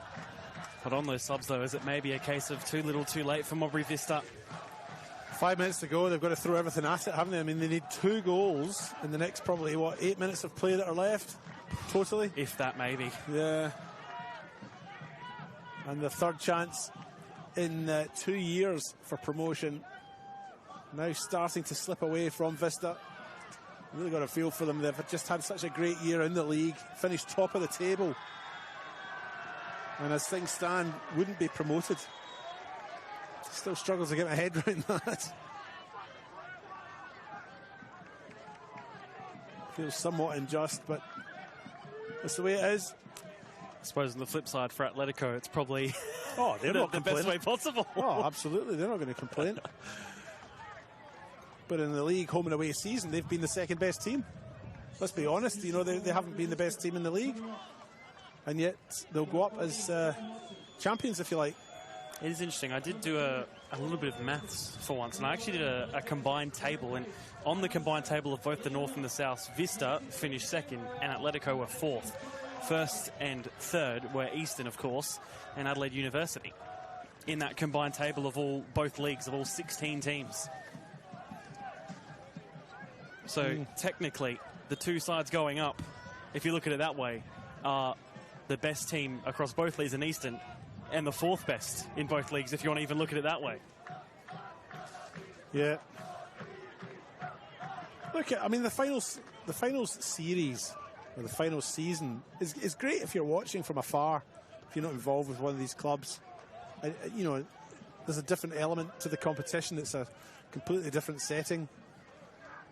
But on those subs, though, is it maybe a case of too little too late for Modbury Vista? 5 minutes to go. They've got to throw everything at it, haven't they? I mean, they need 2 goals in the next probably, 8 minutes of play that are left, totally. If that, maybe. Yeah. And the third chance in 2 years for promotion. Now starting to slip away from Vista. Really got a feel for them. They've just had such a great year in the league. Finished top of the table. And as things stand, wouldn't be promoted. Still struggle to get my head around that. Feels somewhat unjust, but that's the way it is. I suppose on the flip side for Atletico, it's probably they're not the best way possible. Oh, absolutely. They're not going to complain. But in the league home and away season, they've been the second best team. Let's be honest, you know, they haven't been the best team in the league. And yet they'll go up as champions, if you like. It is interesting. I did do a little bit of maths for once, and I actually did a combined table. And on the combined table of both the North and the South, Vista finished second and Atletico were fourth. First and third were Eastern, of course, and Adelaide University in that combined table of both leagues, of all 16 teams. So technically, the two sides going up, if you look at it that way, are the best team across both leagues in Eastern and the fourth best in both leagues, if you want to even look at it that way. Yeah. Look, I mean, the finals series, or the final season, is great if you're watching from afar, if you're not involved with one of these clubs. You know, there's a different element to the competition. It's a completely different setting.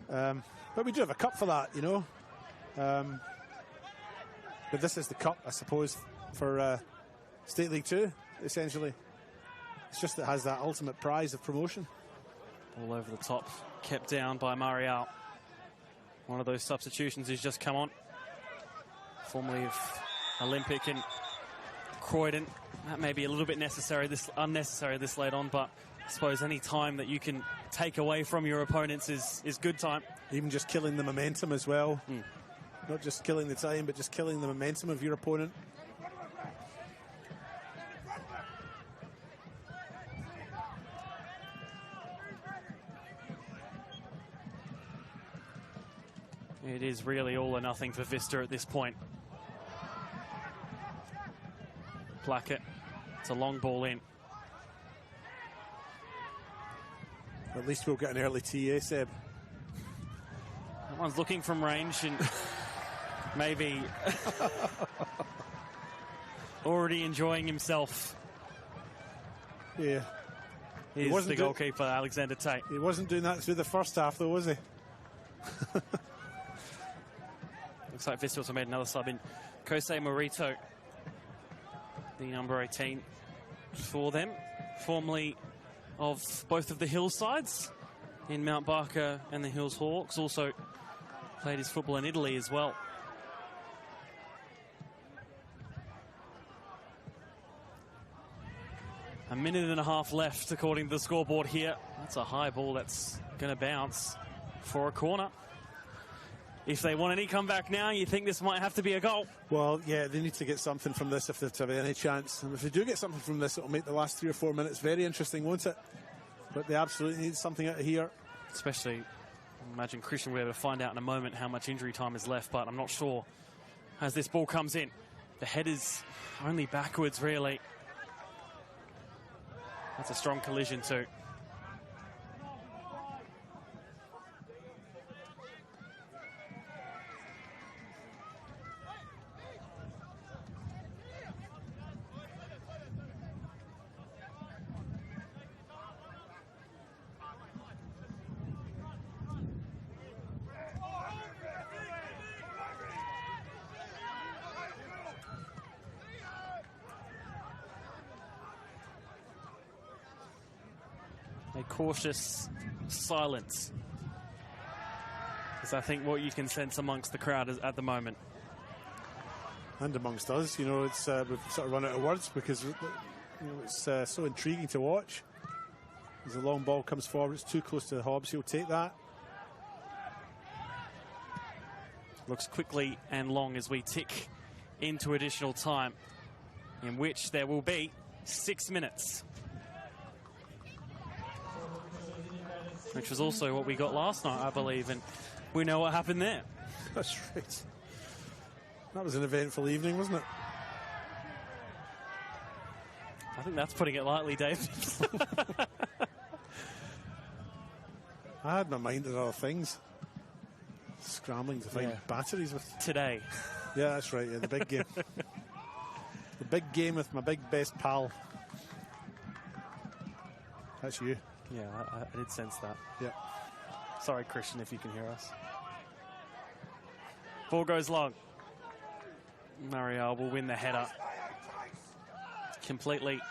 But we do have a cup for that, you know. But this is the cup, I suppose, for State League 2, essentially. It's just that it has that ultimate prize of promotion. All over the top, kept down by Marial. One of those substitutions has just come on. Formerly of Olympic and Croydon. That may be a little bit unnecessary this late on, but I suppose any time that you can take away from your opponents is good time. Even just killing the momentum as well. Not just killing the time, but just killing the momentum of your opponent. It is really all or nothing for Vista at this point. Plackett. It's a long ball in. At least we'll get an early TA, Seb. That one's looking from range and maybe already enjoying himself. Yeah. He's the goalkeeper, Alexander Tate. He wasn't doing that through the first half, though, was he? Looks like Vista also made another sub in. Kosei Morito, the number 18 for them, formerly of both of the Hills sides in Mount Barker and the Hills Hawks. Also played his football in Italy as well. A minute and a half left according to the scoreboard here. That's a high ball that's going to bounce for a corner. If they want any comeback now, you think this might have to be a goal. Well, yeah, they need to get something from this if they're to have any chance. And if they do get something from this, it'll make the last 3 or 4 minutes very interesting, won't it? But they absolutely need something out of here. Especially, I imagine Christian will be able to find out in a moment how much injury time is left, but I'm not sure as this ball comes in. The head is only backwards, really. That's a strong collision too. A cautious silence is, I think, what you can sense amongst the crowd at the moment. And amongst us, you know, it's we've sort of run out of words because you know, it's so intriguing to watch. As the long ball comes forward, it's too close to the Hobbs. He'll take that. Looks quickly and long as we tick into additional time, in which there will be 6 minutes. which was also what we got last night, I believe, and we know what happened there. That's right. That was an eventful evening, wasn't it? I think that's putting it lightly, Dave. I had my mind on other things. Scrambling to find batteries with... Today. Yeah, that's right, yeah, the big game. The big game with my big best pal. That's you. Yeah, I did sense that. Yeah. Sorry, Christian, if you can hear us. Ball goes long. Marielle will win the header. Completely,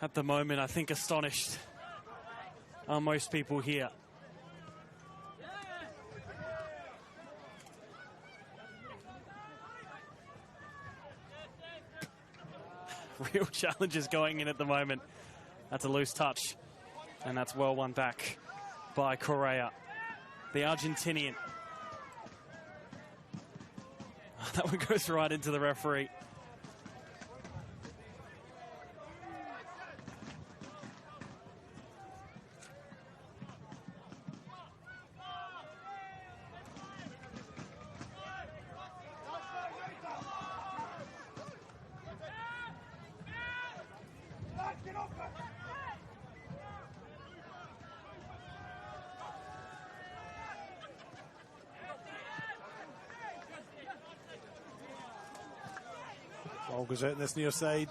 at the moment, I think astonished are most people here. Real challenges going in at the moment. That's a loose touch, and that's well won back by Correa, the Argentinian. That one goes right into the referee. Ball goes out in this near side.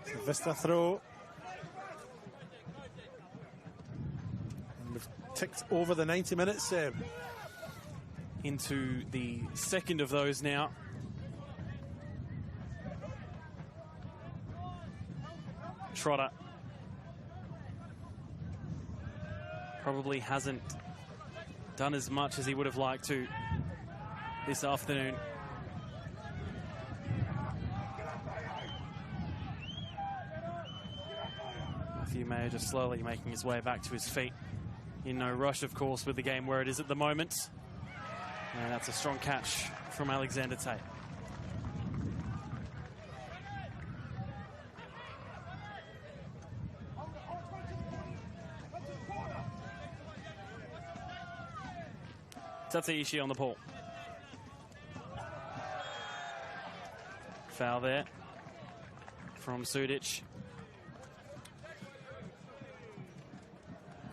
It's a Vista throw. And we've ticked over the 90 minutes. Into the second of those now. Trotter probably hasn't done as much as he would have liked to this afternoon. Matthew Mayer just slowly making his way back to his feet. In no rush, of course, with the game where it is at the moment. And that's a strong catch from Alexander Tate. Tatseishi on the ball. Foul there from Sudic.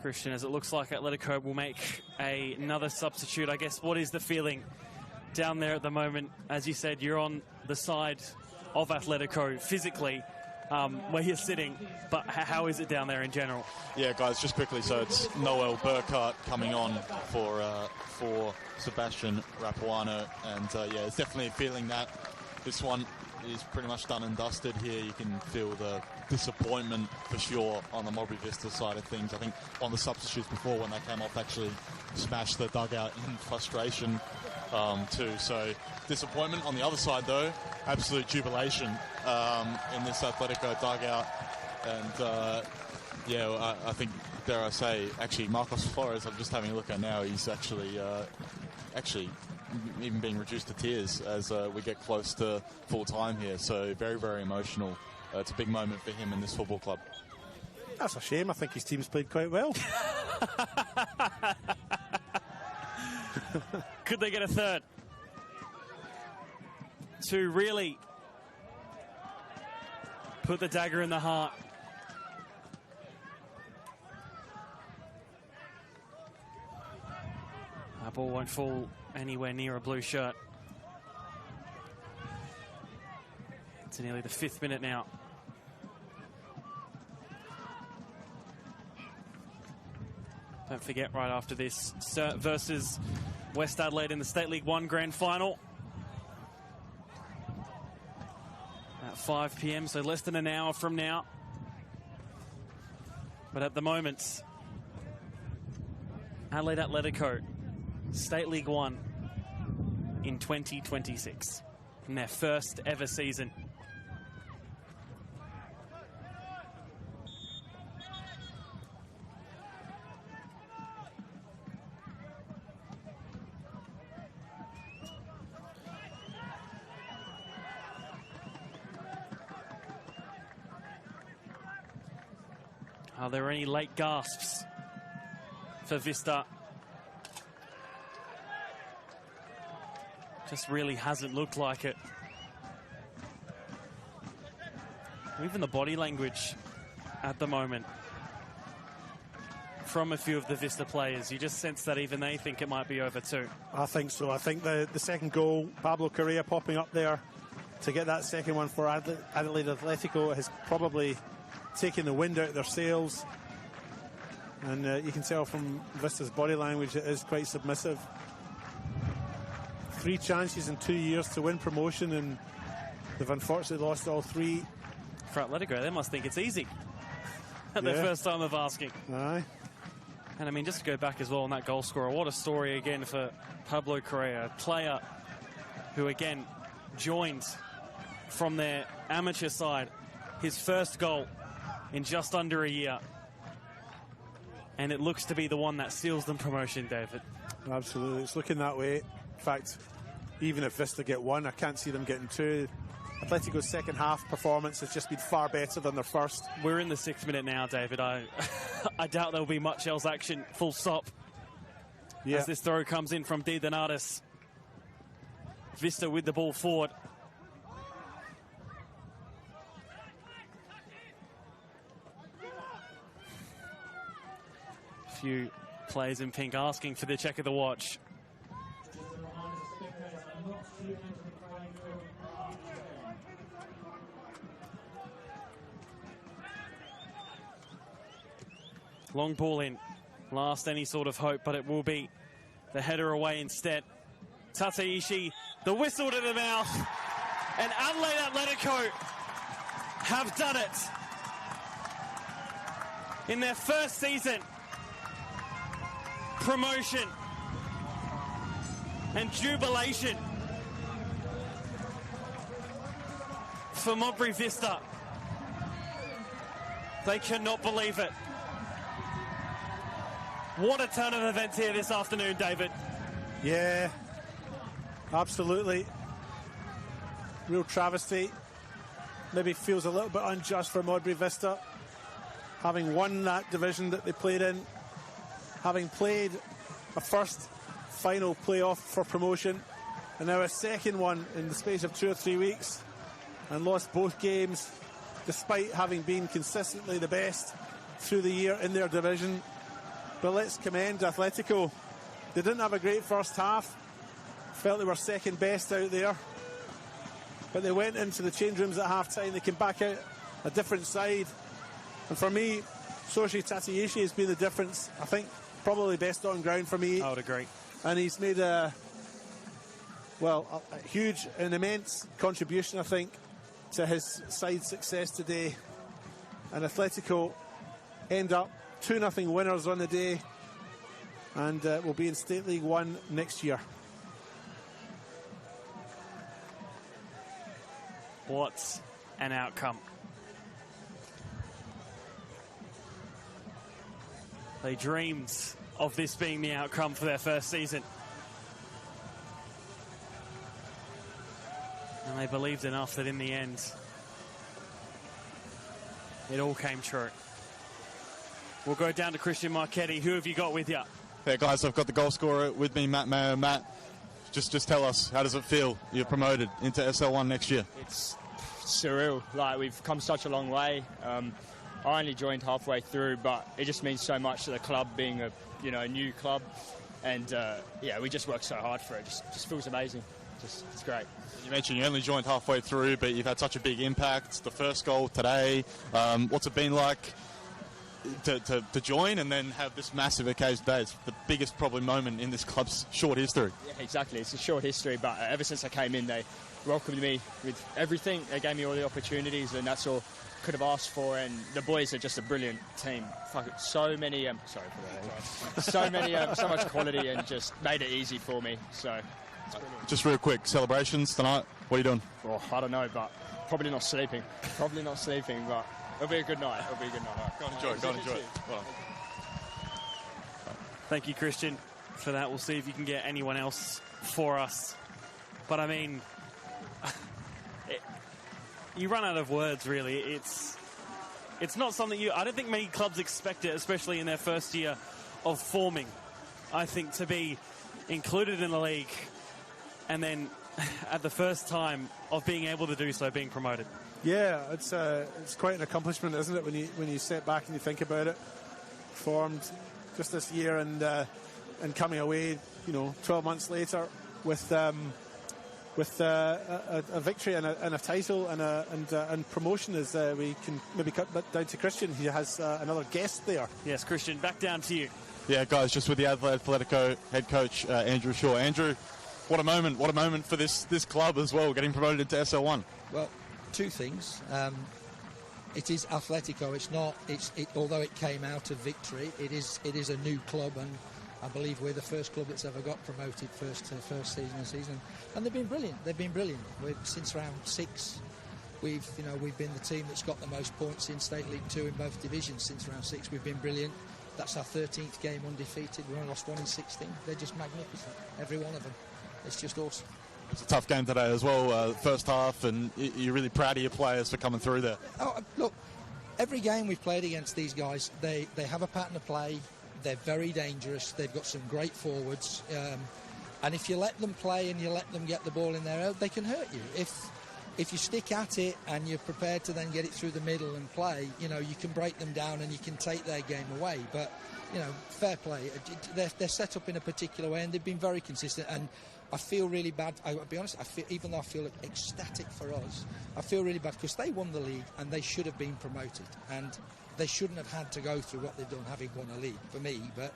Christian, as it looks like Atletico will make another substitute. I guess, what is the feeling down there at the moment? As you said, you're on the side of Atletico physically, where you're sitting, but how is it down there in general? Yeah, guys, just quickly, so it's Noel Burkhart coming on for Sebastian Rapuano, and yeah, it's definitely a feeling that this one is pretty much done and dusted here. You can feel the disappointment for sure on the Modbury Vista side of things. I think one of the substitutes before, when they came off, actually smashed the dugout in frustration too. So disappointment. On the other side though, absolute jubilation in this Atletico dugout. And yeah, I think, dare I say, actually Marcos Flores, I'm just having a look at now, he's actually even being reduced to tears as we get close to full time here. So very, very emotional. It's a big moment for him in this football club. That's a shame. I think his team's played quite well. Could they get a third? To really put the dagger in the heart. That ball won't fall anywhere near a blue shirt. It's nearly the 5th minute now. Don't forget, right after this, versus West Adelaide in the State League 1 Grand Final. At 5 p.m, so less than an hour from now. But at the moment, Adelaide Atletico, State League 1 in 2026, in their first ever season. Are there any late gasps for Vista? Just really hasn't looked like it. Even the body language at the moment from a few of the Vista players, you just sense that even they think it might be over too. I think so. I think the second goal, Pablo Correa popping up there to get that second one for Adelaide Atletico, has probably taken the wind out of their sails. And you can tell from Vista's body language it is quite submissive. 3 chances in 2 years to win promotion, and they've unfortunately lost all 3. For Atletico, they must think it's easy at their first time of asking. Aye. And I mean, just to go back as well on that goal scorer, what a story again for Pablo Correa, a player who again joined from their amateur side, his first goal in just under a year. And it looks to be the one that seals them promotion, David. Absolutely, it's looking that way. In fact, even if Vista get 1, I can't see them getting 2. Atletico's second half performance has just been far better than their first. We're in the 6th minute now, David. I doubt there'll be much else action, full stop. Yeah. As this throw comes in from Di Donatis. Vista with the ball forward. A few players in pink asking for the check of the watch. Long ball in, last any sort of hope, but it will be the header away instead. Tateishi, the whistle to the mouth, and Adelaide Atletico have done it. In their first season, promotion and jubilation for Modbury Vista. They cannot believe it. What a turn of events here this afternoon, David. Yeah, absolutely. Real travesty. Maybe feels a little bit unjust for Modbury Vista, having won that division that they played in, having played a first final playoff for promotion, and now a second one in the space of 2 or 3 weeks, and lost both games, despite having been consistently the best through the year in their division. But let's commend Atletico. They didn't have a great first half. Felt they were second best out there. But they went into the change rooms at half-time. They came back out a different side. And for me, Soshi Tateishi has been the difference. I think probably best on ground for me. I would agree. And he's made a huge and immense contribution, I think, to his side's success today. And Atletico end up 2-0 winners on the day, and will be in State League 1 next year. What an outcome. They dreamed of this being the outcome for their first season. And they believed enough that in the end, it all came true. We'll go down to Christian Marchetti. Who have you got with you? Yeah, guys, I've got the goal scorer with me, Matt Mayo. Matt, just tell us, how does it feel? You're promoted into SL1 next year. It's surreal. Like, we've come such a long way. I only joined halfway through, but it just means so much to the club being a new club. And we just worked so hard for it. Just feels amazing. It's great. You mentioned you only joined halfway through, but you've had such a big impact. The first goal today. What's it been like to join and then have this massive occasion today? It's the biggest probably moment in this club's short history. Yeah, exactly. It's a short history, but ever since I came in, they welcomed me with everything. They gave me all the opportunities, and that's all I could have asked for. And the boys are just a brilliant team. So many, sorry for that. So much quality, and just made it easy for me. So. Just real quick, celebrations tonight. What are you doing? Well, I don't know, but probably not sleeping. But it'll be a good night. Go and enjoy it. Well. Thank you, Christian, for that. We'll see if you can get anyone else for us. But I mean, you run out of words, really. It's it's not something I don't think many clubs expect it, especially in their first year of forming. I think to be included in the league and then at the first time of being able to do so, being promoted. Yeah, it's quite an accomplishment, isn't it, when you sit back and you think about it. Formed just this year and coming away, 12 months later with a victory and a title and promotion. As we can maybe cut down to Christian, he has another guest there. Yes, Christian, back down to you. Yeah, guys, just with the Adelaide Atletico head coach Andrew Shaw. Andrew, what a moment for this club as well, getting promoted into SL1. Well, two things. It is Atletico. Although it came out of victory, it is a new club, and I believe we're the first club that's ever got promoted first season. And they've been brilliant. Since round 6, we've been the team that's got the most points in State League 2 in both divisions since round 6. We've been brilliant. That's our 13th game undefeated. We only lost 1 in 16. They're just magnificent, every one of them. It's just awesome. It's a tough game today as well, first half, and you're really proud of your players for coming through there. Oh, look, every game we've played against these guys, they have a pattern of play. They're very dangerous. They've got some great forwards. And if you let them play and you let them get the ball in their own, they can hurt you. If you stick at it and you're prepared to then get it through the middle and play, you can break them down and you can take their game away. But, fair play. They're set up in a particular way and they've been very consistent. And I feel really bad. I'll be honest, even though I feel ecstatic for us, I feel really bad because they won the league and they should have been promoted. And they shouldn't have had to go through what they've done having won a league for me. But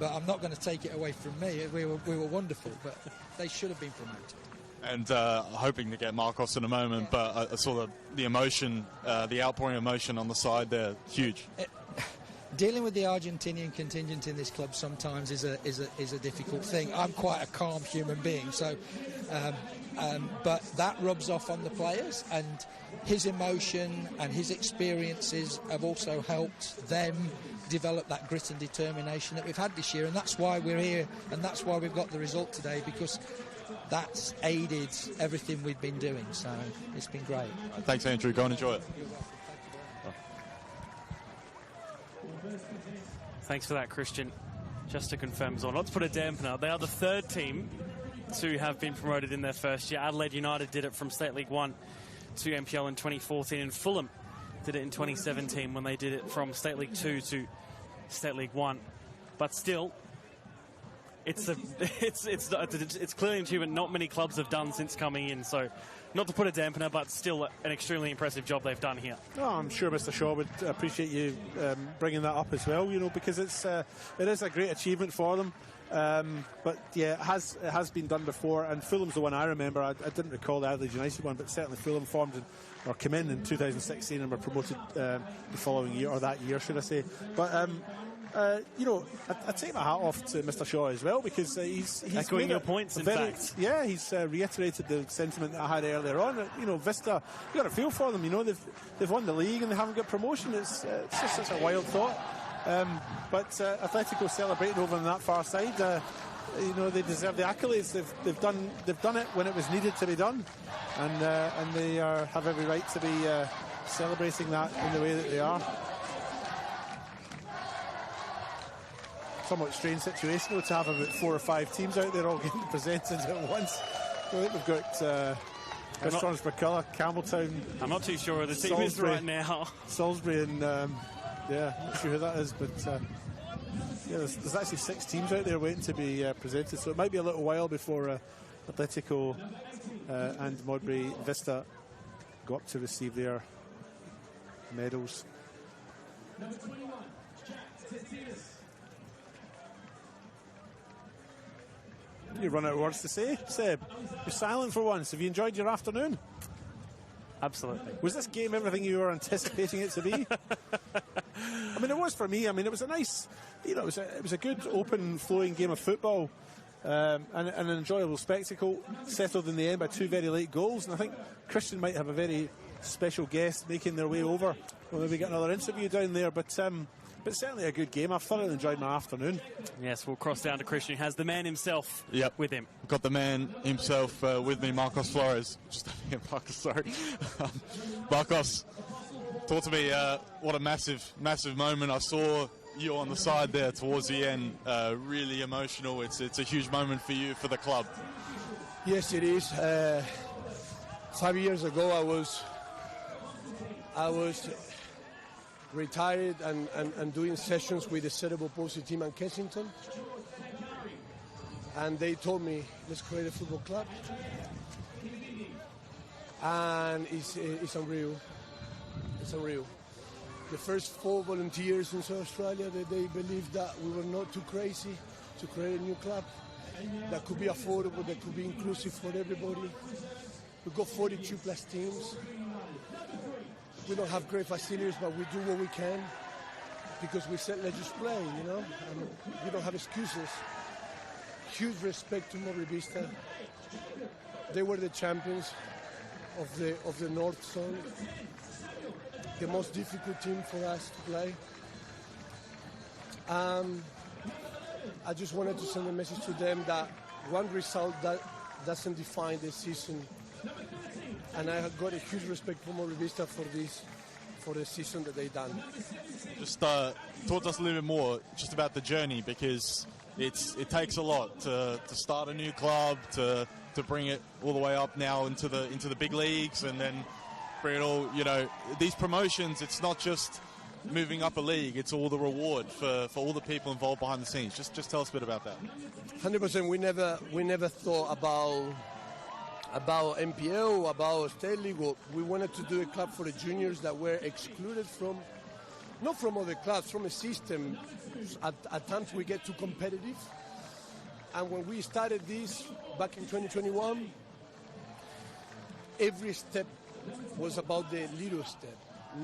I'm not going to take it away from me. We were wonderful, but they should have been promoted. And hoping to get Marcos in a moment, but I saw the emotion, the outpouring of emotion on the side there, huge. Dealing with the Argentinian contingent in this club sometimes is a difficult thing. I'm quite a calm human being, so but that rubs off on the players, and his emotion and his experiences have also helped them develop that grit and determination that we've had this year, and that's why we're here, and that's why we've got the result today, because that's aided everything we've been doing, so it's been great. Thanks, Andrew. Go and enjoy it. Thanks for that, Christian. Just to confirm as well, not to put a dampener, they are the third team to have been promoted in their first year. Adelaide United did it from State League 1 to NPL in 2014, and Fulham did it in 2017 when they did it from State League 2 to State League 1. But still, it's clearly an achievement not many clubs have done since coming in. So, not to put a dampener, but still an extremely impressive job they've done here. Oh, I'm sure Mr. Shaw would appreciate you bringing that up as well. Because it is a great achievement for them. But yeah, it has been done before, and Fulham's the one I remember. I didn't recall the Adelaide United one, but certainly Fulham came in 2016 and were promoted the following year, or that year, should I say? But I take my hat off to Mr. Shaw as well, because he's echoing your points. In fact, yeah, he's reiterated the sentiment that I had earlier on. Vista, you got a feel for them. They've won the league and they haven't got promotion. It's just such a wild thought. But Atletico celebrating over on that far side. They deserve the accolades. They've done it when it was needed to be done, and they have every right to be celebrating that in the way that they are. Somewhat strange situation though, to have about 4 or 5 teams out there all getting presented at once. I think we've got Restaurants McCullough, Campbelltown. I'm not too sure who the team is right now. Salisbury and not sure who that is, but there's actually 6 teams out there waiting to be presented, so it might be a little while before Atletico and Modbury Vista go up to receive their medals. Number 21, Jack Tetinas. You run out of words to say, Seb. You're silent for once. Have you enjoyed your afternoon? Absolutely. Was this game everything you were anticipating it to be? I mean, it was for me. I mean, it was a nice, it was a good, open, flowing game of football, and an enjoyable spectacle. Settled in the end by 2 very late goals, and I think Christian might have a very special guest making their way over. We'll maybe get another interview down there, but certainly a good game. I've thoroughly enjoyed my afternoon. Yes, we'll cross down to Christian, who has the man himself with him. Got the man himself with me, Marcos Flores. Marcos, sorry. Marcos, Talk to me, what a massive moment. I saw you on the side there towards the end, really emotional. It's a huge moment for you, for the club. Yes, it is. 5 years ago, I was retired and doing sessions with the cerebral palsy team in Kensington. And they told me, let's create a football club. And it's unreal. It's unreal. The first 4 volunteers in South Australia, they believed that we were not too crazy to create a new club that could be affordable, that could be inclusive for everybody. We've got 42 plus teams. We don't have great facilities, but we do what we can because we said, let's just play, you know. And we don't have excuses. Huge respect to Modbury Vista. They were the champions of the North Zone. The most difficult team for us to play. I just wanted to send a message to them that one result that doesn't define the season. And I have got a huge respect for Modbury Vista for the season that they've done. Just talk to us a little bit more just about the journey, because it takes a lot to start a new club, to bring it all the way up now into the big leagues, and then bring it all, you know, these promotions. It's not just moving up a league, it's all the reward for all the people involved behind the scenes. Just tell us a bit about that. 100%. We never thought about MPL, about State League. We wanted to do a club for the juniors that were excluded from, not from other clubs, from a system. At times we get too competitive. And when we started this back in 2021, every step was about the little step,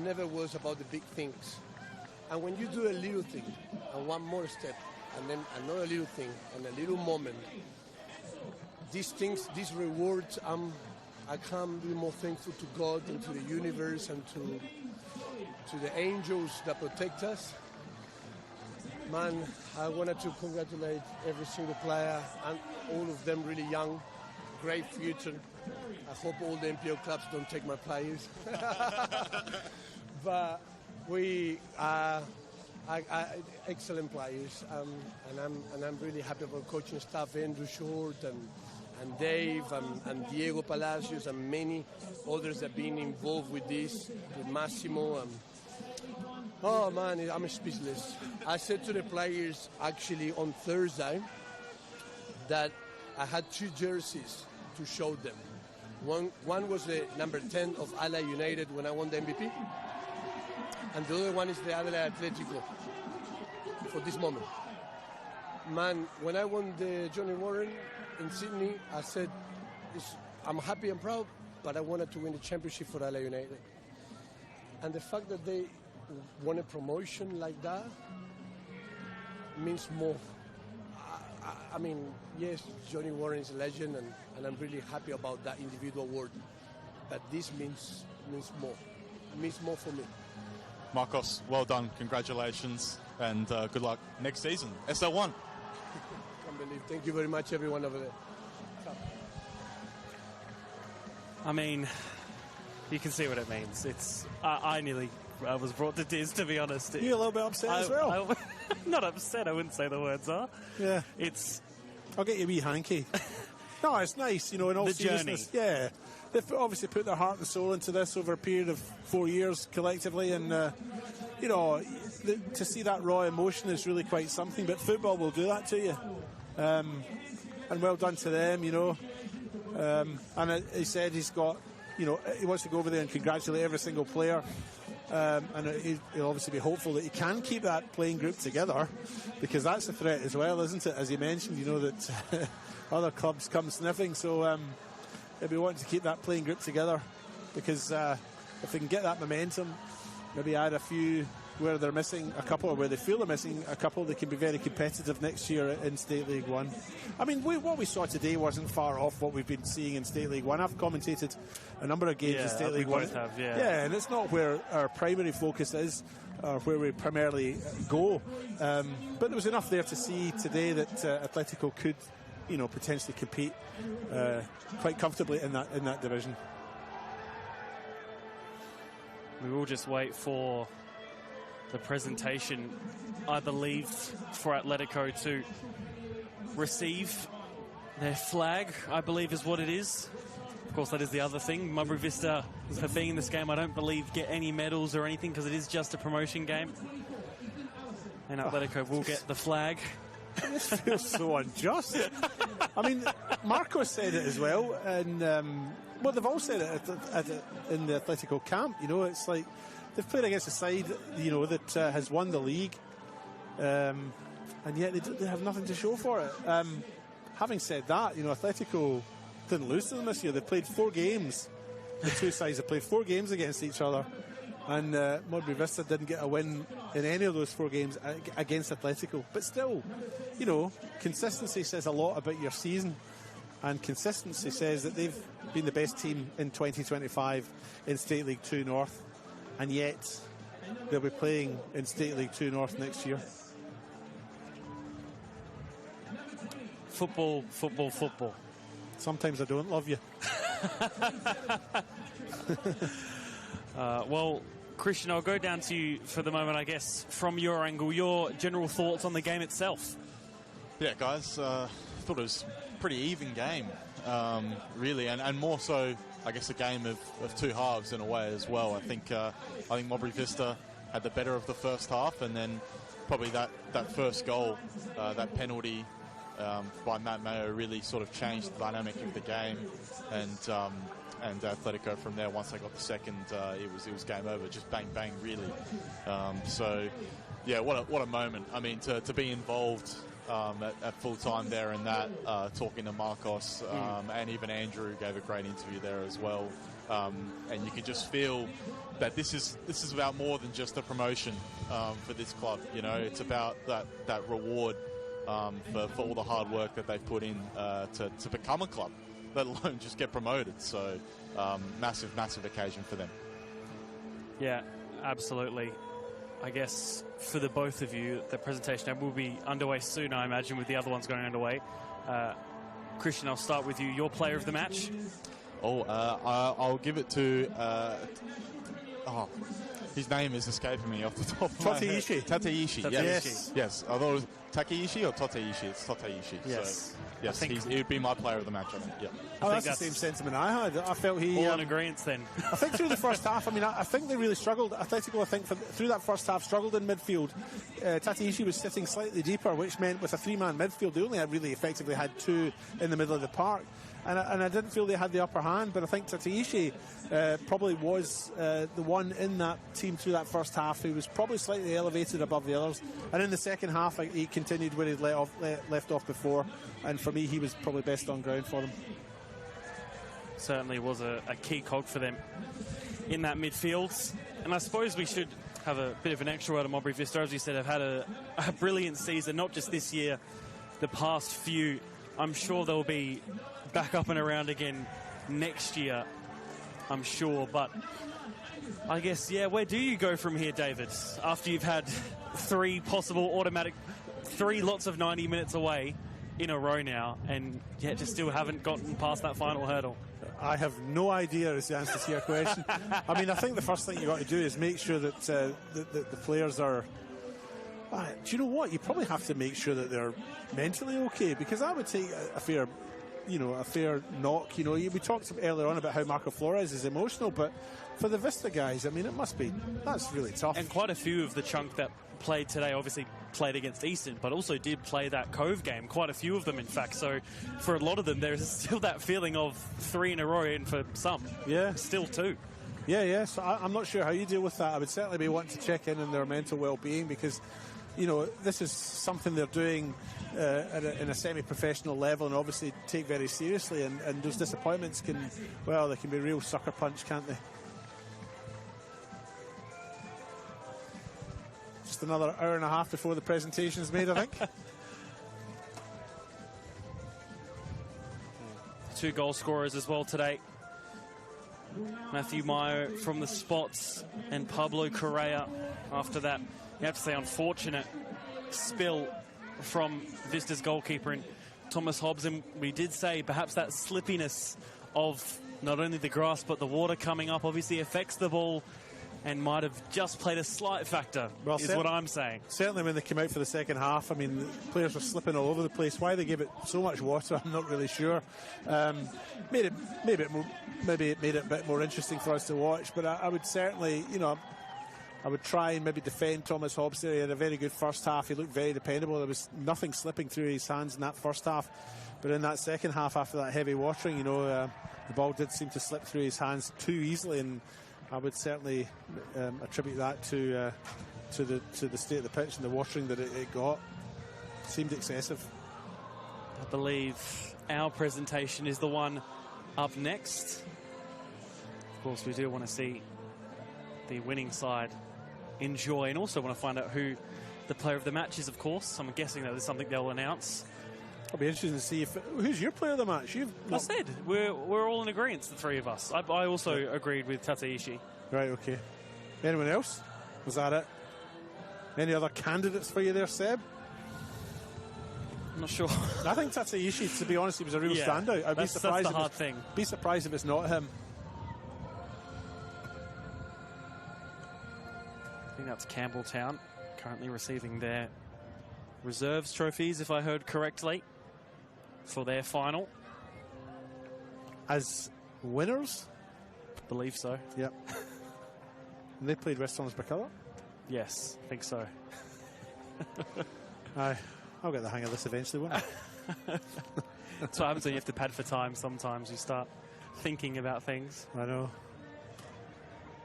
never was about the big things. And when you do a little thing, and one more step, and then another little thing, and a little moment, these things, these rewards, I can't be more thankful to God and to the universe and to the angels that protect us. Man, I wanted to congratulate every single player, and all of them really young, great future. I hope all the NPL clubs don't take my players. But we are excellent players, and I'm really happy about coaching staff, Andrew Short and Dave and Diego Palacios and many others that have been involved with this, with Massimo. Oh man, I'm speechless. I said to the players actually on Thursday that I had 2 jerseys to show them. One was the number 10 of Adelaide United when I won the MVP, and the other one is the Adelaide Atletico for this moment. Man, when I won the Johnny Warren in Sydney, I said, I'm happy and proud, but I wanted to win the championship for Adelaide United. And the fact that they won a promotion like that means more. I mean, yes, Johnny Warren is a legend, and I'm really happy about that individual award. But this means more. It means more for me. Marcos, well done. Congratulations, and good luck next season. SL1. Can't believe. Thank you very much, everyone over there. I mean, you can see what it means. It's I nearly was brought to tears, to be honest. You're a little bit upset as well. Not upset, I wouldn't say the words are. Yeah. I'll get you a wee hanky. No, it's nice, you know, in all seriousness. Journey. Yeah. They've obviously put their heart and soul into this over a period of 4 years collectively, and, you know, to see that raw emotion is really quite something, but football will do that to you. And well done to them, you know. And he said he's got, you know, he wants to go over there and congratulate every single player. And he'll obviously be hopeful that he can keep that playing group together, because that's a threat as well, isn't it? As you mentioned, you know, that other clubs come sniffing, so he'll be wanting to keep that playing group together, because if they can get that momentum, maybe add a few where they're missing a couple, or where they feel they're missing a couple, they can be very competitive next year in State League One. I mean, what we saw today wasn't far off what we've been seeing in State League One. I've commentated a number of games in State League One. Yeah, and it's not where our primary focus is, or where we primarily go. But there was enough there to see today that Atletico could, you know, potentially compete quite comfortably in that division. We will just wait for the presentation, I believe, for Atletico to receive their flag, I believe is what it is. Of course, that is the other thing. Modbury Vista, for being in this game, I don't believe get any medals or anything because it is just a promotion game. And Atletico will get the flag. This feels so unjust. I mean, Marco said it as well, and well, they've all said it in the Atletico camp. You know, it's like they've played against a side, you know, that has won the league, and yet they have nothing to show for it. Having said that, you know, Atletico didn't lose to them this year. They played 4 games. The two sides have played 4 games against each other, and Modbury Vista didn't get a win in any of those 4 games against Atletico. But still, you know, consistency says a lot about your season, and consistency says that they've been the best team in 2025 in State League 2 North, and yet they'll be playing in State League 2 North next year. Football, football, football. Sometimes I don't love you. Well, Christian, I'll go down to you for the moment, I guess, from your angle, your general thoughts on the game itself. Yeah, guys, I thought it was a pretty even game, really, and more so, I guess, a game of 2 halves in a way as well. I think Modbury Vista had the better of the first half, and then probably that first goal, that penalty by Matt Mayo really sort of changed the dynamic of the game, and Atletico from there, once they got the second, it was game over, just bang bang really. So yeah, what a moment. I mean, to be involved at full time there in that, talking to Marcos, and even Andrew gave a great interview there as well, and you can just feel that this is about more than just a promotion for this club. You know, it's about that reward for all the hard work that they've put in to become a club, let alone just get promoted. So massive occasion for them. Yeah, absolutely. I guess for the both of you, the presentation will be underway soon, I imagine, with the other ones going underway. Christian, I'll start with you. Your player of the match? I'll give it to... his name is escaping me off the top of my head. Tateishi. Yes. I thought it was Takeishi or Toteishi. It's Toteishi. Yes. So, yes, he would be my player of the match, I think. Yeah. That's the same sentiment I had. I felt he... All in agreement then. I think through the first half, I mean, I think they really struggled. Atletico, I think, through that first half, struggled in midfield. Tateishi was sitting slightly deeper, which meant with a 3-man midfield, they only really effectively had 2 in the middle of the park. And I didn't feel they had the upper hand, but I think Tateishi probably was the one in that team through that first half who was probably slightly elevated above the others. And in the second half, he continued where he'd left off before. And for me, he was probably best on ground for them. Certainly was a key cog for them in that midfield. And I suppose we should have a bit of an extra word on Modbury Vista. As you said, have had a brilliant season, not just this year, the past few. I'm sure they'll be back up and around again next year, I'm sure. But I guess, yeah, where do you go from here, David, after you've had 3 lots of 90 minutes away in a row now, and yet just still haven't gotten past that final hurdle? I have no idea is the answer to your question. I mean, I think the first thing you got to do is make sure that the players are... do you know what? You probably have to make sure that they're mentally okay, because that would take a fair knock. You know, we talked earlier on about how Marco Flores is emotional, but for the Vista guys, I mean, that's really tough. And quite a few of the chunk that played today obviously played against Eastern, but also did play that Cove game, quite a few of them in fact. So for a lot of them, there's still that feeling of 3 in a row, and for some, still 2. Yeah. So I'm not sure how you deal with that. I would certainly be wanting to check in on their mental well-being, because you know, this is something they're doing in a semi-professional level, and obviously take very seriously, and those disappointments they can be a real sucker punch, can't they? Just another hour and a half before the presentation's made, I think. 2 goal scorers as well today. Matthew Mayo from the spots, and Pablo Correa after that. You have to say unfortunate spill from Vista's goalkeeper and Thomas Hobbs, and we did say perhaps that slippiness of not only the grass but the water coming up obviously affects the ball and might have just played a slight factor, is what I'm saying. Certainly when they came out for the second half, I mean, the players were slipping all over the place. Why they gave it so much water, I'm not really sure. Maybe it made it a bit more interesting for us to watch, but I would certainly, I would try and maybe defend Thomas Hobbs there. He had a very good first half. He looked very dependable. There was nothing slipping through his hands in that first half. But in that second half, after that heavy watering, the ball did seem to slip through his hands too easily. And I would certainly attribute that to the state of the pitch and the watering that it got. Seemed excessive. I believe our presentation is the one up next. Of course, we do want to see the winning side enjoy, and also want to find out who the player of the match is, of course. I'm guessing that is something they'll announce. I'll be interested to see who's your player of the match. I said we're all in agreement, the three of us. I also agreed with Tateishi. Right, okay. Anyone else? Was that it? Any other candidates for you there, Seb? I'm not sure. I think Tateishi, to be honest, he was a real standout. I'd be surprised. That's the hard thing. Be surprised if it's not him. I think that's Campbelltown, currently receiving their reserves trophies, if I heard correctly, for their final. As winners? I believe so. Yep. And they played West Thomas Bacala? Yes, I think so. I'll get the hang of this eventually, won't I? That's what happens when you have to pad for time. Sometimes you start thinking about things. I know.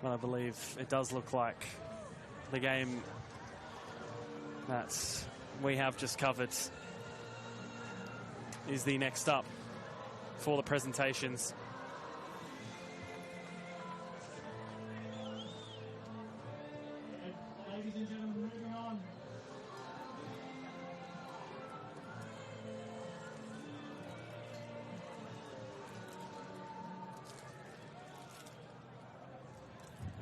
Well, I believe it does look like the game that we have just covered is the next up for the presentations. Ladies and gentlemen, moving on.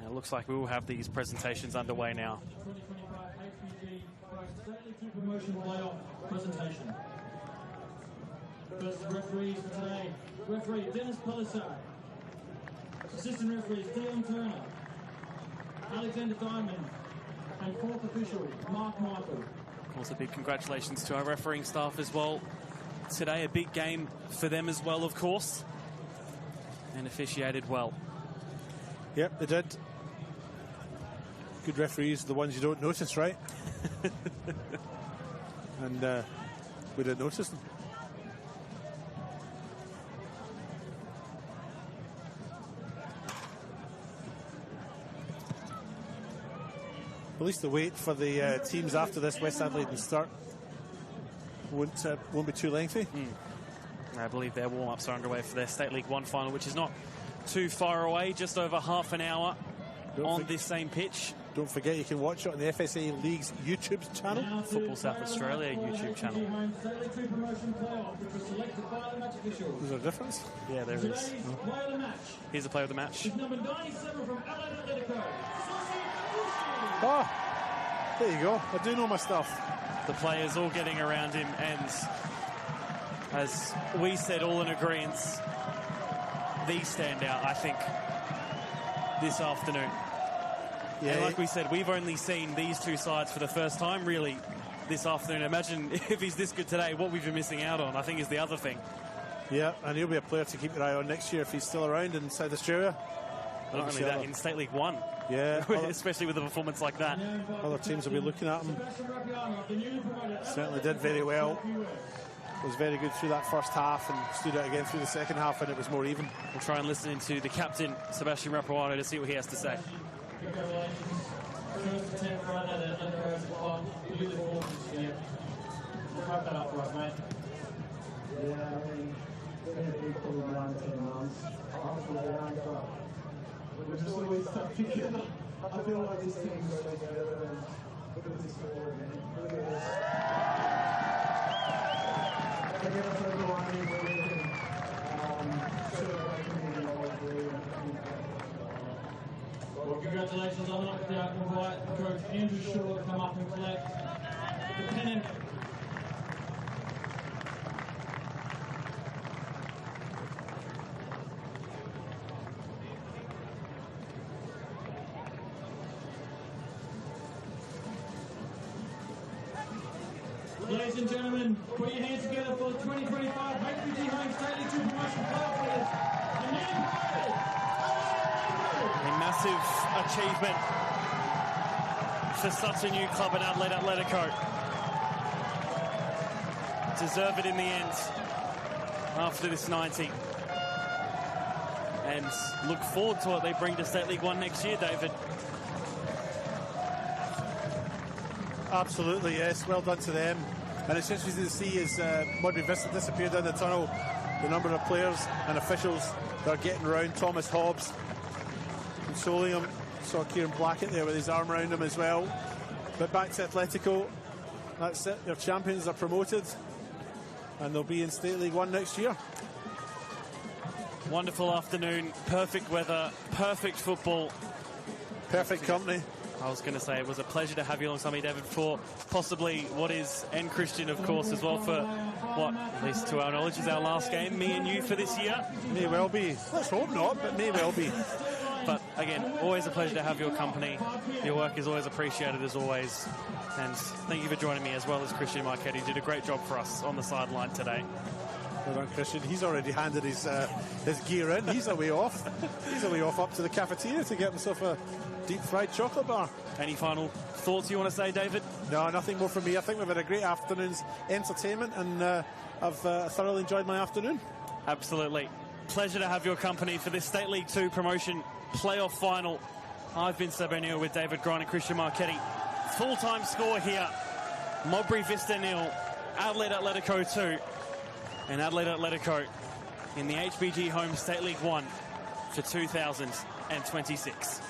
It looks like we will have these presentations underway now. 2025 HPG Stately 2 Promotion Playoff presentation. First referees for today, referee Dennis Pelissar. Assistant referees Dion Turner, Alexander Diamond, and fourth official Mark Michael. Of course, a big congratulations to our refereeing staff as well. Today, a big game for them as well, of course, and officiated well. Yep, they did. Good referees are the ones you don't notice, right? And we didn't notice them. At least the wait for the teams after this West Adelaide and Sturt won't be too lengthy. I believe their warm-ups are underway for their State League 1 final, which is not too far away, just over half an hour on this same pitch. Don't forget you can watch it on the FSA League's YouTube channel. Football South Australia YouTube channel. Is there a difference? Yeah, there is. Here's the player of the match. Number 97 from Adelaide, Atletico. Oh, there you go. I do know my stuff. The players all getting around him, and as we said, all in agreement, the standout, I think, this afternoon. Yeah, and like we said, we've only seen these two sides for the first time, really, this afternoon. Imagine if he's this good today, what we've been missing out on, I think, is the other thing. Yeah, and he'll be a player to keep your eye on next year if he's still around in South Australia. Not only that, in State League 1. Yeah. Especially with a performance like that. Other teams will be looking at him. Certainly did very well. Was very good through that first half and stood out again through the second half when it was more even. We'll try and listen to the captain, Sebastian Rapuano, to see what he has to say. First attempt for Adelaide, Atletico. Beautiful. Wrap that up for us, mate. Yeah, I mean, it's been a big pull around 10 months. After the round, we're just always stuck together. I feel like this team goes together and look at this forward, man. Look at this. I get us over one where we can celebrate the whole. Well, congratulations. I'd like to invite Coach Andrew Shaw to come up and collect the pennant. Ladies and gentlemen, put your hands together for the 2025 HPG Home State League 2 promotion playoff winners. A massive achievement for such a new club in Adelaide Atletico. Deserve it in the end after this 90. And look forward to what they bring to State League 1 next year, David. Absolutely, yes. Well done to them. And it's interesting to see as Modbury Vista disappeared down the tunnel, the number of players and officials that are getting around Thomas Hobbs, consoling him. Saw Kieran Blackett there with his arm around him as well. But back to Atletico. That's it. Their champions are promoted and they'll be in State League 1 next year. Wonderful afternoon, perfect weather, perfect football. Perfect company. I was going to say it was a pleasure to have you alongside me, David, for possibly what is, and Christian, of course, as well, for what, at least to our knowledge, is our last game, me and you, for this year. May well be. Let's hope not, but may well be. But again, always a pleasure to have your company. Your work is always appreciated, as always. And thank you for joining me, as well as Christian Marchetti. You did a great job for us on the sideline today. Well done, Christian. He's already handed his gear in. He's a way off. He's a way off up to the cafeteria to get himself a deep fried chocolate bar. Any final thoughts you want to say, David? No, nothing more from me. I think we've had a great afternoon's entertainment, and I've thoroughly enjoyed my afternoon. Absolutely. Pleasure to have your company for this State League 2 promotion playoff final. I've been Seb O'Neill with David Grant and Christian Marchetti. Full-time score here. Modbury Vista 0, Adelaide Atletico 2. And Adelaide Atletico in the HBG Home State League 1 for 2026.